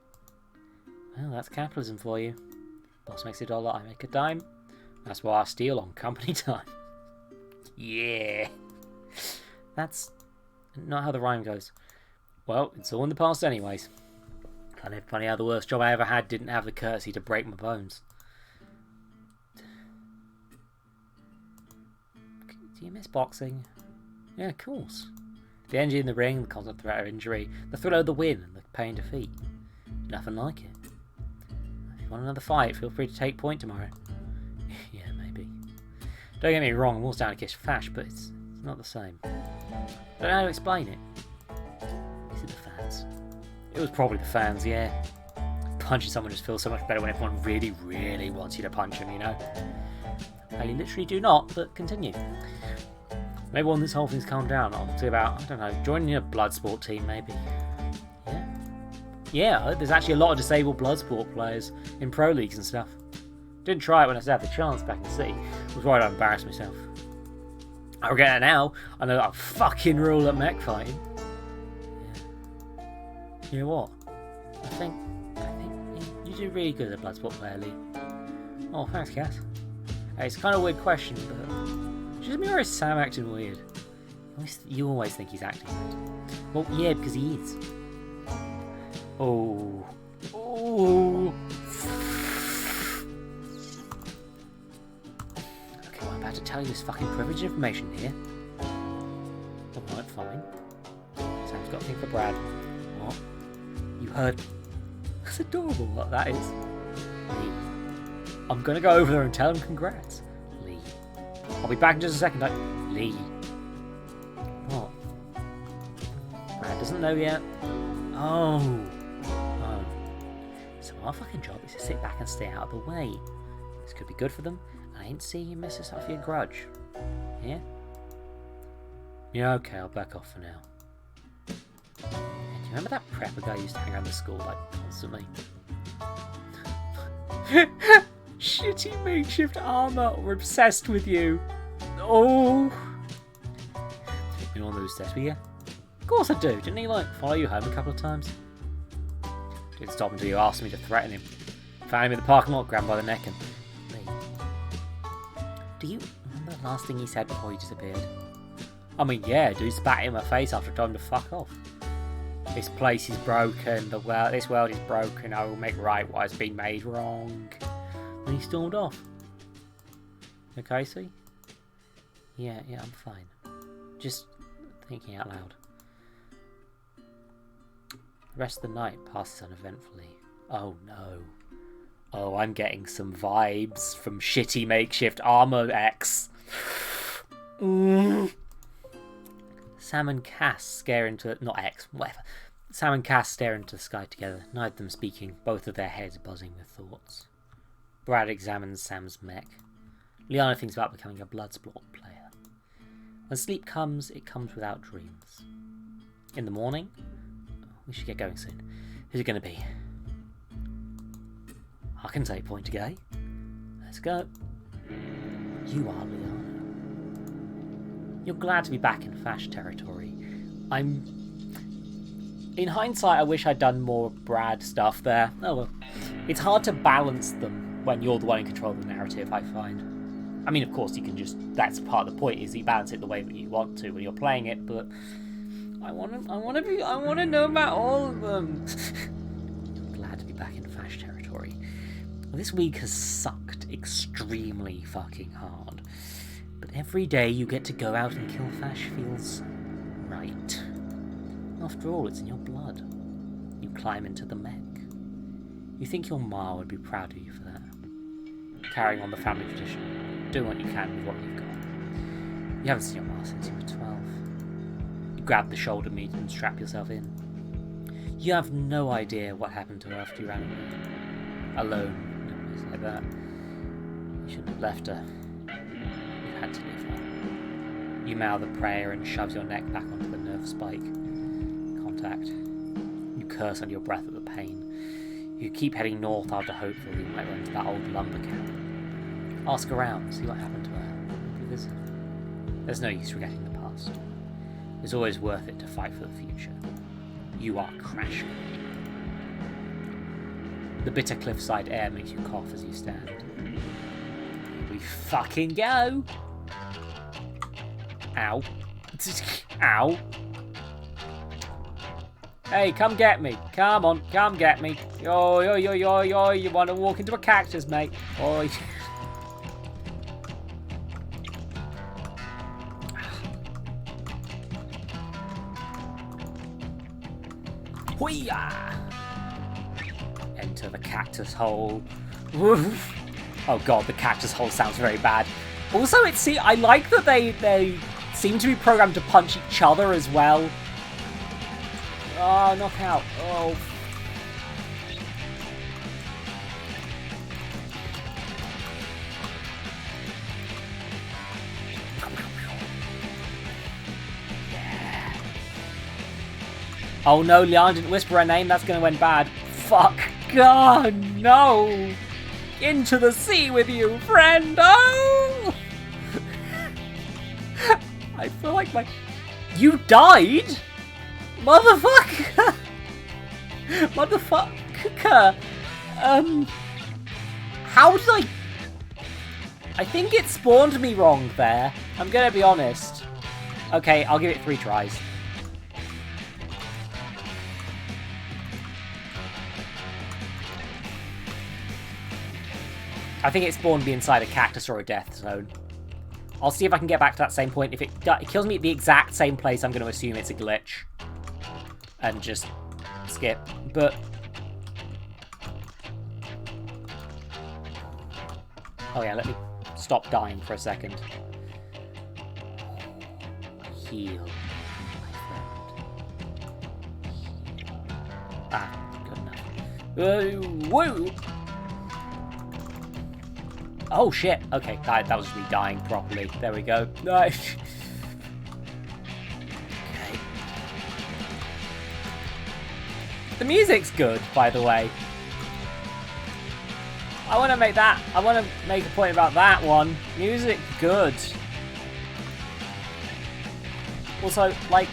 Well, that's capitalism for you. Boss makes $1, I make a dime. That's why I steal on company time. Yeah. That's not how the rhyme goes. Well, it's all in the past anyways. Kind of funny how the worst job I ever had didn't have the courtesy to break my bones. Do you miss boxing? Yeah, of course. The energy in the ring, the constant threat of injury, the thrill of the win, and the pain defeat. Nothing like it. If you want another fight, feel free to take point tomorrow. Yeah, maybe. Don't get me wrong, I'm all down to kiss Fash, but it's not the same. Don't know how to explain it. Is it the fans? It was probably the fans, yeah. Punching someone just feels so much better when everyone really, really wants you to punch them, you know? I literally do not, but continue. Maybe when this whole thing's calmed down, I'll see about, I don't know, joining a blood sport team, maybe. Yeah. Yeah, there's actually a lot of disabled blood sport players in pro leagues and stuff. Didn't try it when I had the chance back in the city. I was worried I'd embarrass myself. I regret it now. I know that I'm fucking rule at mech fighting. Yeah. You know what? I think you do really good as a blood sport player, Lee. Oh, thanks, Cass. Hey, it's kind of a weird question, but just me or is Sam acting weird? You always think he's acting weird. Well, yeah, because he is. Oh. Oh. Okay, well, I'm about to tell you this fucking privileged information here. Alright, fine. Sam's got a thing for Brad. What? You heard me. That's adorable what that is. Lee. I'm gonna go over there and tell him congrats. Lee. I'll be back in just a second. Lee. What? Brad doesn't know yet. Oh. So our fucking job is to sit back and stay out of the way. This could be good for them, and I ain't seeing you miss us off your grudge. Yeah? Yeah, okay, I'll back off for now. Hey, do you remember that prepper guy who used to hang around the school, like, constantly? Shitty makeshift armor, we're obsessed with you. Oh. You know what I'm obsessed with you? Of course I do. Didn't he, like, follow you home a couple of times? Didn't stop until you asked me to threaten him. Found him in the parking lot, grabbed by the neck and... Lee. Do you remember the last thing he said before he disappeared? I mean, yeah, dude spat in my face after I told him to fuck off. This place is broken, this world is broken, I will make right what has been made wrong. And he stormed off. Okay, see? Yeah, I'm fine. Just thinking out loud. The rest of the night passes uneventfully. Oh no. Oh, I'm getting some vibes from shitty makeshift armor X. Sam and Cass stare into... Not X, whatever. Sam and Cass stare into the sky together, neither of them speaking, both of their heads buzzing with thoughts. Brad examines Sam's mech. Liana thinks about becoming a Bloodsport player. When sleep comes, it comes without dreams. In the morning... We should get going soon. Who's it going to be? I can take point today. Let's go. You are Liana. You're glad to be back in Fash territory. In hindsight, I wish I'd done more Brad stuff there. Oh well. It's hard to balance them when you're the one in control of the narrative, I find. I mean, of course, you can just... That's part of the point, is you balance it the way that you want to when you're playing it, but... I want to know about all of them. I'm glad to be back in Fash territory. This week has sucked extremely fucking hard. But every day you get to go out and kill Fash feels right. After all, it's in your blood. You climb into the mech. You think your ma would be proud of you for that. Carrying on the family tradition, doing what you can with what you've got. You haven't seen your ma since you were 12. You grab the shoulder meat and strap yourself in. You have no idea what happened to her after you ran away. Alone, in a place like that. You shouldn't have left her. You had to leave her. You mouth a prayer and shove your neck back onto the nerve spike. Contact. You curse under your breath at the pain. You keep heading north after hopefully you might run into that old lumber camp. Ask around, see what happened to her. Maybe visit. There's no use regretting the past. It's always worth it to fight for the future. You are crashing. The bitter cliffside air makes you cough as you stand. Here we fucking go! Ow. Ow. Hey, come get me. Come on, come get me. Yo, yo, yo, yo, yo, you want to walk into a cactus, mate. Oi. Hoo-yah! Enter the cactus hole. Woof. Oh god, the cactus hole sounds very bad. Also, I like that they seem to be programmed to punch each other as well. Oh, knockout. Oh. Yeah. Oh no, Leon didn't whisper her name. That's going to end bad. Fuck. God, no. Into the sea with you, friend. Oh. I feel like You died? Motherfucker! Motherfucker! How did I think it spawned me wrong there. I'm gonna be honest. Okay, I'll give it 3 tries. I think it spawned me inside a cactus or a death zone. I'll see if I can get back to that same point. If it kills me at the exact same place, I'm going to assume it's a glitch. And just skip. But... oh yeah, let me stop dying for a second. Heal, my friend. Heal. Ah, good enough. Woo! Oh shit, okay, that was me dying properly. There we go. Nice. Okay. The music's good, by the way. I want to make a point about that one. Music good. Also, like,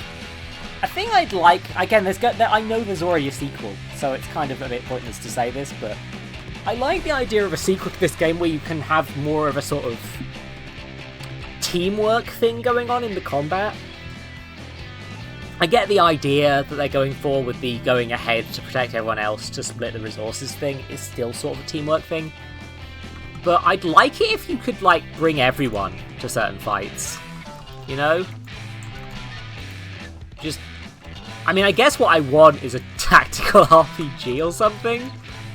I think I'd like, again, I know there's already a sequel, so it's kind of a bit pointless to say this, but I like the idea of a sequel to this game where you can have more of a sort of teamwork thing going on in the combat. I get the idea that they're going for with the going ahead to protect everyone else to split the resources thing is still sort of a teamwork thing. But I'd like it if you could, like, bring everyone to certain fights. You know? Just... I mean, I guess what I want is a tactical RPG or something,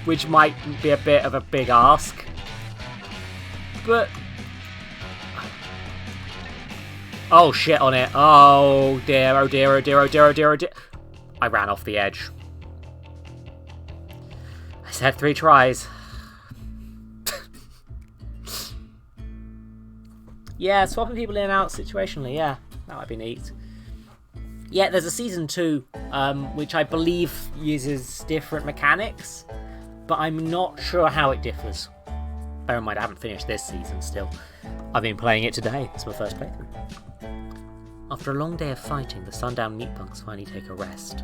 which might be a bit of a big ask. But... oh, shit on it. Oh, dear, oh dear, oh dear, oh dear, oh dear, oh dear. I ran off the edge. I said 3 tries. Yeah, swapping people in and out situationally, yeah. That might be neat. Yeah, there's a Season 2, which I believe uses different mechanics, but I'm not sure how it differs. Bear in mind, I haven't finished this season still. I've been playing it today. It's my first playthrough. After a long day of fighting, the sundown Meatpunks finally take a rest.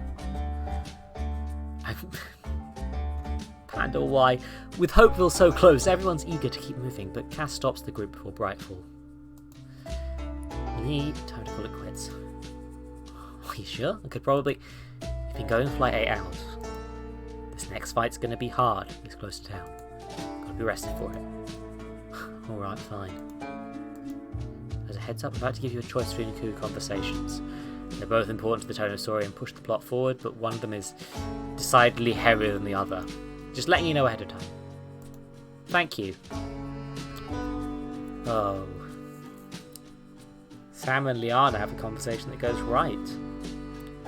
Panda, why? With Hopeville so close, everyone's eager to keep moving, but Cass stops the group before Brightfall. Time to call it quits. Are you sure? I could probably... You've been going for like 8 hours. This next fight's gonna be hard. It's close to town. Gotta be rested for it. Alright, fine. heads up, I'm about to give you a choice between two conversations. They're both important to the tone of the story and push the plot forward, but one of them is decidedly heavier than the other. Just letting you know ahead of time. Thank you. Oh. Sam and Liana have a conversation that goes right.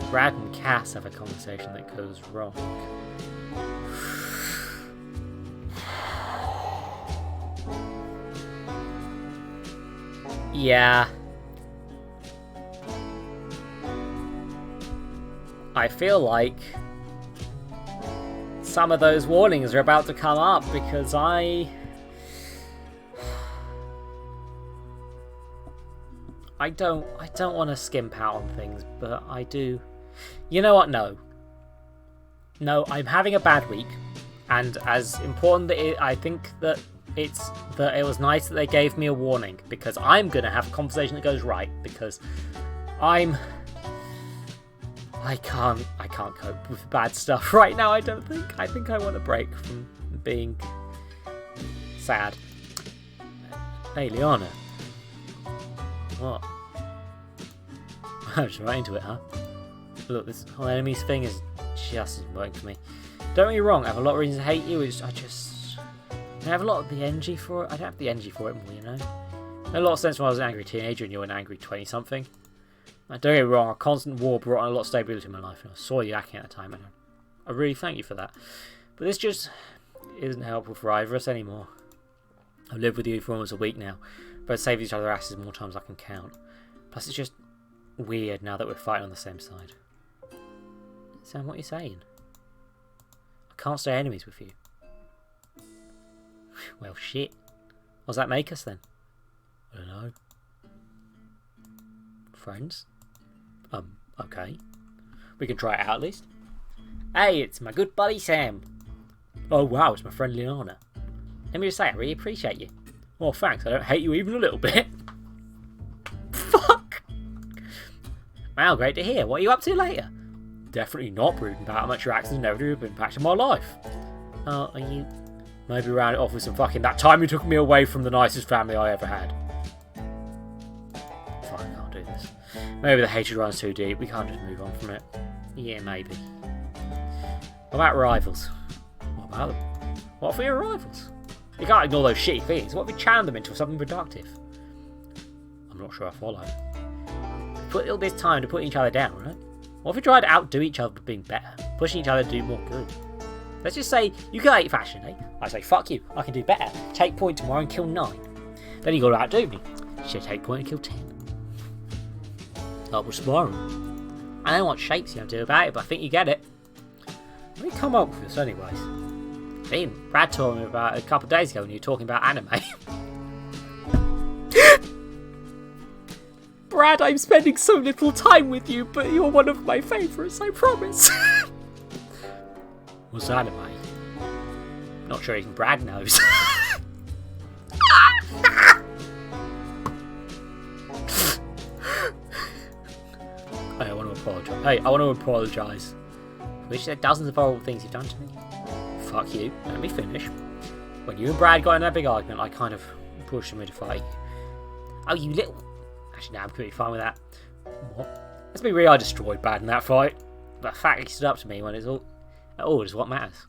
Brad and Cass have a conversation that goes wrong. Yeah. I feel like some of those warnings are about to come up because I don't want to skimp out on things, but I do. You know what? No, I'm having a bad week, and as important that I think that it was nice that they gave me a warning, because I'm gonna have a conversation that goes right, because I can't cope with bad stuff right now. I think I want a break from being sad. Hey, Liana. What? I was right into it, huh? Look, this whole enemies thing is just isn't working for me. Don't get me wrong, I have a lot of reasons to hate you. I have a lot of the energy for it. I don't have the energy for it more, you know? Made a lot of sense when I was an angry teenager and you were an angry 20-something. Don't get me wrong, a constant war brought on a lot of stability in my life, and I saw you acting at the time, and I really thank you for that. But this just isn't helpful for either of us anymore. I've lived with you for almost a week now, but I've saved each other asses more times than I can count. Plus it's just weird now that we're fighting on the same side. Sam, what are you saying? I can't stay enemies with you. Well, shit. What does that make us then? I don't know. Friends? Okay. We can try it out at least. Hey, it's my good buddy Sam. Oh wow, it's my friend Liana. Let me just say, I really appreciate you. Well, thanks, I don't hate you even a little bit. Fuck! Wow, great to hear. What are you up to later? Definitely not brooding about how much your actions negatively have impacted my life. Are you... Maybe round it off with some fucking that time you took me away from the nicest family I ever had. Fine, I can't do this. Maybe the hatred runs too deep. We can't just move on from it. Yeah, maybe. What about rivals? What about them? What for your rivals? You can't ignore those shitty feelings. What if we channel them into something productive? I'm not sure I follow. We put all this time to put each other down, right? What if we try to outdo each other by being better? Pushing each other to do more good? Let's just say, you can hate fashion, eh? I say, fuck you, I can do better. Take point tomorrow and kill 9. Then you got to outdo me. Should take point and kill 10. Upward spiral. I don't know what shapes you have to do about it, but I think you get it. Let me come up with this anyways. Brad told me about it a couple of days ago when you were talking about anime. Brad, I'm spending so little time with you, but you're one of my favourites, I promise. What's anime? Not sure even Brad knows. I want to apologise. Hey, I want to apologise. Which there are dozens of horrible things you've done to me. Fuck you. Let me finish. When you and Brad got in that big argument, I kind of pushed him to fight you. Oh, you little... Actually, no, I'm completely fine with that. What? Let's be real, I destroyed Brad in that fight. But the fact he stood up to me when it's all is what matters.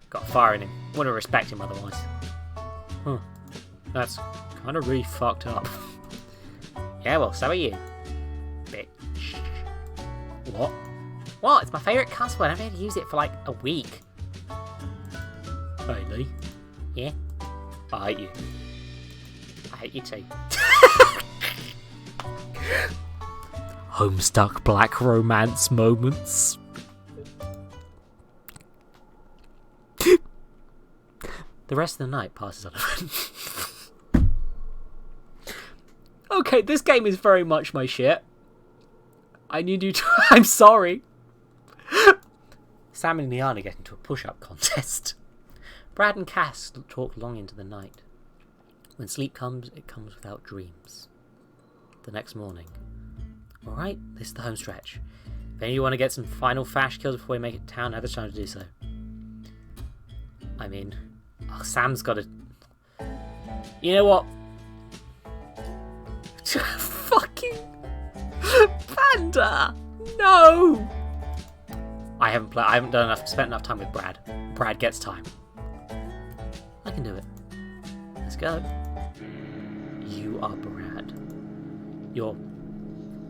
Got fire in him. Wouldn't respect him otherwise. Huh. That's kind of really fucked up. Yeah, well, so are you. Bitch. What? What? It's my favourite cuss word. I've had to use it for like a week. Hey, Lee. Yeah? I hate you. I hate you too. Homestuck black romance moments. The rest of the night passes on. Okay, this game is very much my shit. I need you to... I'm sorry. Sam and Liana get into a push-up contest. Brad and Cass talk long into the night. When sleep comes, it comes without dreams. The next morning. Alright, this is the home stretch. If any of you want to get some final fash kills before we make it to town, have the time to do so. I mean... Oh, Sam's got to... You know what? Fuck fucking panda! No! I haven't spent enough time with Brad. Brad gets time. I can do it. Let's go. You are Brad. You're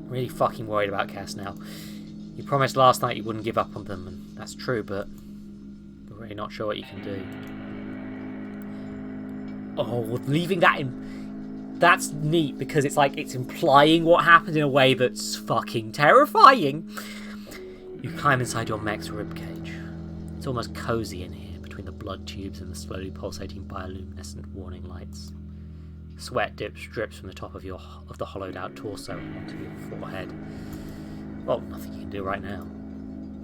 really fucking worried about Cass now. You promised last night you wouldn't give up on them, and that's true, but we're really not sure what you can do. Oh, leaving that in... That's neat, because it's like, it's implying what happened in a way that's fucking terrifying. You climb inside your mech's ribcage. It's almost cozy in here, between the blood tubes and the slowly pulsating bioluminescent warning lights. Sweat drips from the top of the hollowed-out torso onto your forehead. Well, nothing you can do right now.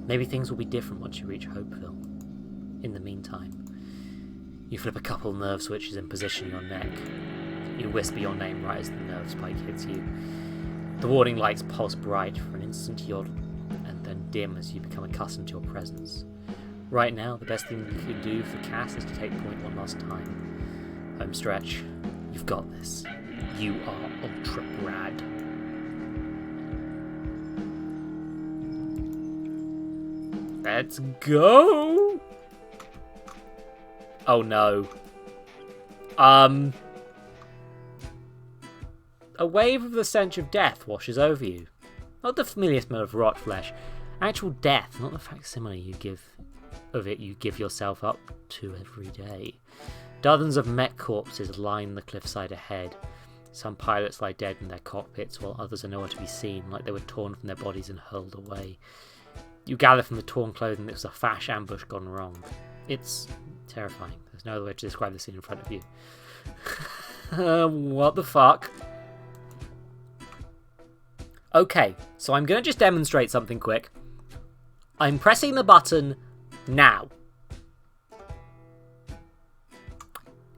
Maybe things will be different once you reach Hopeville. In the meantime, you flip a couple nerve switches in position in your neck. You whisper your name right as the nerve spike hits you. The warning lights pulse bright for an instant, and then dim as you become accustomed to your presence. Right now, the best thing you can do for Cass is to take point one last time. Home stretch. You've got this. You are Ultra Brad. Let's go! Oh no. A wave of the stench of death washes over you. Not the familiar smell of rot flesh. Actual death, not the facsimile you give yourself up to every day. Dozens of mech corpses line the cliffside ahead. Some pilots lie dead in their cockpits, while others are nowhere to be seen, like they were torn from their bodies and hurled away. You gather from the torn clothing that it was a fash ambush gone wrong. It's terrifying. There's no other way to describe the scene in front of you. What the fuck? Okay, so I'm going to just demonstrate something quick. I'm pressing the button now.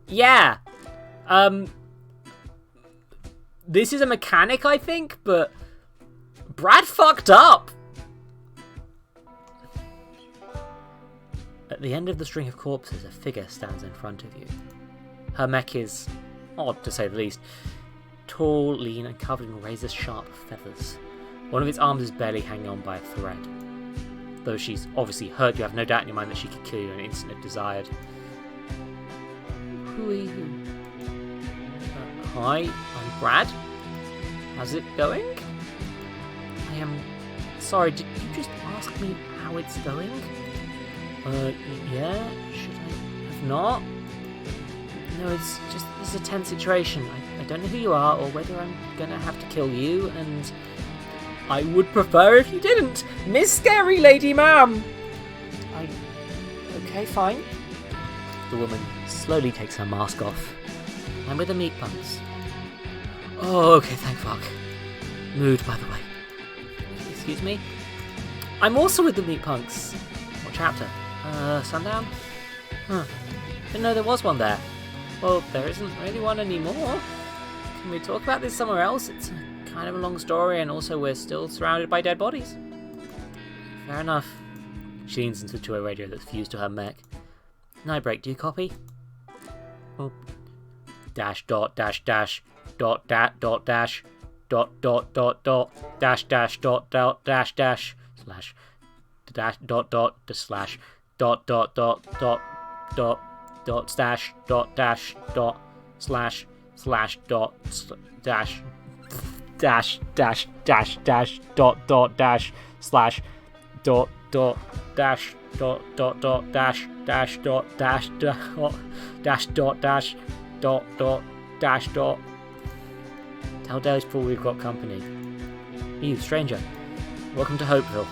Yeah. This is a mechanic, I think, but Brad fucked up. At the end of the string of corpses, a figure stands in front of you. Her mech is odd, to say the least. Tall, lean, and covered in razor-sharp feathers. One of its arms is barely hanging on by a thread. Though she's obviously hurt, you have no doubt in your mind that she could kill you in an instant if desired. Who are you? Hi, I'm Brad. How's it going? I am... Sorry, did you just ask me how it's going? Yeah? Should I have not? No, it's a tense situation. I don't know who you are or whether I'm gonna have to kill you, and I would prefer if you didn't. Miss Scary Lady Ma'am! Okay, fine. The woman slowly takes her mask off. I'm with the Meatpunks. Oh, okay, thank fuck. Mood, by the way. Excuse me? I'm also with the Meatpunks. What chapter? Sundown? Huh. Didn't know there was one there. Well, there isn't really one anymore. Can we talk about this somewhere else? It's kind of a long story, and also we're still surrounded by dead bodies. Fair enough. She leans into a radio that's fused to her mech. Nightbreak, do you copy? Oh. Dash dot dash dash dot dat dot dash dot dot dot dot dash dash dot dot dash dash slash dash dot dot slash dot dot dot dot dot dot slash dot dash dot slash slash dot dash dash dash dash dash dot dot dash slash dot dot dash dot dot dot dash dash dot dash dot dash dot dash dot dot dash dot. Tell Dale's we've got company. You, stranger. Welcome to Hopeville.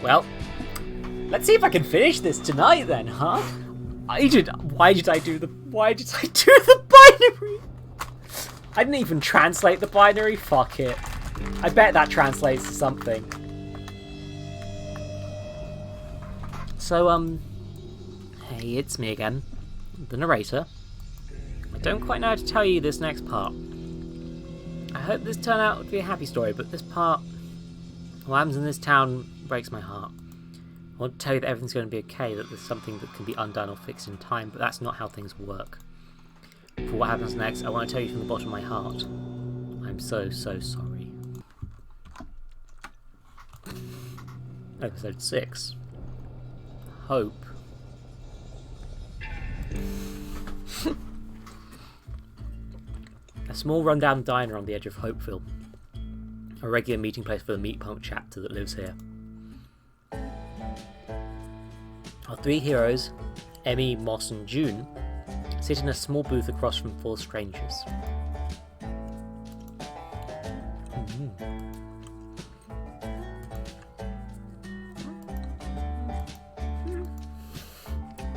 Well, let's see if I can finish this tonight then, huh? Why did I do the binary? I didn't even translate the binary. Fuck it. I bet that translates to something. So, hey, it's me again, the narrator. I don't quite know how to tell you this next part. I hope this turned out to be a happy story, but this part, what happens in this town, breaks my heart. I want to tell you that everything's going to be okay, that there's something that can be undone or fixed in time, but that's not how things work. for what happens next, I want to tell you from the bottom of my heart. I'm so, so sorry. Episode 6. Hope. A small rundown diner on the edge of Hopeville. A regular meeting place for the Meatpunk chapter that lives here. Our 3 heroes, Emmy, Moss and June, sit in a small booth across from 4 strangers.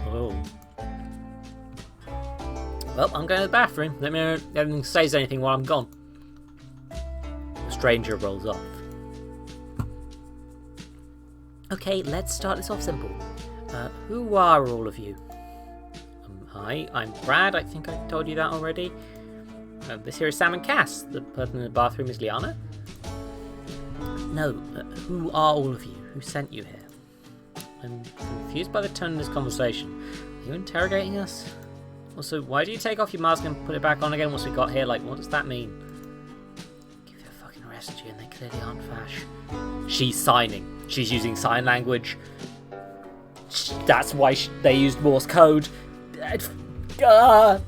Oh. Well, I'm going to the bathroom. Let me know if anything says anything while I'm gone. The stranger rolls off. Okay, let's start this off simple. Who are all of you? Hi, I'm Brad. I think I told you that already. This here is Sam and Cass. The person in the bathroom is Liana. No, who are all of you? Who sent you here? I'm confused by the tone of this conversation. Are you interrogating us? Also, why do you take off your mask and put it back on again once we got here? Like, what does that mean? Give you a fucking arrest you and they clearly aren't fash. She's signing. She's using sign language. That's why they used Morse code. Yeah,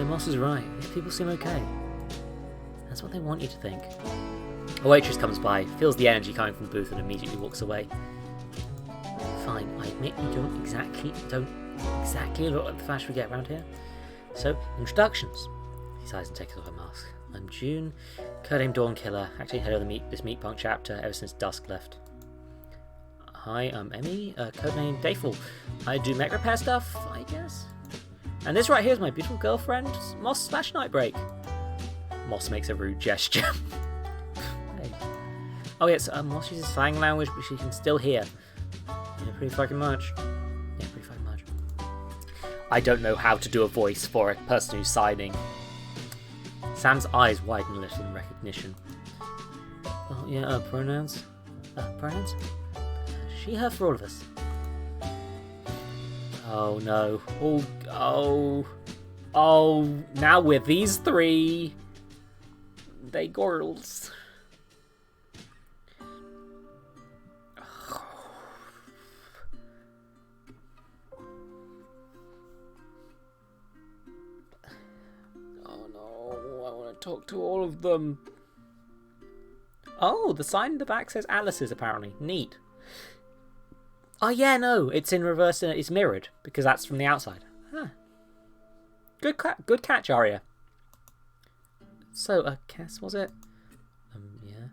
Moss is right. These people seem okay. That's what they want you to think. A waitress comes by, feels the energy coming from the booth and immediately walks away. Fine, I admit you don't exactly look like the fash we get around here. So, introductions. He sighs and takes off her mask. I'm June, codename Dawn Killer, acting head of this Meatpunk chapter ever since Dusk left. Hi, I'm Emmy, codename Dayful. I do mech repair stuff, I guess. And this right here is my beautiful girlfriend, Moss / Nightbreak. Moss makes a rude gesture. Hey. Oh yes, Moss uses slang language, but she can still hear. Yeah, pretty fucking much. Yeah, pretty fucking much. I don't know how to do a voice for a person who's signing. Sam's eyes widen a little in recognition. Oh yeah, pronouns? Pronouns? She, her for all of us. Oh no. Oh, now we're these 3. They girls. Oh no, I want to talk to all of them. Oh, the sign in the back says Alice's apparently. Neat. Oh yeah, no, it's in reverse and it's mirrored because that's from the outside. Huh. Good catch, Arya. So, Cass, was it? Yeah.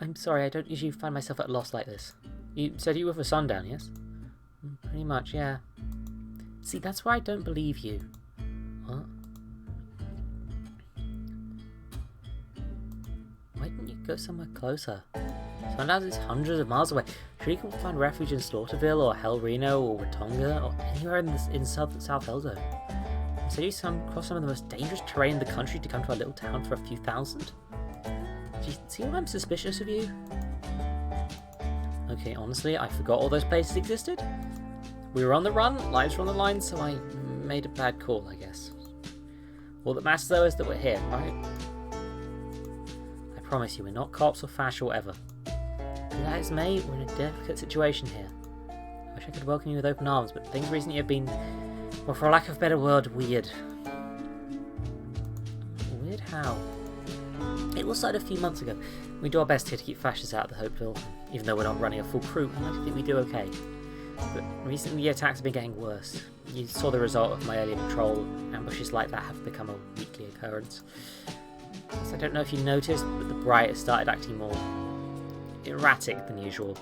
I'm sorry, I don't usually find myself at a loss like this. You said you were for sundown, yes? Pretty much, yeah. See, that's why I don't believe you. What? Why didn't you go somewhere closer? Sundown is hundreds of miles away. Sure, you can find refuge in Slaughterville or Hell Reno or Ratonga or anywhere in South Eldo. So you cross some of the most dangerous terrain in the country to come to our little town for a few thousand? Do you see why I'm suspicious of you? Okay, honestly, I forgot all those places existed. We were on the run, lives were on the line, so I made a bad call, I guess. All that matters though is that we're here, right? I promise you, we're not cops or fash or whatever. That is, mate, we're in a delicate situation here. I wish I could welcome you with open arms, but things recently have been, well, for lack of a better word, weird. Weird how? It all started a few months ago. We do our best here to keep fascists out of the Hopeville, even though we're not running a full crew. I like to think we do okay. But recently the attacks have been getting worse. You saw the result of my earlier patrol. Ambushes like that have become a weekly occurrence. So I don't know if you noticed, but the Bright has started acting more erratic than usual.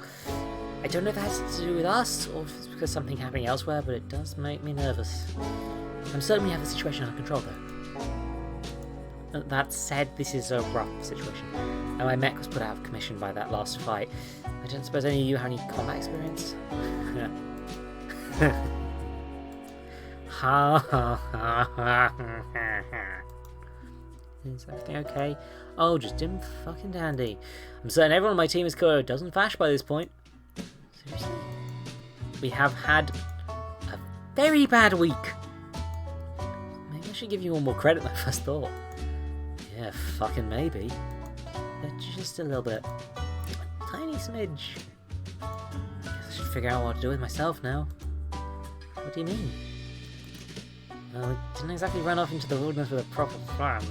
I don't know if that has to do with us, or if it's because something happening elsewhere, but it does make me nervous. I'm certain we have the situation under control, though. That said, this is a rough situation, and my mech was put out of commission by that last fight. I don't suppose any of you have any combat experience? Ha ha ha ha ha. Is everything okay? Oh, just dim fucking dandy. I'm certain everyone on my team is killed. Doesn't fash by this point. Seriously? We have had a very bad week. Maybe I should give you all more credit than I first thought. Yeah, fucking maybe. But just a little bit. A tiny smidge. Guess I should figure out what to do with myself now. What do you mean? Well, we didn't exactly run off into the wilderness with a proper plan.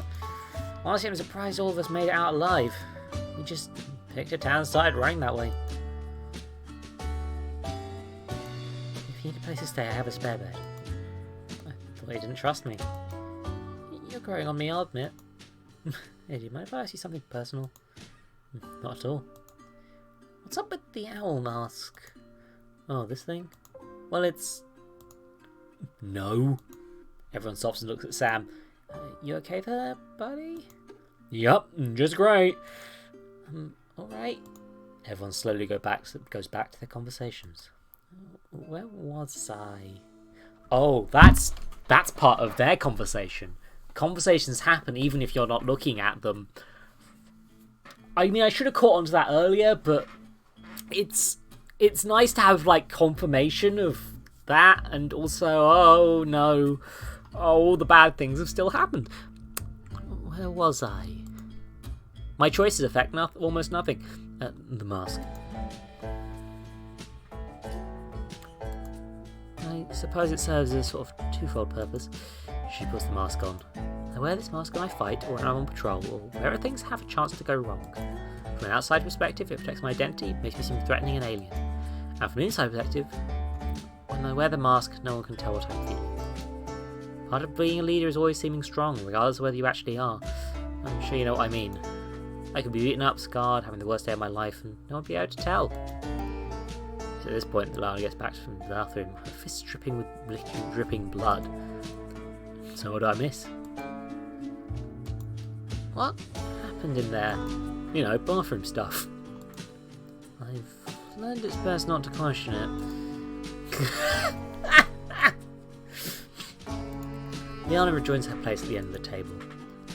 Honestly, I'm surprised all of us made it out alive. We just picked a town and started running that way. If you need a place to stay, I have a spare bed. I thought you didn't trust me. You're growing on me, I'll admit. Hey, do you mind if I ask you something personal? Not at all. What's up with the owl mask? Oh, this thing? Well, it's... No. Everyone stops and looks at Sam. You okay there, buddy? Yup, just great. Alright. Everyone slowly goes back to their conversations. Where was I? Oh, that's part of their conversation. Conversations happen even if you're not looking at them. I mean, I should have caught on to that earlier, but it's nice to have like confirmation of that, and also, oh no, all the bad things have still happened. Where was I? My choices affect almost nothing. The mask. I suppose it serves a sort of twofold purpose. She puts the mask on. I wear this mask when I fight, or when I'm on patrol, or wherever things have a chance to go wrong. From an outside perspective, it protects my identity, makes me seem threatening and alien. And from an inside perspective, when I wear the mask, no one can tell what I'm feeling. Part of being a leader is always seeming strong, regardless of whether you actually are. I'm sure you know what I mean. I could be beaten up, scarred, having the worst day of my life, and no one would be able to tell. So at this point, the Lana gets back from the bathroom, her fists dripping with dripping blood. So what do I miss? What happened in there? You know, bathroom stuff. I've learned it's best not to question it. Liana rejoins her place at the end of the table.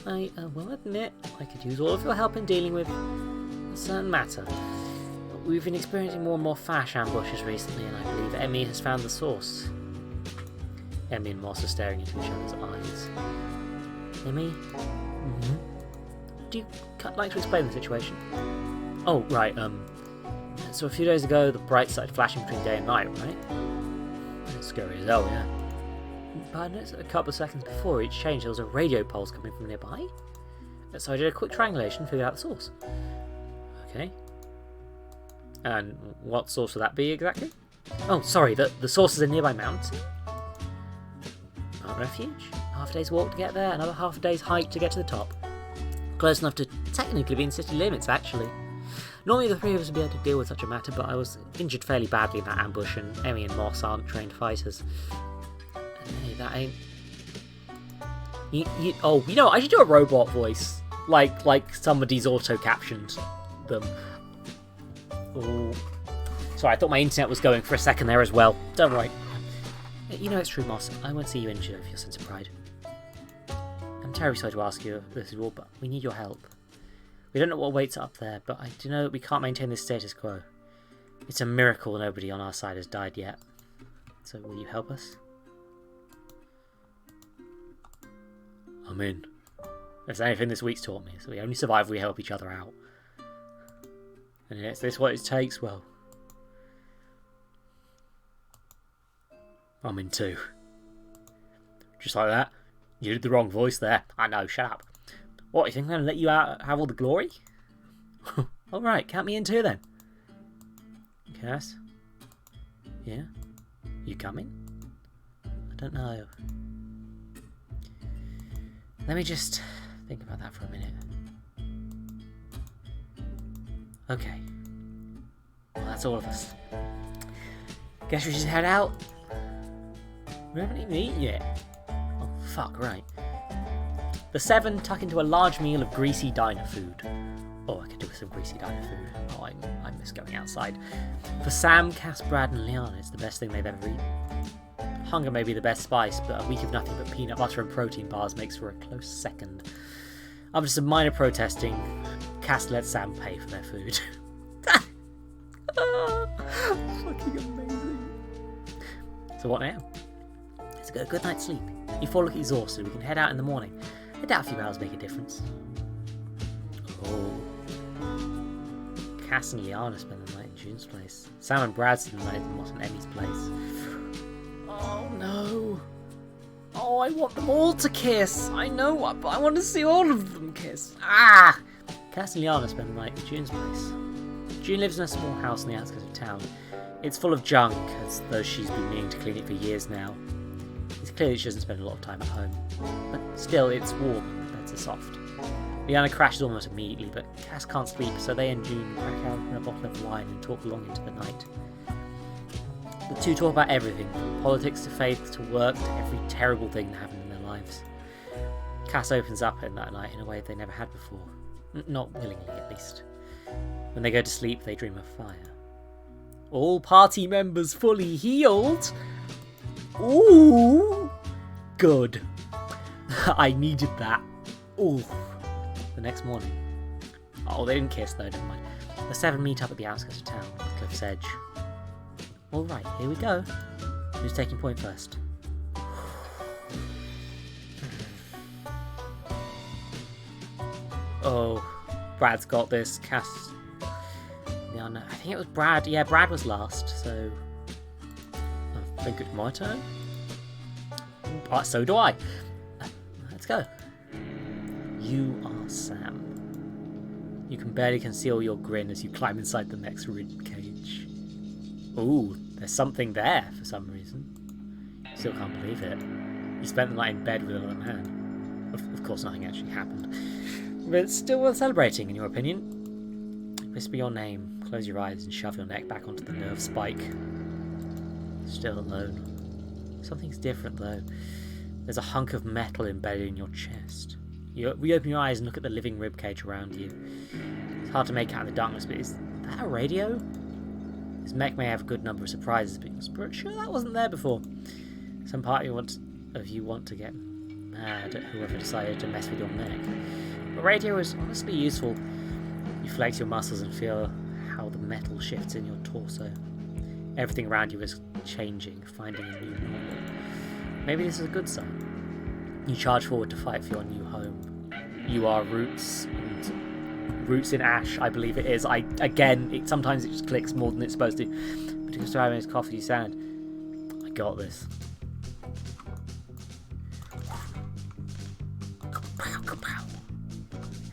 I will admit, I could use all of your help in dealing with a certain matter. We've been experiencing more and more fash ambushes recently, and I believe Emmy has found the source. Emmy and Moss are staring into each other's eyes. Emmy? Mm-hmm. Do you like to explain the situation? Oh, right, so a few days ago, the bright started flashing between day and night, right? It's scary as hell, yeah. But I noticed that a couple of seconds before each change, there was a radio pulse coming from nearby. So I did a quick triangulation and figured out the source. Okay. And what source would that be exactly? Oh, sorry, the source is a nearby mountain? Mountain refuge? Half a day's walk to get there, another half a day's hike to get to the top. Close enough to technically be in city limits, actually. Normally the three of us would be able to deal with such a matter, but I was injured fairly badly in that ambush, and Emmy and Moss aren't trained fighters. Hey, that ain't... Oh, you know, I should do a robot voice. Like somebody's auto-captioned them. Oh. Sorry, I thought my internet was going for a second there as well. Don't worry. You know it's true, Moss. I won't see you injured over your sense of pride. I'm terribly sorry to ask you this, but we need your help. We don't know what waits up there, but I do know that we can't maintain this status quo. It's a miracle nobody on our side has died yet. So will you help us? I'm in. That's anything this week's taught me, so we only survive if we help each other out. And is this what it takes? Well, I'm in too. Just like that. You did the wrong voice there. I know, shut up. What, you think I'm going to let you out have all the glory? Alright, count me in too then. Cass? Yeah? You coming? I don't know. Let me just think about that for a minute. Okay. Well, that's all of us. Guess we should head out. We haven't even eaten yet. Oh, fuck, right. The seven tuck into a large meal of greasy diner food. Oh, I could do with some greasy diner food. Oh, I miss going outside. For Sam, Cass, Brad and Liana, it's the best thing they've ever eaten. Hunger may be the best spice, but a week of nothing but peanut butter and protein bars makes for a close second. After some minor protesting, Cass lets Sam pay for their food. Fucking amazing. So what now? Let's go. Good night's sleep. You fall look exhausted. We can head out in the morning. I doubt a few hours make a difference. Oh. Cass and Liana spend the night in June's place. Sam and Brad spend the night in Moss and Emmy's place. Oh no. Oh, I want them all to kiss. I know, but I want to see all of them kiss. Ah! Cass and Liana spend the night in June's place. June lives in a small house on the outskirts of town. It's full of junk, as though she's been meaning to clean it for years now. It's clear that she doesn't spend a lot of time at home. But still, it's warm and the beds are soft. Liana crashes almost immediately, but Cass can't sleep, so they and June crack out a bottle of wine and talk long into the night. The two talk about everything, from politics to faith to work to every terrible thing that happened in their lives. Cass opens up in that night in a way they never had before. Not willingly, at least. When they go to sleep, they dream of fire. All party members fully healed? Ooh! Good. I needed that. Ooh. The next morning. Oh, they didn't kiss though, never mind. The seven meet up at the outskirts of town, at the cliff's edge. Alright, here we go. Who's taking point first? Oh, Brad's got this. Cass. Yeah, no, I think it was Brad. Yeah, Brad was last, so I think it's my turn. So do I. Let's go. You are Sam. You can barely conceal your grin as you climb inside the next rib cage. Ooh, there's something there for some reason. Still can't believe it. You spent the night in bed with another man. Of course, nothing actually happened. But it's still worth celebrating, in your opinion. Whisper your name, close your eyes, and shove your neck back onto the nerve spike. Still alone. Something's different, though. There's a hunk of metal embedded in your chest. You reopen your eyes and look at the living ribcage around you. It's hard to make out in the darkness, but is that a radio? This mech may have a good number of surprises, but you're sure that wasn't there before. Some part of you want to get mad at whoever decided to mess with your mech. But radio is honestly useful. You flex your muscles and feel how the metal shifts in your torso. Everything around you is changing, finding a new normal. Maybe this is a good sign. You charge forward to fight for your new home. You are Roots, and Roots in Ash, I believe it is. Sometimes it just clicks more than it's supposed to. But because having his coffee sand, I got this.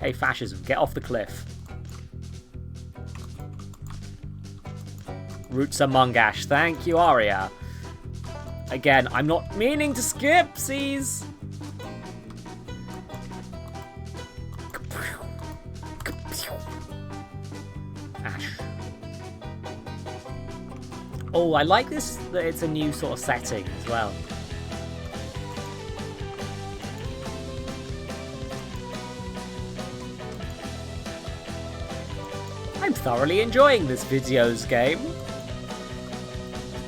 Hey, fascism, get off the cliff. Roots Among Ash. Thank you, Aria. Again, I'm not meaning to skip, sees. Ash. Oh, I like this, that it's a new sort of setting as well. I'm thoroughly enjoying this videos game.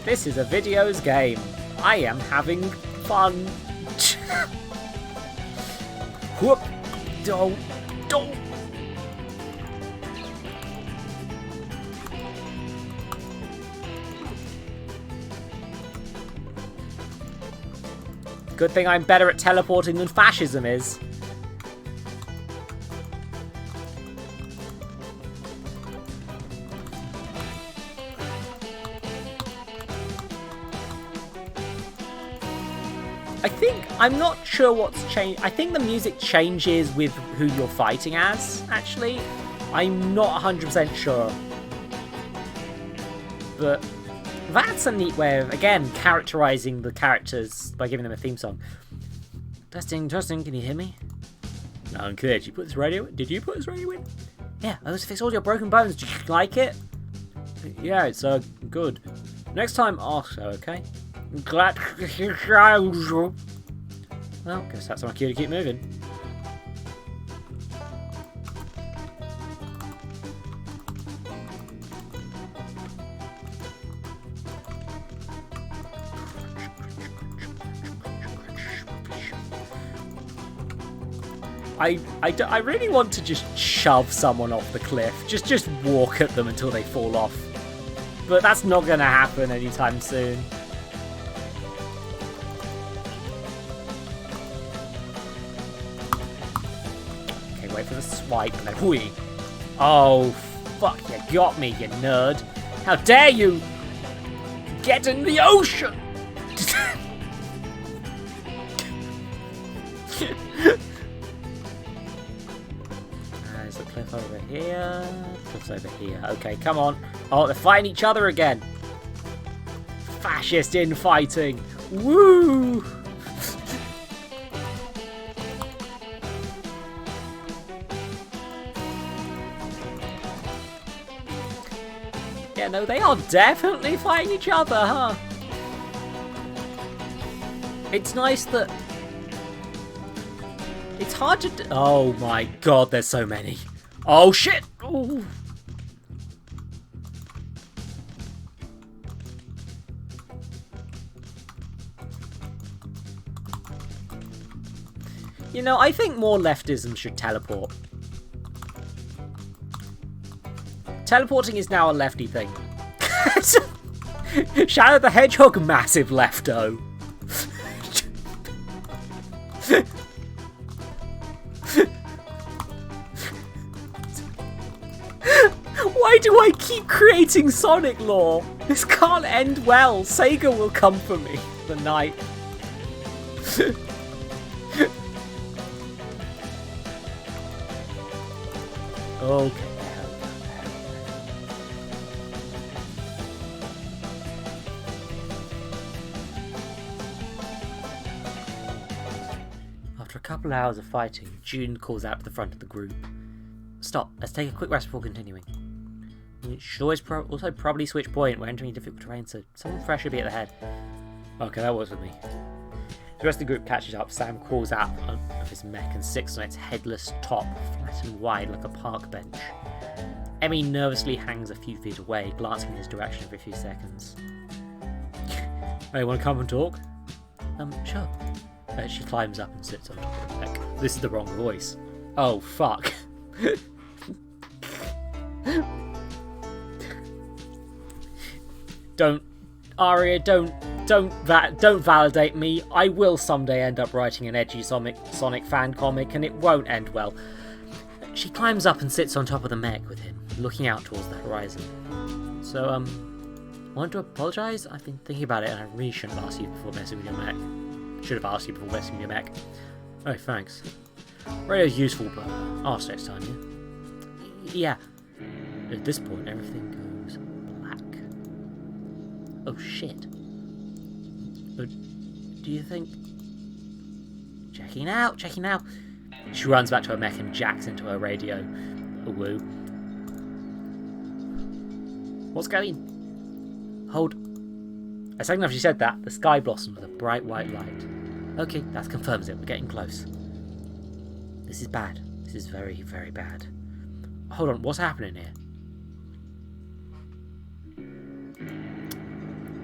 This is a videos game. I am having fun. Whoop! Don't. Good thing I'm better at teleporting than fascism is. I'm not sure what's changed. I think the music changes with who you're fighting as, actually. I'm not 100% sure. But that's a neat way of, again, characterizing the characters by giving them a theme song. Testing, can you hear me? Unclear. Did you put this radio in? Yeah, I was to fix all your broken bones. Do you like it? Yeah, it's good. Next time, ask so, okay? Glad. Well, guess that's my cue to keep moving. I really want to just shove someone off the cliff. Just walk at them until they fall off. But that's not going to happen anytime soon. wait for the swipe, and then whee. Oh, fuck, you got me, you nerd. How dare you get in the ocean? There's a cliff over here. Cliff's over here. Okay, come on. Oh, they're fighting each other again. Fascist infighting. Woo! Yeah, no, they are definitely fighting each other, huh? It's nice that... It's hard to... Oh my god, there's so many. Oh shit! Ooh. You know, I think more leftism should teleport. Teleporting is now a lefty thing. Shadow the Hedgehog, massive lefto. Why do I keep creating Sonic lore? This can't end well. Sega will come for me the night. Okay. After a couple hours of fighting, June calls out to the front of the group. Stop, let's take a quick rest before continuing. You should always also probably switch point when entering difficult terrain, so someone fresh should be at the head. Okay, that works with me. The rest of the group catches up. Sam crawls out of his mech and sits on its headless top, flat and wide like a park bench. Emmy nervously hangs a few feet away, glancing in his direction every few seconds. Hey, want to come and talk? Sure. She climbs up and sits on top of the mech. This is the wrong voice. Oh, fuck. Don't, Aria, don't validate me. I will someday end up writing an edgy Sonic fan comic, and it won't end well. She climbs up and sits on top of the mech with him, looking out towards the horizon. So, I want to apologise. I've been thinking about it, and I really shouldn't have asked you before messing with your mech. Should have asked you before messing with your mech. Oh, thanks. Radio's useful, but ask next time, yeah? Yeah. At this point, everything goes black. Oh, shit. But do you think... Checking out. She runs back to her mech and jacks into her radio. A woo. What's going? Hold. A second after she said that, the sky blossomed with a bright white light. Okay, that confirms it. We're getting close. This is bad. This is very, very bad. Hold on, what's happening here?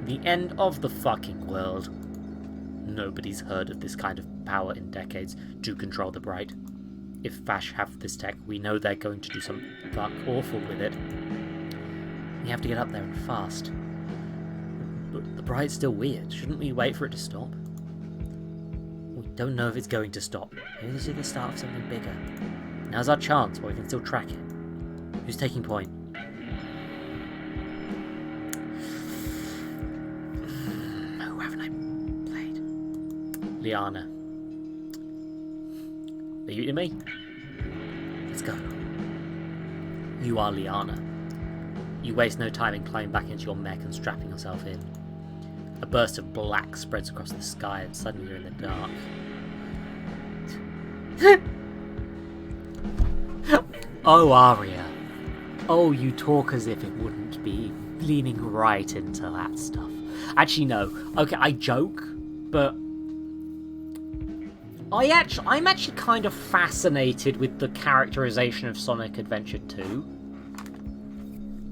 The end of the fucking world. Nobody's heard of this kind of power in decades to control the Bright. If Fash have this tech, we know they're going to do some fuck awful with it. We have to get up there and fast. But the Bright's still weird. Shouldn't we wait for it to stop? We don't know if it's going to stop. Maybe this is the start of something bigger. Now's our chance, but we can still track it. Who's taking point? Who haven't I played? Liana. Are you to me? Let's go. You are Liana. You waste no time in climbing back into your mech and strapping yourself in. A burst of black spreads across the sky and suddenly you're in the dark. Oh, Arya. Oh, you talk as if it wouldn't be, leaning right into that stuff. Actually, no. Okay, I joke, but I'm actually kind of fascinated with the characterization of Sonic Adventure 2.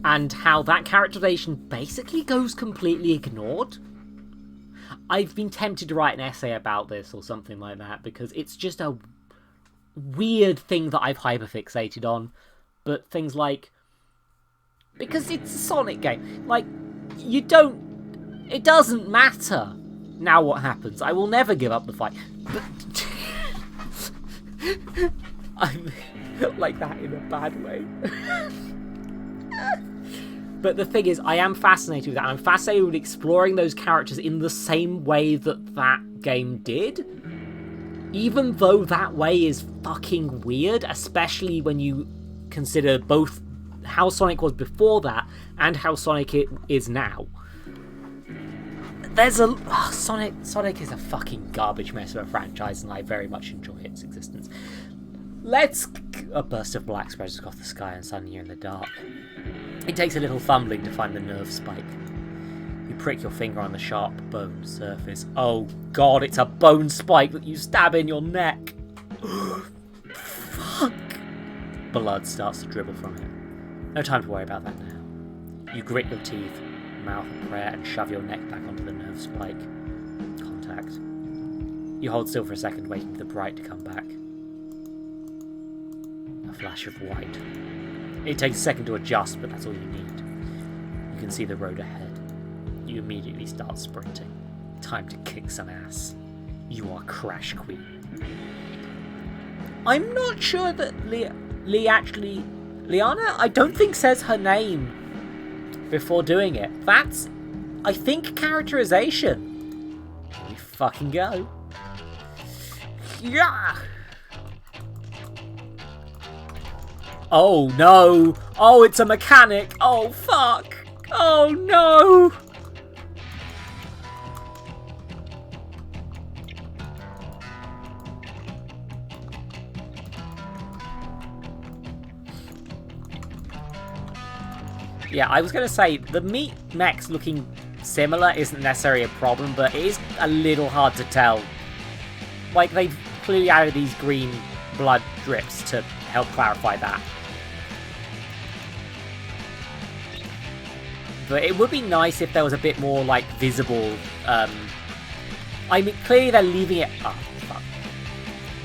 And how that characterization basically goes completely ignored. I've been tempted to write an essay about this or something like that, because it's just a weird thing that I've hyperfixated on. But things like... Because it's a Sonic game. Like, you don't... It doesn't matter now what happens. I will never give up the fight. But... I'm like that in a bad way. But the thing is, I am fascinated with that. I'm fascinated with exploring those characters in the same way that that game did. Even though that way is fucking weird, especially when you consider both how Sonic was before that and how Sonic is now. There's a... Sonic is a fucking garbage mess of a franchise, and I very much enjoy its existence. A burst of black spreads across the sky, and suddenly you're in the dark. It takes a little fumbling to find the nerve spike. You prick your finger on the sharp bone surface. Oh god, it's a bone spike that you stab in your neck. Fuck. Blood starts to dribble from it. No time to worry about that now. You grit your teeth, mouth a prayer, and shove your neck back onto the nerve spike. Contact. You hold still for a second, waiting for the bright to come back. A flash of white. It takes a second to adjust, but that's all you need. You can see the road ahead. You immediately start sprinting. Time to kick some ass. You are Crash Queen. I'm not sure that Liana, I don't think says her name before doing it. That's, I think, characterization. Here we fucking go. Yeah! Oh no! Oh, it's a mechanic! Oh fuck! Oh no! Yeah, I was going to say, the meat mechs looking similar isn't necessarily a problem, but it is a little hard to tell. Like, they've clearly added these green blood drips to help clarify that. But it would be nice if there was a bit more, like, visible... I mean, clearly they're leaving it... Oh, fuck.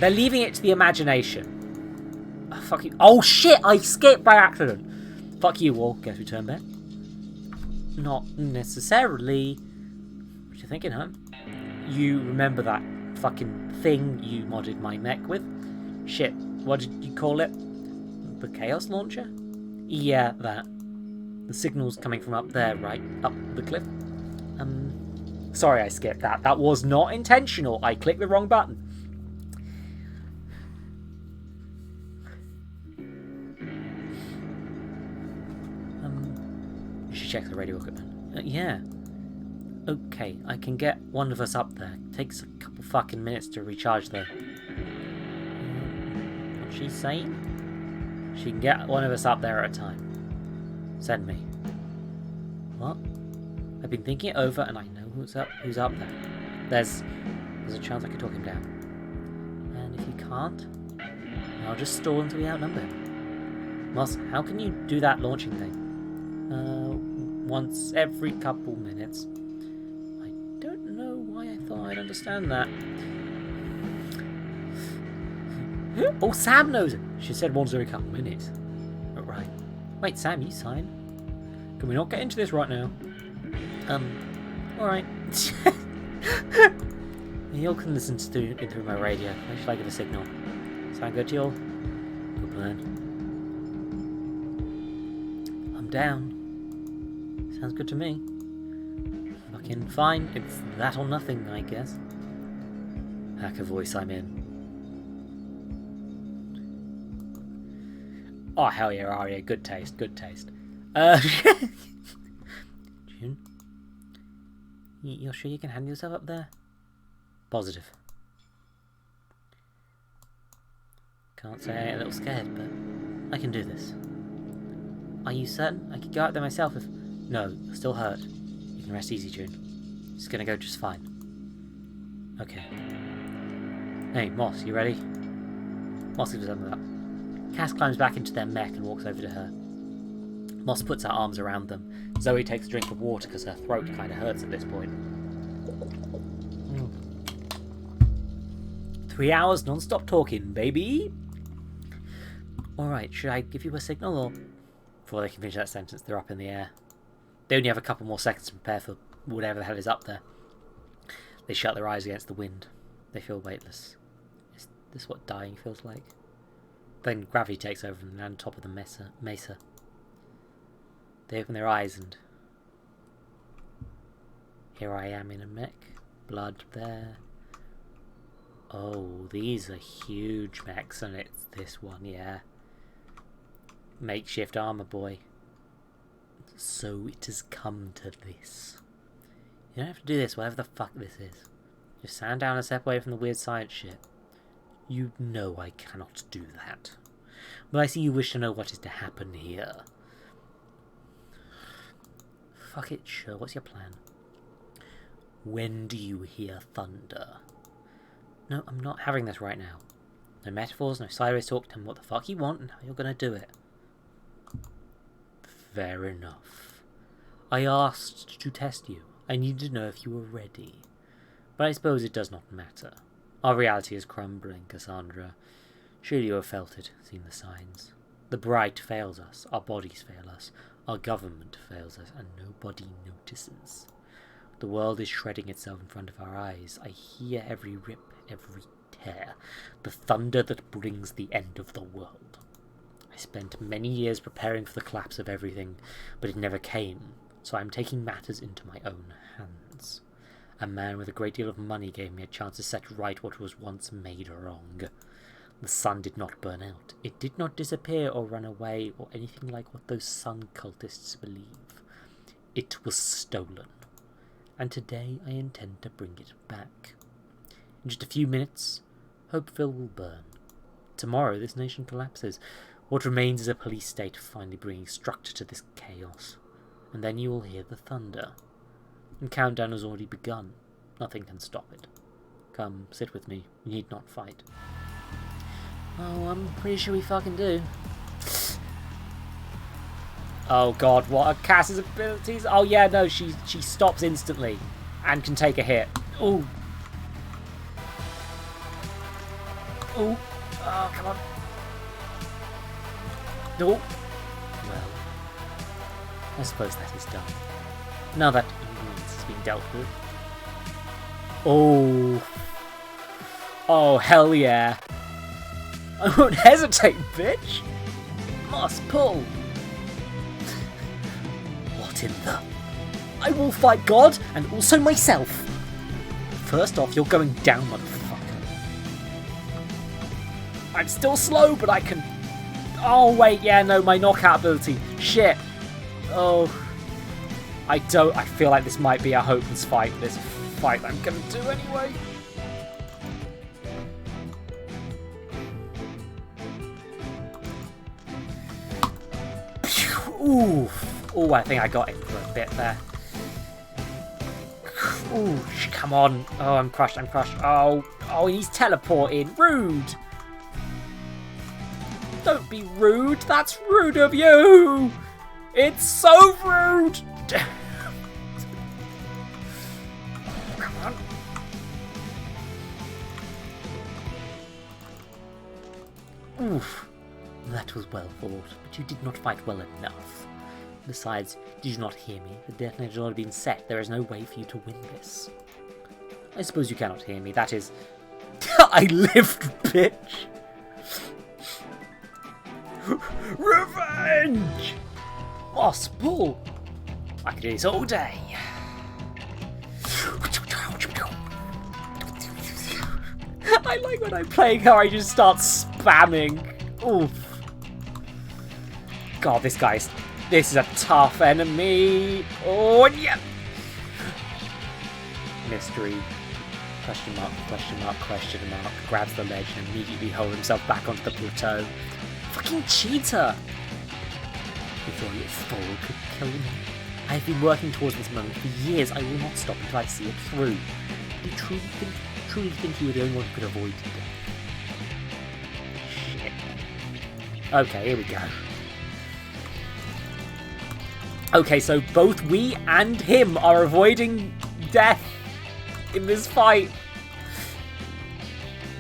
They're leaving it to the imagination. Oh, fuck you. Oh, shit! I skipped by accident. Fuck you all. Guess we turn back? Not necessarily. What you thinking, huh? You remember that fucking thing you modded my mech with? Shit, what did you call it? The Chaos Launcher? Yeah, that. The signal's coming from up there, right? Up the cliff? Sorry I skipped that. That was not intentional. I clicked the wrong button. You should check the radio equipment. Yeah. Okay, I can get one of us up there. It takes a couple fucking minutes to recharge the... What's she saying? She can get one of us up there at a time. Send me. What? I've been thinking it over and I know who's up there. There's a chance I could talk him down. And if you can't, I'll just stall until we outnumber him. Moss, how can you do that launching thing? Once every couple minutes. I don't know why I thought I'd understand that. Oh, Sam knows it. She said once every couple minutes. Oh, right. Wait, Sam, you sign? Can we not get into this right now? Alright. You all can listen through my radio. Where should I give a signal? Sound good to you all? Good plan. I'm down. Sounds good to me. Fucking fine. It's that or nothing, I guess. Hacker voice, I'm in. Oh, hell yeah, Aria. Good taste, good taste. June? You're sure you can handle yourself up there? Positive. Can't say I ain't a little scared, but I can do this. Are you certain? I could go out there myself if... No, you're still hurt. You can rest easy, June. It's gonna go just fine. Okay. Hey, Moss, you ready? Moss gives them up. Cass climbs back into their mech and walks over to her. Moss puts her arms around them. Zoe takes a drink of water because her throat kind of hurts at this point. 3 hours non-stop talking, baby! Alright, should I give you a signal or... Before they can finish that sentence, they're up in the air. They only have a couple more seconds to prepare for whatever the hell is up there. They shut their eyes against the wind. They feel weightless. Is this what dying feels like? Then gravity takes over and land on top of the mesa. They open their eyes and... Here I am in a mech. Blood there. Oh, these are huge mechs, and it's this one, yeah. Makeshift armor boy. So it has come to this. You don't have to do this, whatever the fuck this is. Just stand down and step away from the weird science shit. You know I cannot do that. But I see you wish to know what is to happen here. Fuck it, sure, what's your plan? When do you hear thunder? No, I'm not having this right now. No metaphors, no sideways talk. Tell me what the fuck you want and how you're gonna do it. Fair enough. I asked to test you. I needed to know if you were ready. But I suppose it does not matter. Our reality is crumbling, Cassandra. Surely you have felt it, seen the signs. The bright fails us, our bodies fail us, our government fails us, and nobody notices. The world is shredding itself in front of our eyes. I hear every rip, every tear, the thunder that brings the end of the world. I spent many years preparing for the collapse of everything, but it never came, so I am taking matters into my own hands. A man with a great deal of money gave me a chance to set right what was once made wrong. The sun did not burn out. It did not disappear or run away or anything like what those sun cultists believe. It was stolen. And today I intend to bring it back. In just a few minutes, Hopeville will burn. Tomorrow this nation collapses. What remains is a police state finally bringing structure to this chaos. And then you will hear the thunder. The countdown has already begun. Nothing can stop it. Come, sit with me. We need not fight. Oh, I'm pretty sure we fucking do. Oh god, what are Cass's abilities? Oh yeah, no, she stops instantly and can take a hit. Ooh. Ooh. Oh, come on. No. Well, I suppose that is done. Now that ignorance has been dealt with. Oh. Oh, hell yeah. I won't hesitate, bitch. Must pull. What in the... I will fight God and also myself. First off, you're going down, motherfucker. I'm still slow, but I can... Oh, wait, yeah, no, my knockout ability. Shit. Oh. I feel like this might be a hopeless fight. This fight I'm gonna do anyway. Ooh. Ooh, I think I got it for a bit there. Ooh, come on. Oh, I'm crushed, I'm crushed. Oh, he's teleporting. Rude. Don't be rude. That's rude of you. It's so rude. Come on. Oof. That was well fought, but you did not fight well enough. Besides, did you not hear me? The detonator had already been set. There is no way for you to win this. I suppose you cannot hear me. That is... I lived, bitch! Revenge! Moss, pull! I could do this all day. I like when I'm playing how I just start spamming. Oof. God, this is a tough enemy. Oh, yeah. Mystery. Question mark, question mark, question mark. Grabs the ledge and immediately hurls himself back onto the plateau. Fucking cheater. You thought your fall could kill me? I have been working towards this moment for years. I will not stop until I see it through. Do you truly think you were the only one who could avoid death? Shit. Okay, here we go. Okay, so both we and him are avoiding death in this fight.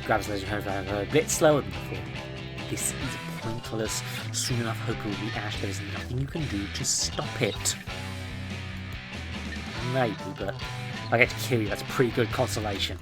Grabs Legend a bit slower than before. This is pointless. Soon enough, Hope will be ash. There is nothing you can do to stop it. Maybe, but if I get to kill you, that's a pretty good consolation.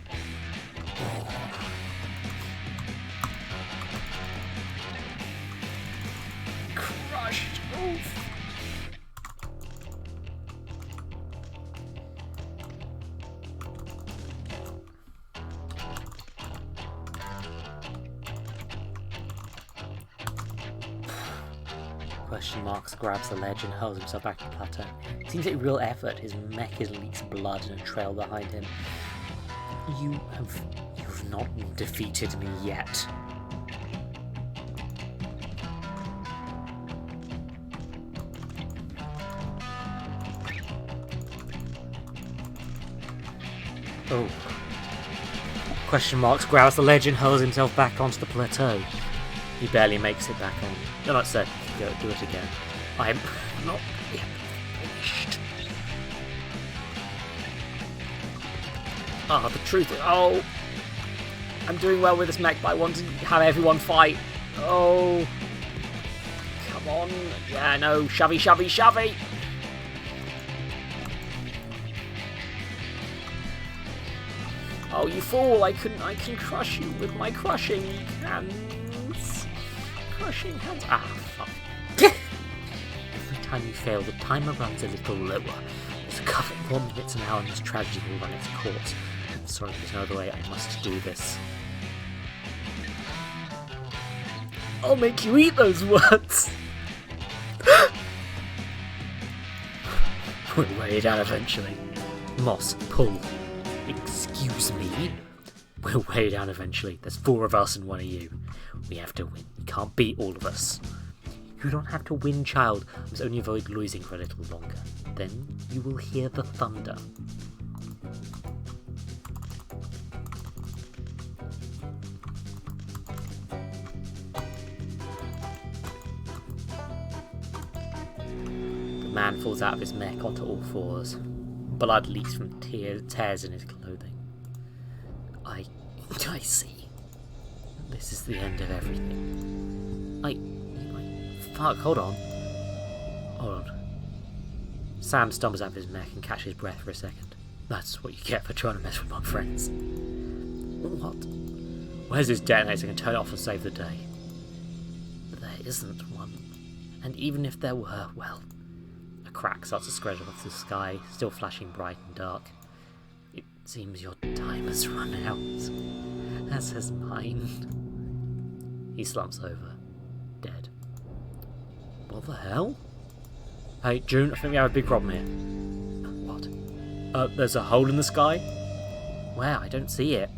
Question marks grabs the ledge and hurls himself back to the plateau. It seems like real effort. His mech leaks blood in a trail behind him. You've not defeated me yet. Oh. Question marks grabs the ledge and hurls himself back onto the plateau. He barely makes it back on. You're not certain if you go do it again. I'm not yet finished. The truth is... Oh! I'm doing well with this mech, but I want to have everyone fight. Oh! Come on. Yeah, no. Shovey, shovey, shovey! Oh, you fool! I can crush you with my crushing hands. Crushing hands. Ah, fuck. Every time you fail, the timer runs a little lower. There's a couple more minutes now and this tragedy will run its course. I'm sorry, there's no other way. I must do this. I'll make you eat those words! We'll weigh it down eventually. Moss, pull. Excuse me? We'll weigh it down eventually. There's 4 of us and 1 of you. We have to win. You can't beat all of us. You don't have to win, child. I must only avoid losing for a little longer. Then you will hear the thunder. The man falls out of his mech onto all 4s. Blood leaks from tears in his clothing. I see. This is the end of everything. Fuck, hold on. Sam stumbles out of his mech and catches his breath for a second. That's what you get for trying to mess with my friends. What? Where's this detonator? I can turn it off and save the day. There isn't one. And even if there were, well... A crack starts to spread across the sky, still flashing bright and dark. It seems your time has run out, as has mine. He slumps over, dead. What the hell? Hey, June, I think we have a big problem here. What? There's a hole in the sky? Where? I don't see it.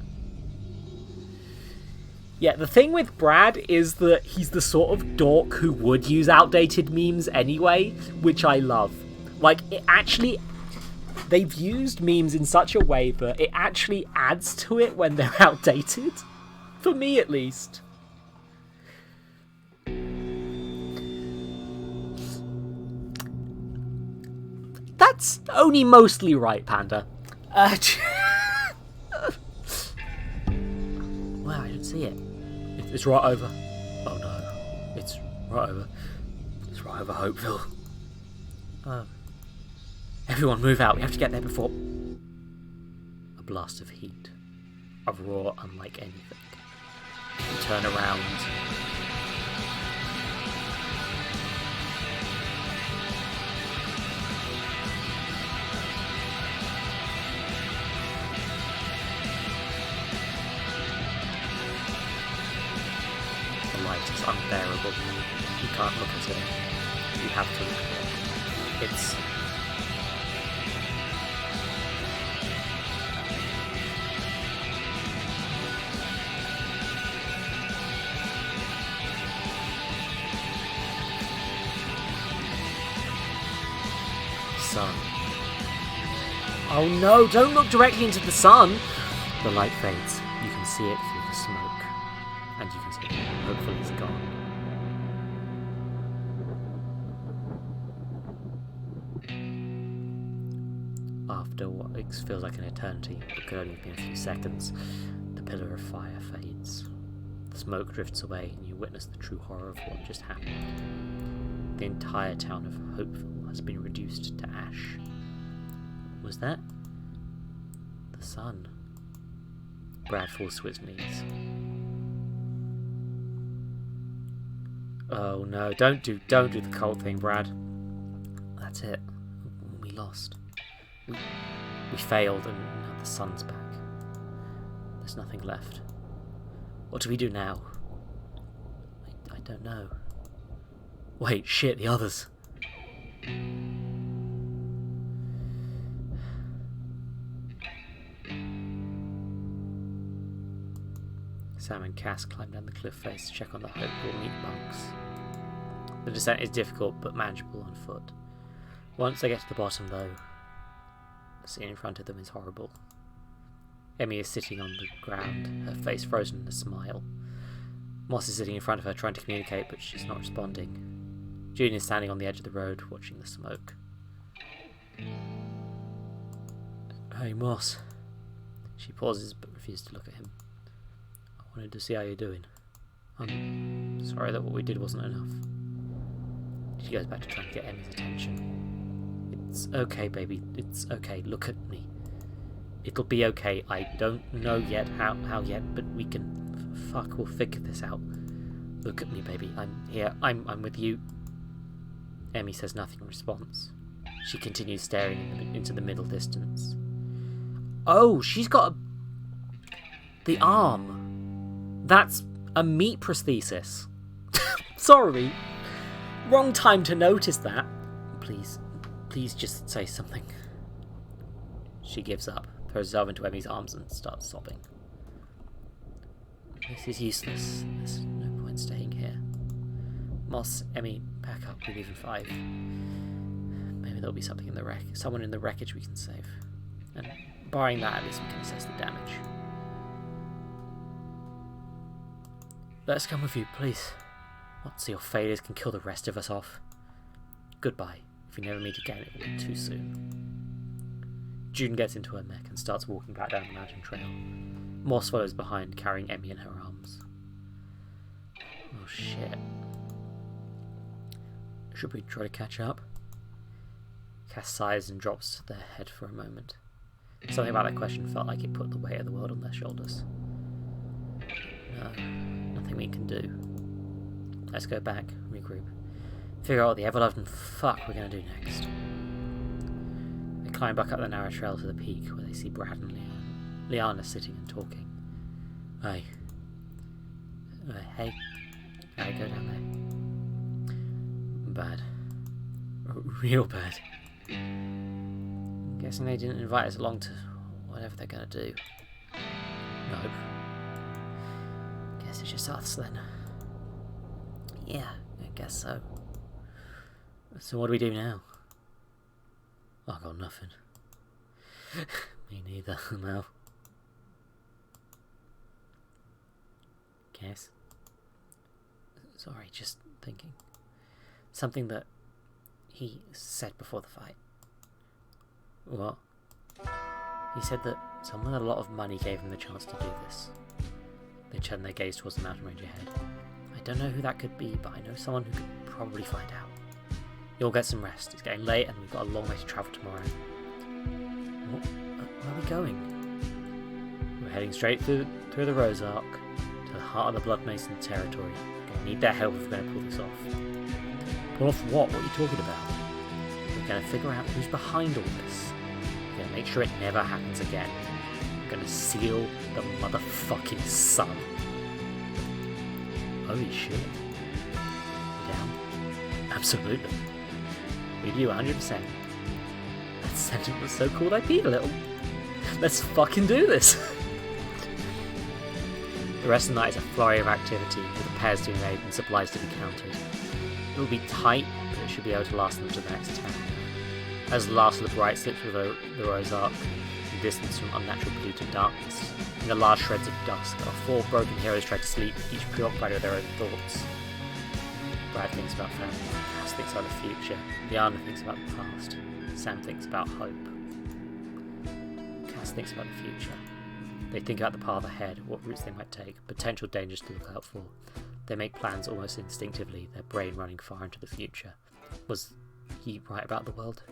Yeah, the thing with Brad is that he's the sort of dork who would use outdated memes anyway, which I love. Like, it actually... They've used memes in such a way that it actually adds to it when they're outdated. For me, at least. That's only mostly right, Panda. Wow, I don't see it. It's right over. Oh no. It's right over. It's right over Hopeville. Everyone move out. We have to get there before... A blast of heat. A roar unlike anything. You turn around. The light is unbearable. You can't look at it. You have to look at it. It's... sun. Oh no, don't look directly into the sun! The light fades. You can see it through the smoke. And you can see it. Hopefully it's gone. After what feels like an eternity, it could only have been a few seconds, the pillar of fire fades. The smoke drifts away and you witness the true horror of what just happened. The entire town of Hopeville has been reduced to ash. Was that the sun? Brad falls to his knees. Oh no, don't do the cult thing, Brad. That's it. We lost. We failed, and now the sun's back. There's nothing left. What do we do now? I don't know. Wait, shit, the others. Sam and Cass climb down the cliff face to check on the hopeful Meatpunks. The descent is difficult but manageable on foot. Once they get to the bottom, though, the scene in front of them is horrible. Emmy is sitting on the ground, her face frozen in a smile. Moss is sitting in front of her trying to communicate, but she's not responding. June is standing on the edge of the road, watching the smoke. Hey, Moss. She pauses but refuses to look at him. I wanted to see how you're doing. I'm sorry that what we did wasn't enough. She goes back to trying to get Emmy's attention. It's okay, baby. It's okay. Look at me. It'll be okay. I don't know yet how yet, but we can... Fuck, we'll figure this out. Look at me, baby. I'm here. I'm with you. Emmy says nothing in response. She continues staring into the middle distance. Oh, she's got the arm. That's a meat prosthesis. Sorry. Wrong time to notice that. Please just say something. She gives up, throws herself into Emmy's arms and starts sobbing. This is useless. There's no point staying here. Moss, Emmy, pack up. We leave in 5. Maybe there'll be something in the wreck. Someone in the wreckage we can save. And barring that, at least we can assess the damage. Let's come with you, please. Once your failures can kill the rest of us off. Goodbye. If we never meet again, it will be too soon. June gets into her mech and starts walking back down the mountain trail. Moss follows behind, carrying Emmy in her arms. Oh shit. Should we try to catch up? Cass sighs and drops their head for a moment. Something about that question felt like it put the weight of the world on their shoulders. No, nothing we can do. Let's go back, regroup, figure out what the ever-loving fuck we're going to do next. They climb back up the narrow trail to the peak where they see Brad and Liana sitting and talking. Hey. Hey. I go down there. Bad. Real bad. Guessing they didn't invite us along to whatever they're going to do. Nope. Guess it's just us then. Yeah, I guess so. So what do we do now? I got nothing. Me neither, no. Guess. Sorry, just thinking. Something that he said before the fight. What? He said that someone with a lot of money gave him the chance to do this. They turned their gaze towards the mountain range ahead. I don't know who that could be, but I know someone who could probably find out. You'll get some rest. It's getting late and we've got a long way to travel tomorrow. Where are we going? We're heading straight through the Rose Arc to the heart of the Blood Mason territory. We're going to need their help if we're going to pull this off. Pull off what? What are you talking about? We're going to figure out who's behind all this. We're going to make sure it never happens again. We're going to seal the motherfucking sun. Holy shit. You down? Absolutely. We do 100%. That sentence was so cool I peed a little. Let's fucking do this. The rest of the night is a flurry of activity, with repairs to be made and supplies to be counted. It will be tight, but it should be able to last them to the next town. As the last of the bright slips with the Rose Arc, in distance from unnatural polluted darkness, in the large shreds of dusk, our 4 broken heroes try to sleep, each preoccupied with their own thoughts. Brad thinks about family, Cass thinks about the future, Liana thinks about the past, Sam thinks about hope. Cass thinks about the future. They think about the path ahead, what routes they might take, potential dangers to look out for. They make plans almost instinctively, their brain running far into the future. Was he right about the world?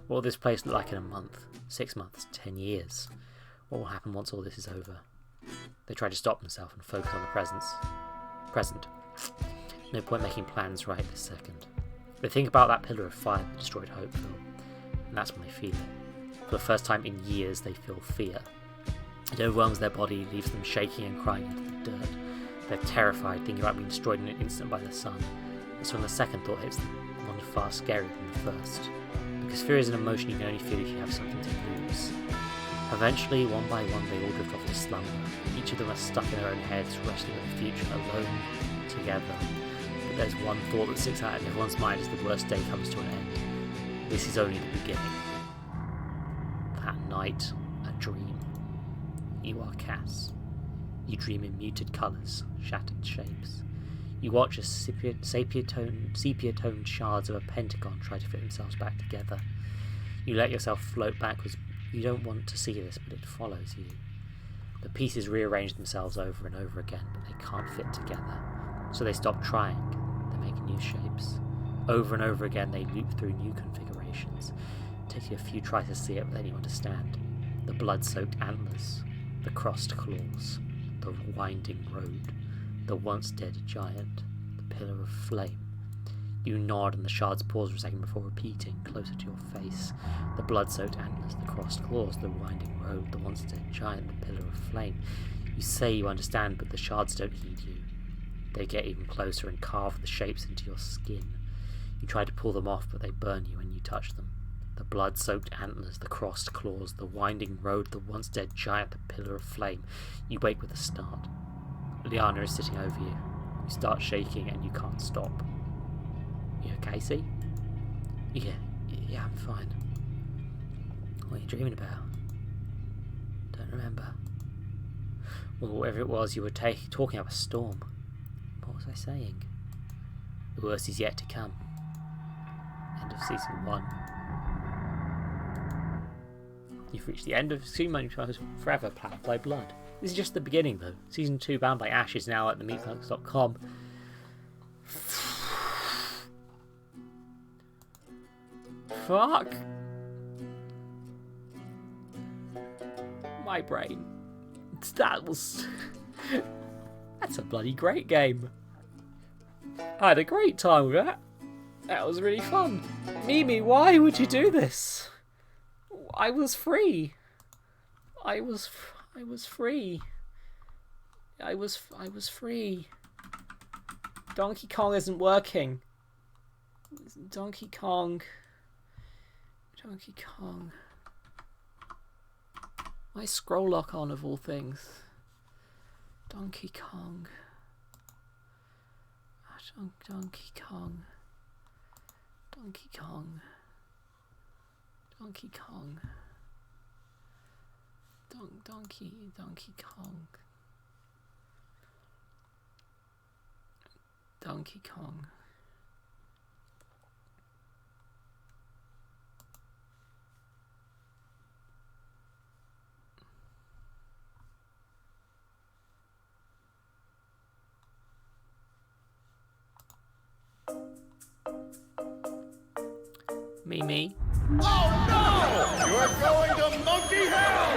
What will this place look like in a month, 6 months, 10 years? What will happen once all this is over? They try to stop themselves and focus on the present. No point making plans right this second. They think about that pillar of fire that destroyed Hopeville, and that's when they feel it. For the first time in years, they feel fear. It overwhelms their body, leaves them shaking and crying into the dirt. They're terrified, thinking about being destroyed in an instant by the sun. That's when the second thought hits them, one far scarier than the first. Because fear is an emotion you can only feel if you have something to lose. Eventually, one by one, they all drift off to slumber. Each of them are stuck in their own heads, wrestling with the future, alone, together. But there's one thought that sticks out in everyone's mind as the worst day comes to an end. This is only the beginning. That night, a dream. You are Cass. You dream in muted colours, shattered shapes. You watch as sepia-toned shards of a pentagon try to fit themselves back together. You let yourself float backwards. You don't want to see this, but it follows you. The pieces rearrange themselves over and over again, but they can't fit together. So they stop trying. They make new shapes. Over and over again, they loop through new configurations. It takes you a few tries to see it, but then you understand. The blood-soaked antlers, the crossed claws, the winding road, the once-dead giant, the pillar of flame. You nod and the shards pause for a second before repeating, closer to your face. The blood-soaked antlers, the crossed claws, the winding road, the once-dead giant, the pillar of flame. You say you understand, but the shards don't heed you. They get even closer and carve the shapes into your skin. You try to pull them off, but they burn you when you touch them. The blood-soaked antlers, the crossed claws, the winding road, the once-dead giant, the pillar of flame. You wake with a start. Liana is sitting over you. You start shaking and you can't stop. You okay, see? Yeah, I'm fine. What are you dreaming about? Don't remember. Well, whatever it was, you were talking up a storm. What was I saying? The worst is yet to come. End of season 1. You've reached the end of Meatpunks Forever, Powered by Blood. This is just the beginning, though. Season 2, Bound by Ash, is now at themeatpunks.com. Fuck. My brain. That's a bloody great game. I had a great time with that. That was really fun. Mimi, why would you do this? I was free. I was free. I was free. Donkey Kong isn't working. Donkey Kong. Why scroll lock on of all things? Donkey Kong. Donkey Kong. Donkey Kong. Donkey Kong. Donkey Kong. Donkey Kong. Mimi. Oh no! You're going to monkey hell!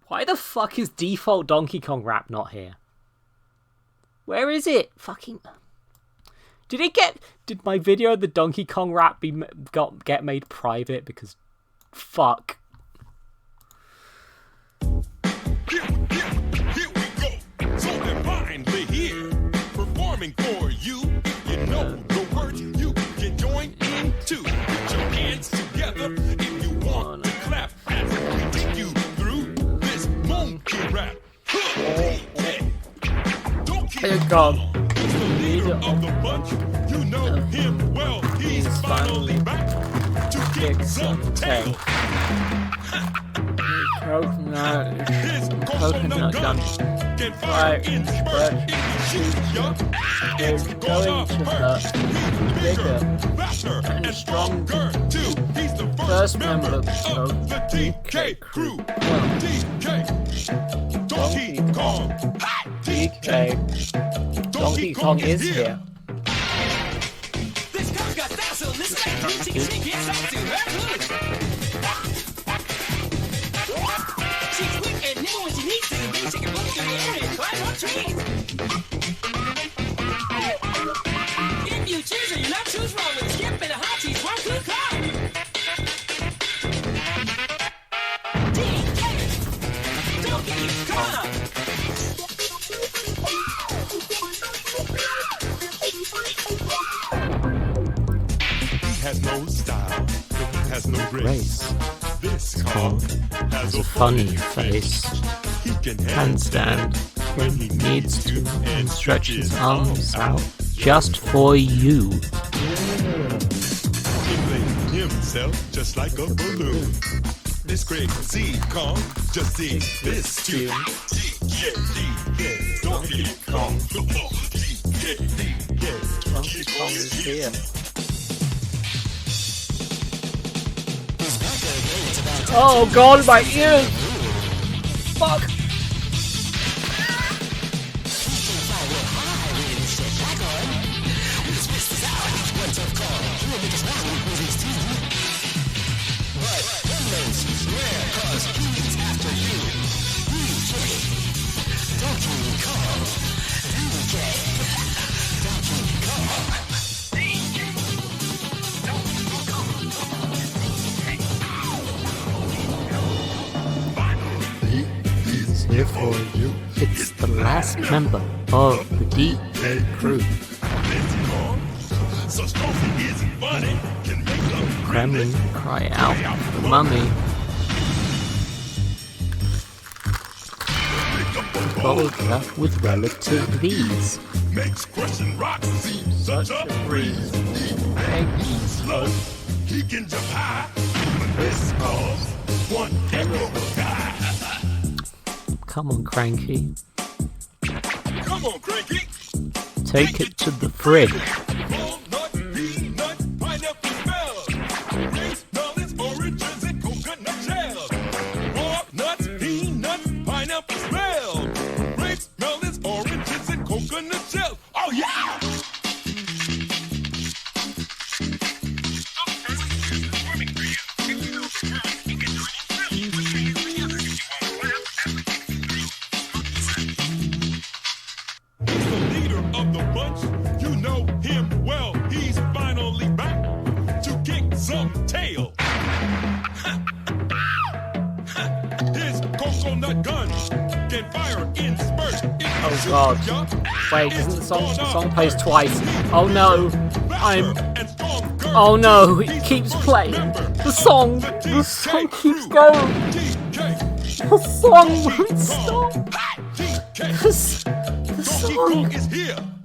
Why the fuck is default Donkey Kong rap not here? Where is it? Fucking. Did my video of the Donkey Kong rap get made private because fuck. Here we go. So divinely here, performing for you. You know the words you can join into. Put your hands together if you want to clap as we take you through this monkey rap. Donkey Kong is the leader of the bunch. You know him well. He's finally back to kick some tail. His coconut gun can fire in spurts if you shoot young. It's going to hurt. He's bigger, faster, and stronger too. He's the first member of the DK crew. DK, Donkey Kong. DK, Donkey Kong is here. This Kong got dazzled. This like teaching sneaky ass to her. Has no style, has no grace. This Kong has a funny face. He can Handstand when he needs to and stretch his arms out just for you. inflate himself just like a balloon. This crazy Kong just sing this tune. Donkey Kong. Donkey Kong is here. Oh god, my ears! Fuck! Here for you. It's the last member of the DK crew. Kremlin cry out for mummy. Volga with relative ease. Makes crushing rocks seem such a breeze. He can jump high, but this calls one heck of a guy. Come on, Cranky. Come on, Cranky. Take it to the fridge. Walnut, peanut, pineapple smells. Grapes, melons, oranges, and coconut shells. Walnuts, peanuts, pineapple smells. Grapes, melons, oranges, and coconut shells. Oh yeah! He's the leader of the bunch. You know him well. He's finally back to kick some tail. His coconut gun can fire in spurts. Oh god. Wait, doesn't the song plays twice? Oh no. Oh no, it keeps playing. The song keeps going. The song won't stop.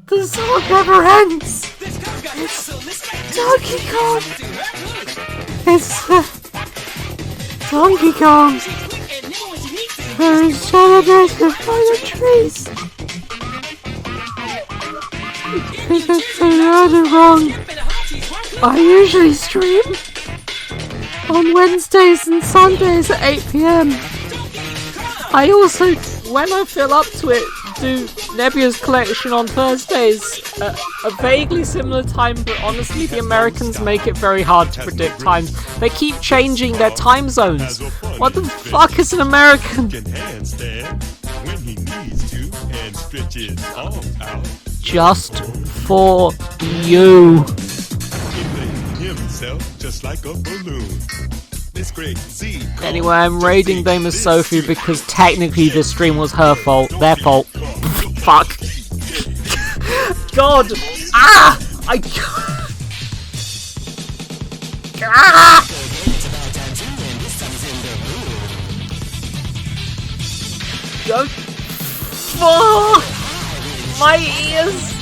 The song never ends. It's Donkey Kong. It's Donkey Kong. There is celebrated by the trees. Because they heard it wrong. I usually stream on Wednesdays and Sundays at 8 PM. I also, when I feel up to it, do Nebula's Collection on Thursdays at a vaguely similar time, but honestly the Americans make it very hard to predict times. They keep changing their time zones. What the fuck is an American? Can handstand when he needs to and stretches arms out. Just for you. Inflate himself just like a balloon. This crazy Kong Anyway, I'm raiding Dame Sophie because technically this stream was her fault. Their fault. Fuck. God! Ah! Ah! Don't. Oh, my ears!